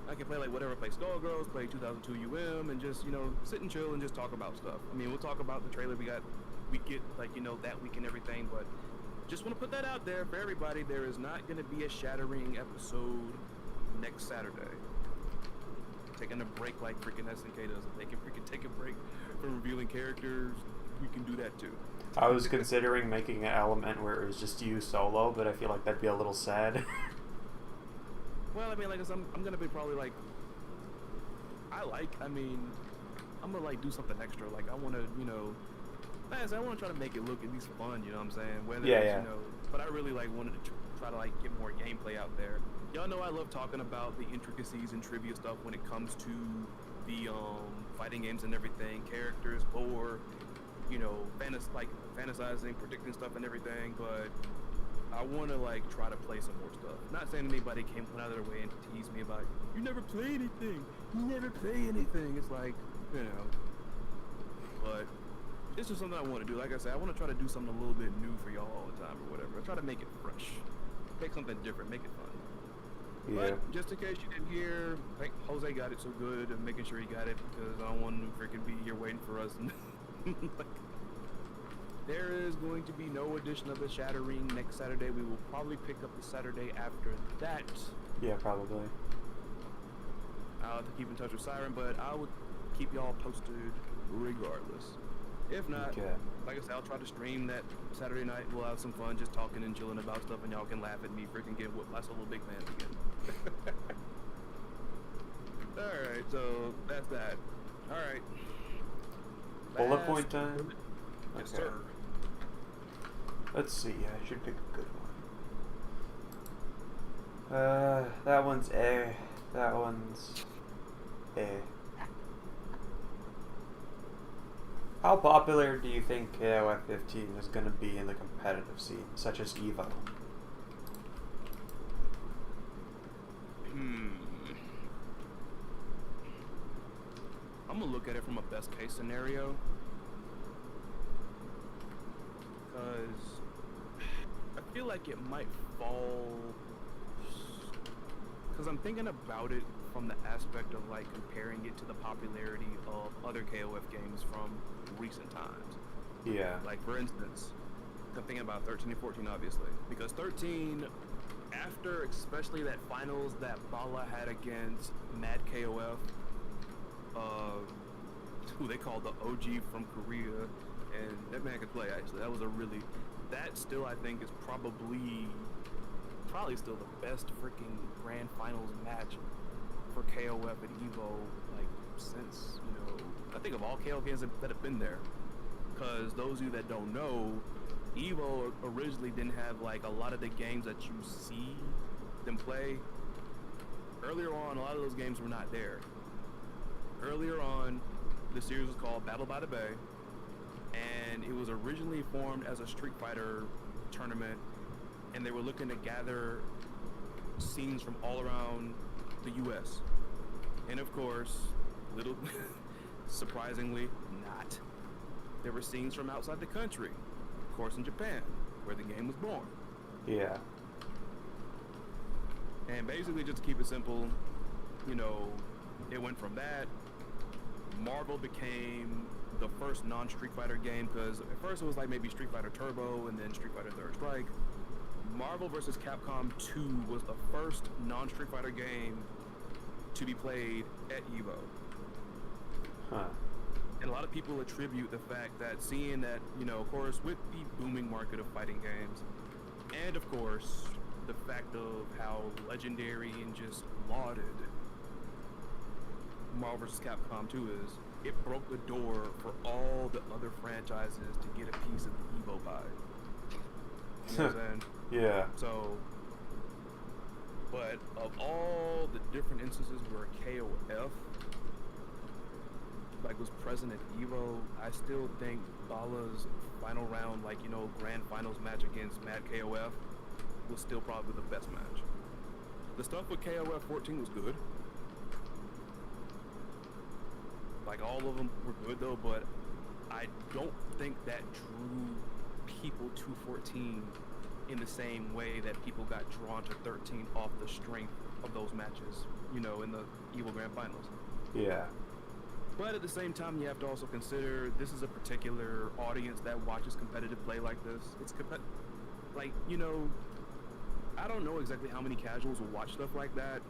I can play like whatever, play Skullgirls, play 2002 UM, and just, you know, sit and chill and just talk about stuff. I mean, we'll talk about the trailer we get like, you know, that week and everything, but just want to put that out there for everybody. There is not going to be a Shattering episode next Saturday. Taking a break like freaking SNK does. If they can freaking take a break from revealing characters, we can do that too. I was considering making an element where it was just you solo, but I feel like that'd be a little sad. Well, I mean, like I'm gonna be probably like, I mean, I'm gonna like do something extra. Like I want to, you know, I want to try to make it look at least fun. You know what I'm saying? Whether it's, you know, but I really like wanted to try to like get more gameplay out there. Y'all know I love talking about the intricacies and trivia stuff when it comes to the fighting games and everything, characters, lore, you know, fantasizing, predicting stuff and everything. But I want to like try to play some more stuff. Not saying anybody came out of their way and tease me about you never play anything, you never play anything. It's like, you know, but it's just something I want to do. Like I said, I want to try to do something a little bit new for y'all all the time or whatever. I try to make it fresh, make something different, make it fun. Yeah. But just in case you didn't hear, I think Jose got it so good and making sure he got it because I don't want him to freaking be here waiting for us. Like, there is going to be no edition of the Shattering next Saturday. We will probably pick up the Saturday after that. Yeah, probably. I'll have to keep in touch with Siren, but I would keep y'all posted regardless. If not, like I said, I'll try to stream that Saturday night. We'll have some fun just talking and chilling about stuff, and y'all can laugh at me freaking get whooped by solo big fans again. Alright, so that's that. Alright. Bullet point time? Yes, Okay. sir. Let's see, I should pick a good one. That one's A. That one's A. How popular do you think KOF 15 is going to be in the competitive scene, such as EVO? I'm gonna look at it from a best case scenario, because I feel like it might fall, because I'm thinking about it from the aspect of like comparing it to the popularity of other KOF games from recent times. Yeah. Like for instance, I'm thinking about 13 and 14 obviously, because 13, after especially that finals that Bala had against Mad KOF, who they called the OG from Korea, and that man could play actually. That was a really, that still I think is probably still the best freaking grand finals match for KOF and EVO, like since, you know, I think of all KOF games that have been there. Because those of you that don't know, EVO originally didn't have like a lot of the games that you see them play. Earlier on, a lot of those games were not there. Earlier on, the series was called Battle by the Bay, and it was originally formed as a Street Fighter tournament, and they were looking to gather scenes from all around the US. And of course, little surprisingly not. There were scenes from outside the country, of course in Japan, where the game was born. Yeah. And basically, just to keep it simple, you know, it went from that. Marvel became the first non-Street Fighter game, because at first it was like maybe Street Fighter Turbo and then Street Fighter Third Strike. Marvel vs. Capcom 2 was the first non-Street Fighter game to be played at EVO. Huh. And a lot of people attribute the fact that seeing that, you know, of course, with the booming market of fighting games, and of course, the fact of how legendary and just lauded Marvel vs. Capcom 2 is, it broke the door for all the other franchises to get a piece of the EVO pie. You know what I'm saying? Yeah. So, but of all the different instances where KOF like was present at EVO, I still think Bala's final round, like, you know, grand finals match against Mad KOF was still probably the best match. The stuff with KOF 14 was good. Like all of them were good though, but I don't think that drew people to 14 in the same way that people got drawn to 13 off the strength of those matches, you know, in the EVO Grand Finals. Yeah. But at the same time, you have to also consider this is a particular audience that watches competitive play like this. It's like, you know, I don't know exactly how many casuals will watch stuff like that.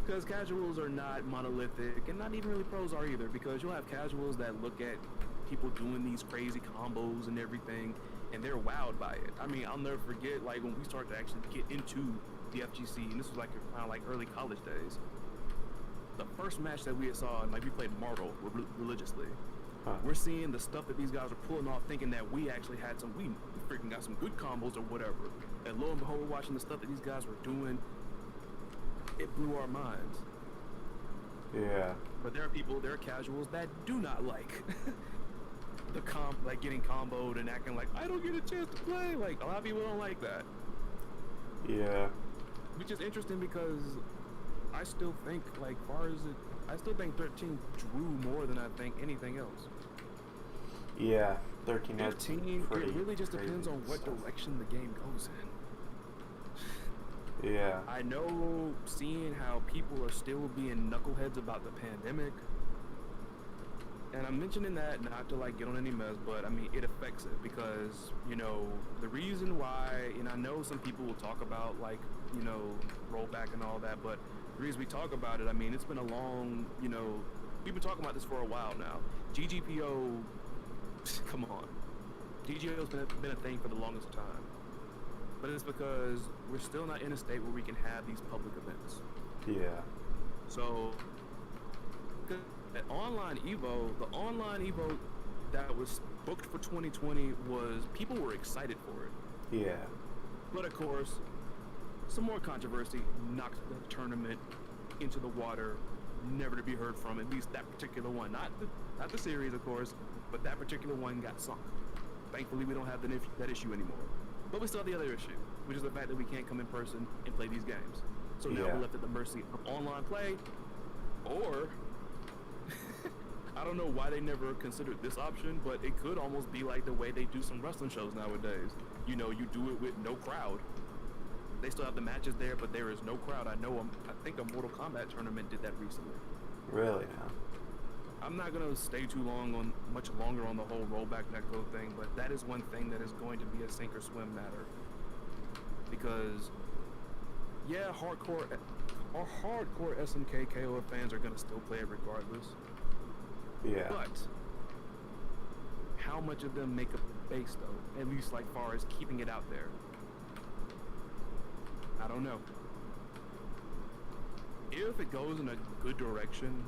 Because casuals are not monolithic, and not even really pros are either, because you'll have casuals that look at people doing these crazy combos and everything, and they're wowed by it. I mean, I'll never forget, like, when we started to actually get into the FGC, and this was like around like early college days. The first match that we had saw, and like we played Martel religiously. We're seeing the stuff that these guys are pulling off, thinking that we actually had some, we freaking got some good combos or whatever. And lo and behold, we're watching the stuff that these guys were doing. It blew our minds. Yeah. But there are casuals that do not like like getting comboed and acting like I don't get a chance to play. Like a lot of people don't like that. Yeah. Which is interesting because I still think, like, I still think 13 drew more than I think anything else. Yeah, 13 had 15, pretty it really just depends on what stuff. direction the game goes in. Yeah. I know seeing how people are still being knuckleheads about the pandemic, and I'm mentioning that not to like get on any mess, but I mean it affects it because, you know, the reason why, and I know some people will talk about like, you know, rollback and all that, but the reason we talk about it, I mean, it's been a long, you know, we've been talking about this for a while now. GGPO, come on. GGPO's been a thing for the longest time. But it's because we're still not in a state where we can have these public events. Yeah. So, the online Evo that was booked for 2020 was, people were excited for it. Yeah. But of course, some more controversy knocked the tournament into the water, never to be heard from, at least that particular one. Not the series, of course, but that particular one got sunk. Thankfully, we don't have that issue anymore. But we still have the other issue, which is the fact that we can't come in person and play these games. So now we're left at the mercy of online play, or I don't know why they never considered this option, but it could almost be like the way they do some wrestling shows nowadays. You know, you do it with no crowd. They still have the matches there, but there is no crowd. I think a Mortal Kombat tournament did that recently. Really now? I'm not gonna stay much longer on the whole rollback netcode thing, but that is one thing that is going to be a sink or swim matter. Because, yeah, hardcore SNK KOF fans are gonna still play it regardless. Yeah. But how much of them make up the base though? At least like far as keeping it out there. I don't know. If it goes in a good direction,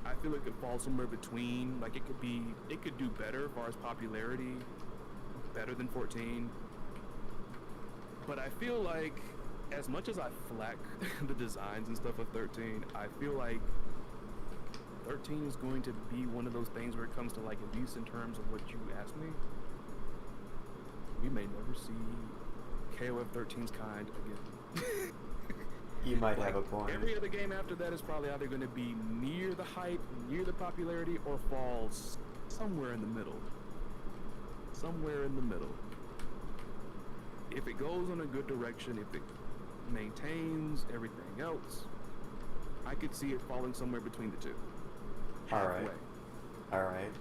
I feel it could fall somewhere between. Like it could do better as far as popularity, better than 14. But I feel like, as much as I flack the designs and stuff of 13, I feel like 13 is going to be one of those things where it comes to, like, at least in terms of what you asked me, we may never see KOF 13's kind again. You might have a point. Every other game after that is probably either going to be near the hype, near the popularity, or falls somewhere in the middle. Somewhere in the middle. If it goes in a good direction, if it maintains everything else, I could see it falling somewhere between the two. Halfway. Alright.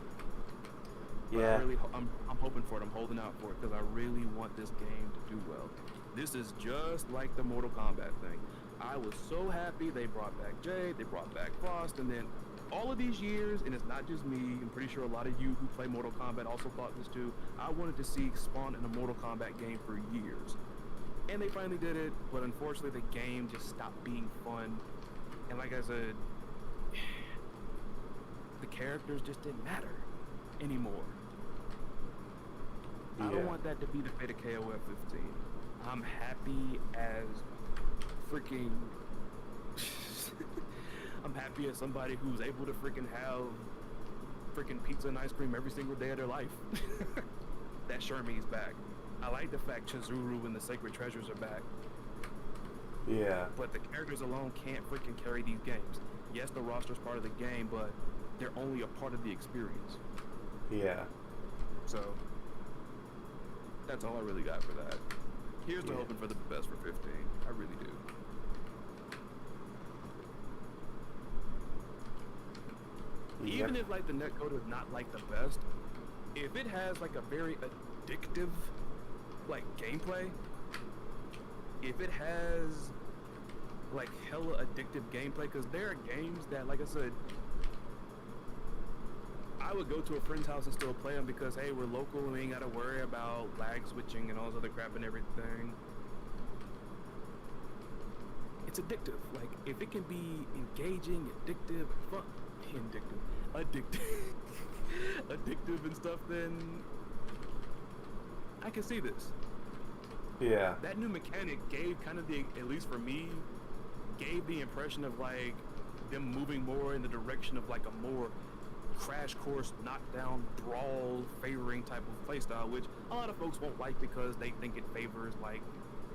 But Yeah. I'm hoping for it. I'm holding out for it because I really want this game to do well. This is just like the Mortal Kombat thing. I was so happy they brought back Jade, they brought back Frost, and then all of these years, and it's not just me, I'm pretty sure a lot of you who play Mortal Kombat also thought this too, I wanted to see Spawn in a Mortal Kombat game for years. And they finally did it, but unfortunately the game just stopped being fun. And like I said, the characters just didn't matter anymore. I don't want that to be the fate of KOF 15. I'm happy as freaking... I'm happy as somebody who's able to freaking have freaking pizza and ice cream every single day of their life. That Shermie's back. I like the fact Chizuru and the Sacred Treasures are back. Yeah. But the characters alone can't freaking carry these games. Yes, the roster's part of the game, but they're only a part of the experience. Yeah. So, That's all I really got for that. Here's to Yeah. hoping for the best for 15. I really do. Even if like the netcode is not like the best, if it has like a very addictive like gameplay, if it has like hella addictive gameplay, because there are games that, like I said, I would go to a friend's house and still play them because hey, we're local and we ain't gotta worry about lag switching and all this other crap and everything. It's addictive. Like if it can be engaging, addictive, addictive and stuff, then I can see this. Yeah. That new mechanic gave kind of the, at least for me, gave the impression of like them moving more in the direction of like a more crash course, knockdown, brawl, favoring type of playstyle, which a lot of folks won't like because they think it favors like,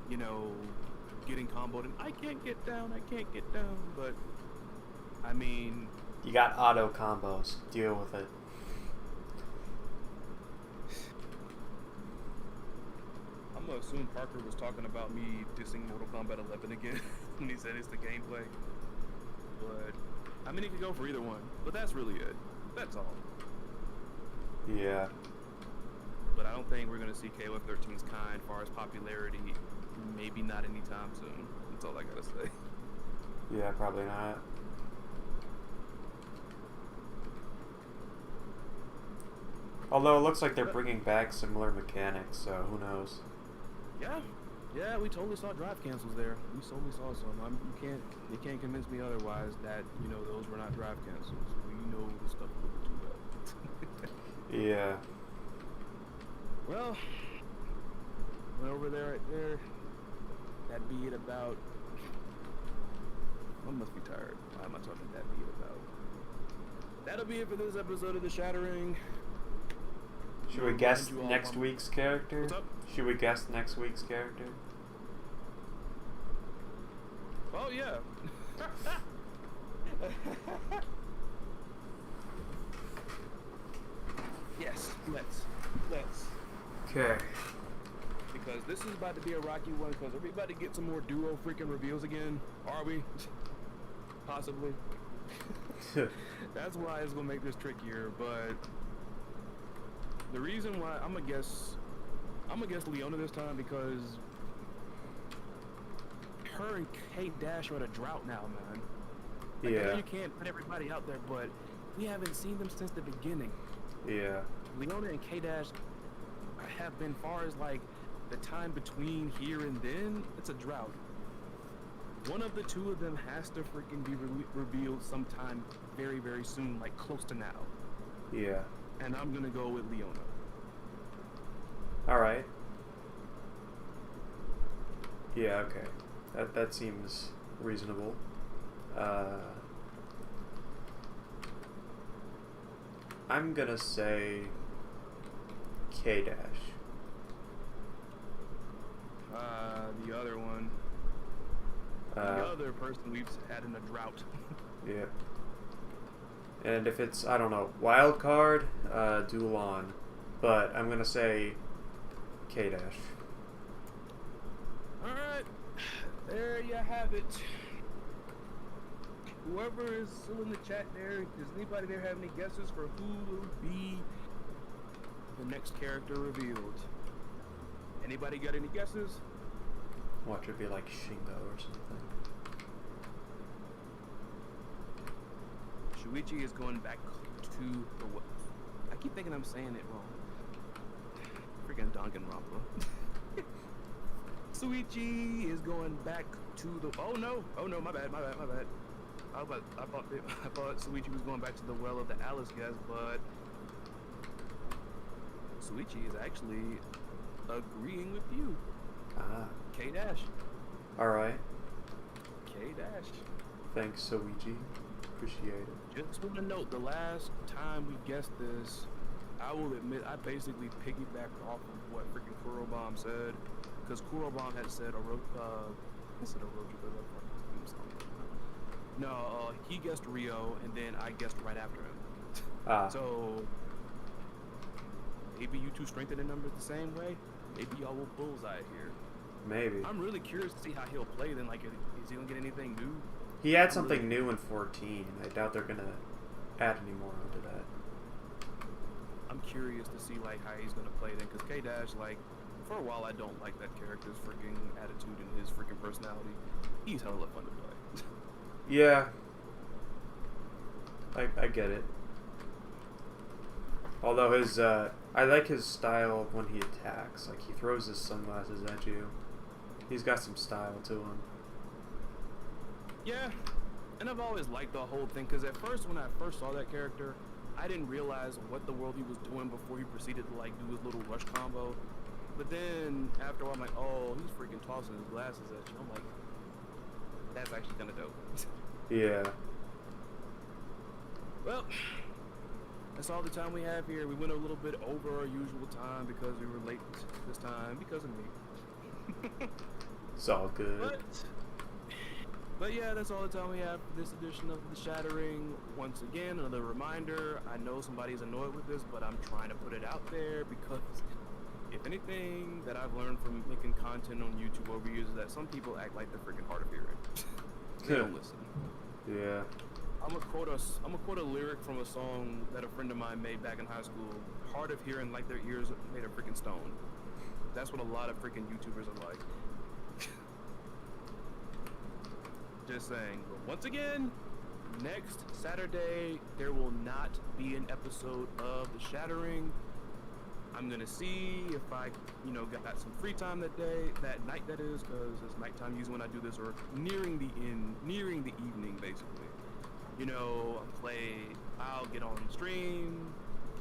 you know, getting comboed and I can't get down, but I mean, You got auto combos. Deal with it. I'm gonna assume Parker was talking about me dissing Mortal Kombat 11 again when he said it's the gameplay. But I mean, it could go for either one. But that's really it. That's all. Yeah. But I don't think we're gonna see KOF 13's kind as far as popularity. Maybe not anytime soon. That's all I gotta say. Yeah, probably not. Although it looks like they're bringing back similar mechanics, so who knows? Yeah, we totally saw drive cancels there. We totally saw some. You can't convince me otherwise that, you know, those were not drive cancels. We know the stuff a little too well. Yeah. Well, went over there right there. That'd be it about. I must be tired. Why am I talking that'd be it about? That'll be it for this episode of The Shattering. Should we guess next week's character? What's up? Should we guess next week's character? Oh, yeah. Yes, let's. Okay. Because this is about to be a rocky one, because are we about to get some more duo freaking reveals again? Are we? Possibly. That's why it's going to make this trickier, but the reason why I'm gonna guess Leona this time because her and Kate Dash are at a drought now, man. Like, I know Yeah. you can't put everybody out there, but we haven't seen them since the beginning. Yeah. Leona and Kate Dash have been far as like the time between here and then, it's a drought. One of the two of them has to freaking be revealed sometime very, very soon, like close to now. Yeah. And I'm gonna go with Leona. Alright. Yeah, okay. That seems reasonable. I'm gonna say K-Dash. The other one. The other person we've had in a drought. Yeah. And if it's, I don't know, wild card, Dulon. But I'm gonna say K-Dash. Alright. There you have it. Whoever is still in the chat there, does anybody there have any guesses for who will be the next character revealed? Anybody got any guesses? Watch it be like Shingo or something. Shuichi is going back to the what? I keep thinking I'm saying it wrong. Freaking Danganronpa. Shuichi is going back to the. Oh no, my bad. I thought Shuichi was going back to the well of the Alice guys, but Shuichi is actually agreeing with you. K-Dash. Alright. K-Dash. Thanks, Soichi. Appreciate it. Just want to note, the last time we guessed this, I will admit I basically piggybacked off of what freaking Kurobomb said, because Kurobomb had said he guessed Rio, and then I guessed right after him. So maybe you two strengthened in numbers the same way. maybe y'all will bullseye here. Maybe. I'm really curious to see how he'll play then. Like, is he gonna get anything new? He had something new in 14. I doubt they're gonna add any more onto that. I'm curious to see like how he's gonna play then, because K-Dash, like, for a while I don't like that character's freaking attitude and his freaking personality. He's hella fun to play. Yeah. I get it. Although his, I like his style when he attacks. Like, he throws his sunglasses at you. He's got some style to him. Yeah, and I've always liked the whole thing, because at first, when I first saw that character, I didn't realize what the world he was doing before he proceeded to, like, do his little rush combo. But then, after a while, I'm like, oh, he's freaking tossing his glasses at you. I'm like, that's actually kind of dope. Yeah. Well, that's all the time we have here. We went a little bit over our usual time because we were late this time because of me. It's all good. But yeah, that's all the time we have for this edition of The Shattering. Once again, another reminder, I know somebody's annoyed with this, but I'm trying to put it out there because if anything that I've learned from making content on YouTube over years is that some people act like they're freaking hard of hearing. They don't listen. Yeah. I'm gonna quote a lyric from a song that a friend of mine made back in high school. Hard of hearing like their ears made of freaking stone. That's what a lot of freaking YouTubers are like. Just saying. But once again, next Saturday there will not be an episode of The Shattering. I'm gonna see if I, got some free time that night that is, because it's nighttime usually when I do this, or nearing the evening basically. I'll get on stream,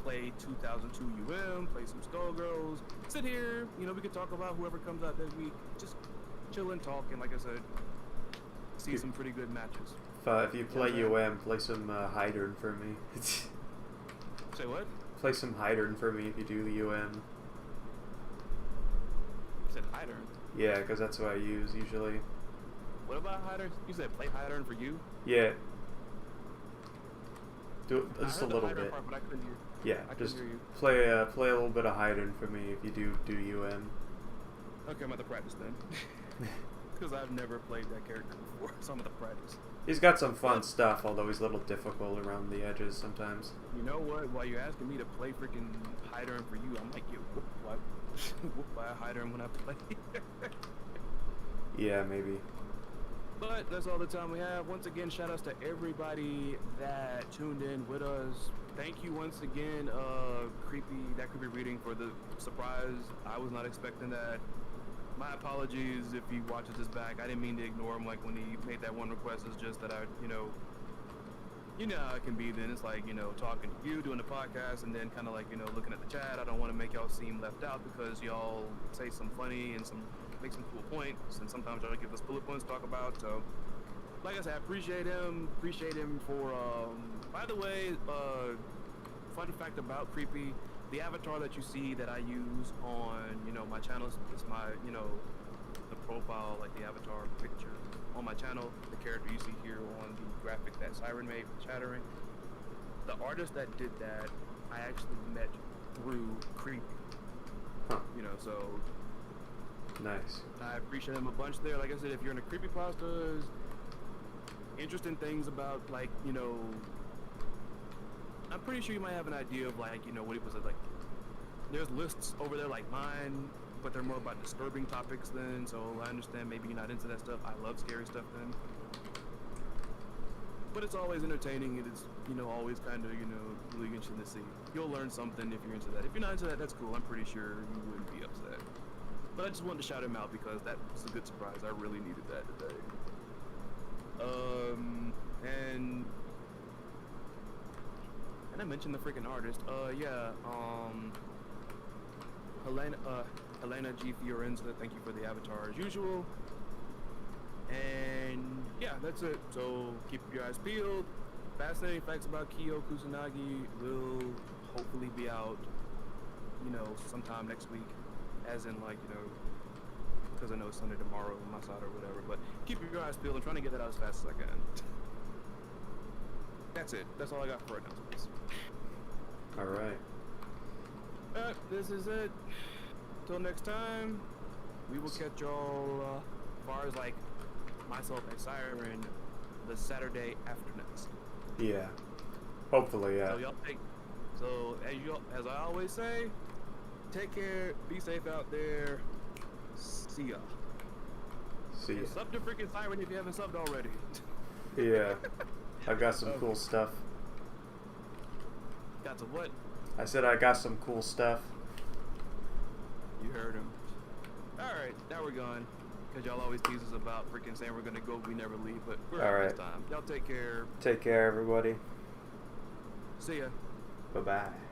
play 2002 play some Skullgirls, sit here, we can talk about whoever comes out that week, just chill and talk, and like I said, see some pretty good matches. If you play play some Hydern for me. Say what? Play some Hydern for me if you do the UM. You said Hydern? Yeah, because that's what I use usually. What about Hydern? You said play Hydern for you? Yeah. Do it just a the little Hydern bit. part, but I couldn't hear. Yeah, I just couldn't hear you. play a little bit of Hydern for me if you do UM. Okay, I'm at the practice then. Because I've never played that character before, so I'm at the practice. He's got some fun stuff, although he's a little difficult around the edges sometimes. You know what? While you're asking me to play freaking Hydern for you, I might get whooped by a Hydern when I play. Yeah, maybe. But that's all the time we have. Once again, shout outs to everybody that tuned in with us. Thank you once again, Creepy Reading, for the surprise. I was not expecting that. My apologies if he watches this back. I didn't mean to ignore him like when he made that one request. It's just that I, you know how it can be then. It's like, talking to you, doing the podcast, and then kind of like, looking at the chat. I don't want to make y'all seem left out because y'all say some funny and make some cool points, and sometimes y'all give us bullet points to talk about. So, like I said, I appreciate him. Appreciate him for, by the way, fun fact about Creepy, the avatar that you see that I use on, my channel is my, the profile, like the avatar picture on my channel, the character you see here on the graphic that Siren made for Shattering. The artist that did that, I actually met through Creepy. Huh. So Nice. I appreciate him a bunch there. Like I said, if you're into creepypastas, interesting things about, like, I'm pretty sure you might have an idea of, like, what it was like. There's lists over there like mine, but they're more about disturbing topics then, so I understand maybe you're not into that stuff. I love scary stuff then. But it's always entertaining, and it's, always kind of, really interesting to see. You'll learn something if you're into that. If you're not into that, that's cool. I'm pretty sure you wouldn't be upset. But I just wanted to shout him out because that was a good surprise. I really needed that today. And I mentioned the freaking artist. Helena G. Fiorenza, thank you for the avatar as usual. And yeah, that's it. So keep your eyes peeled. Fascinating facts about Kyo Kusanagi will hopefully be out, sometime next week. As in, like, because I know it's Sunday tomorrow on my side or whatever. But keep your eyes peeled. I'm trying to get that out as fast as I can. That's it. That's all I got for announcements. All right. This is it. Till next time, we will catch y'all. As far as like myself and Siren, the Saturday after next. Yeah. Hopefully, yeah. So y'all take. So as I always say, take care. Be safe out there. See ya. See ya. Sub to freaking Siren if you haven't subbed already. Yeah. I got some cool stuff. Got some what? I said I got some cool stuff. You heard him. Alright, now we're gone. Because y'all always tease us about freaking saying we're gonna go, we never leave, but we're out this time. Y'all take care. Take care, everybody. See ya. Bye-bye.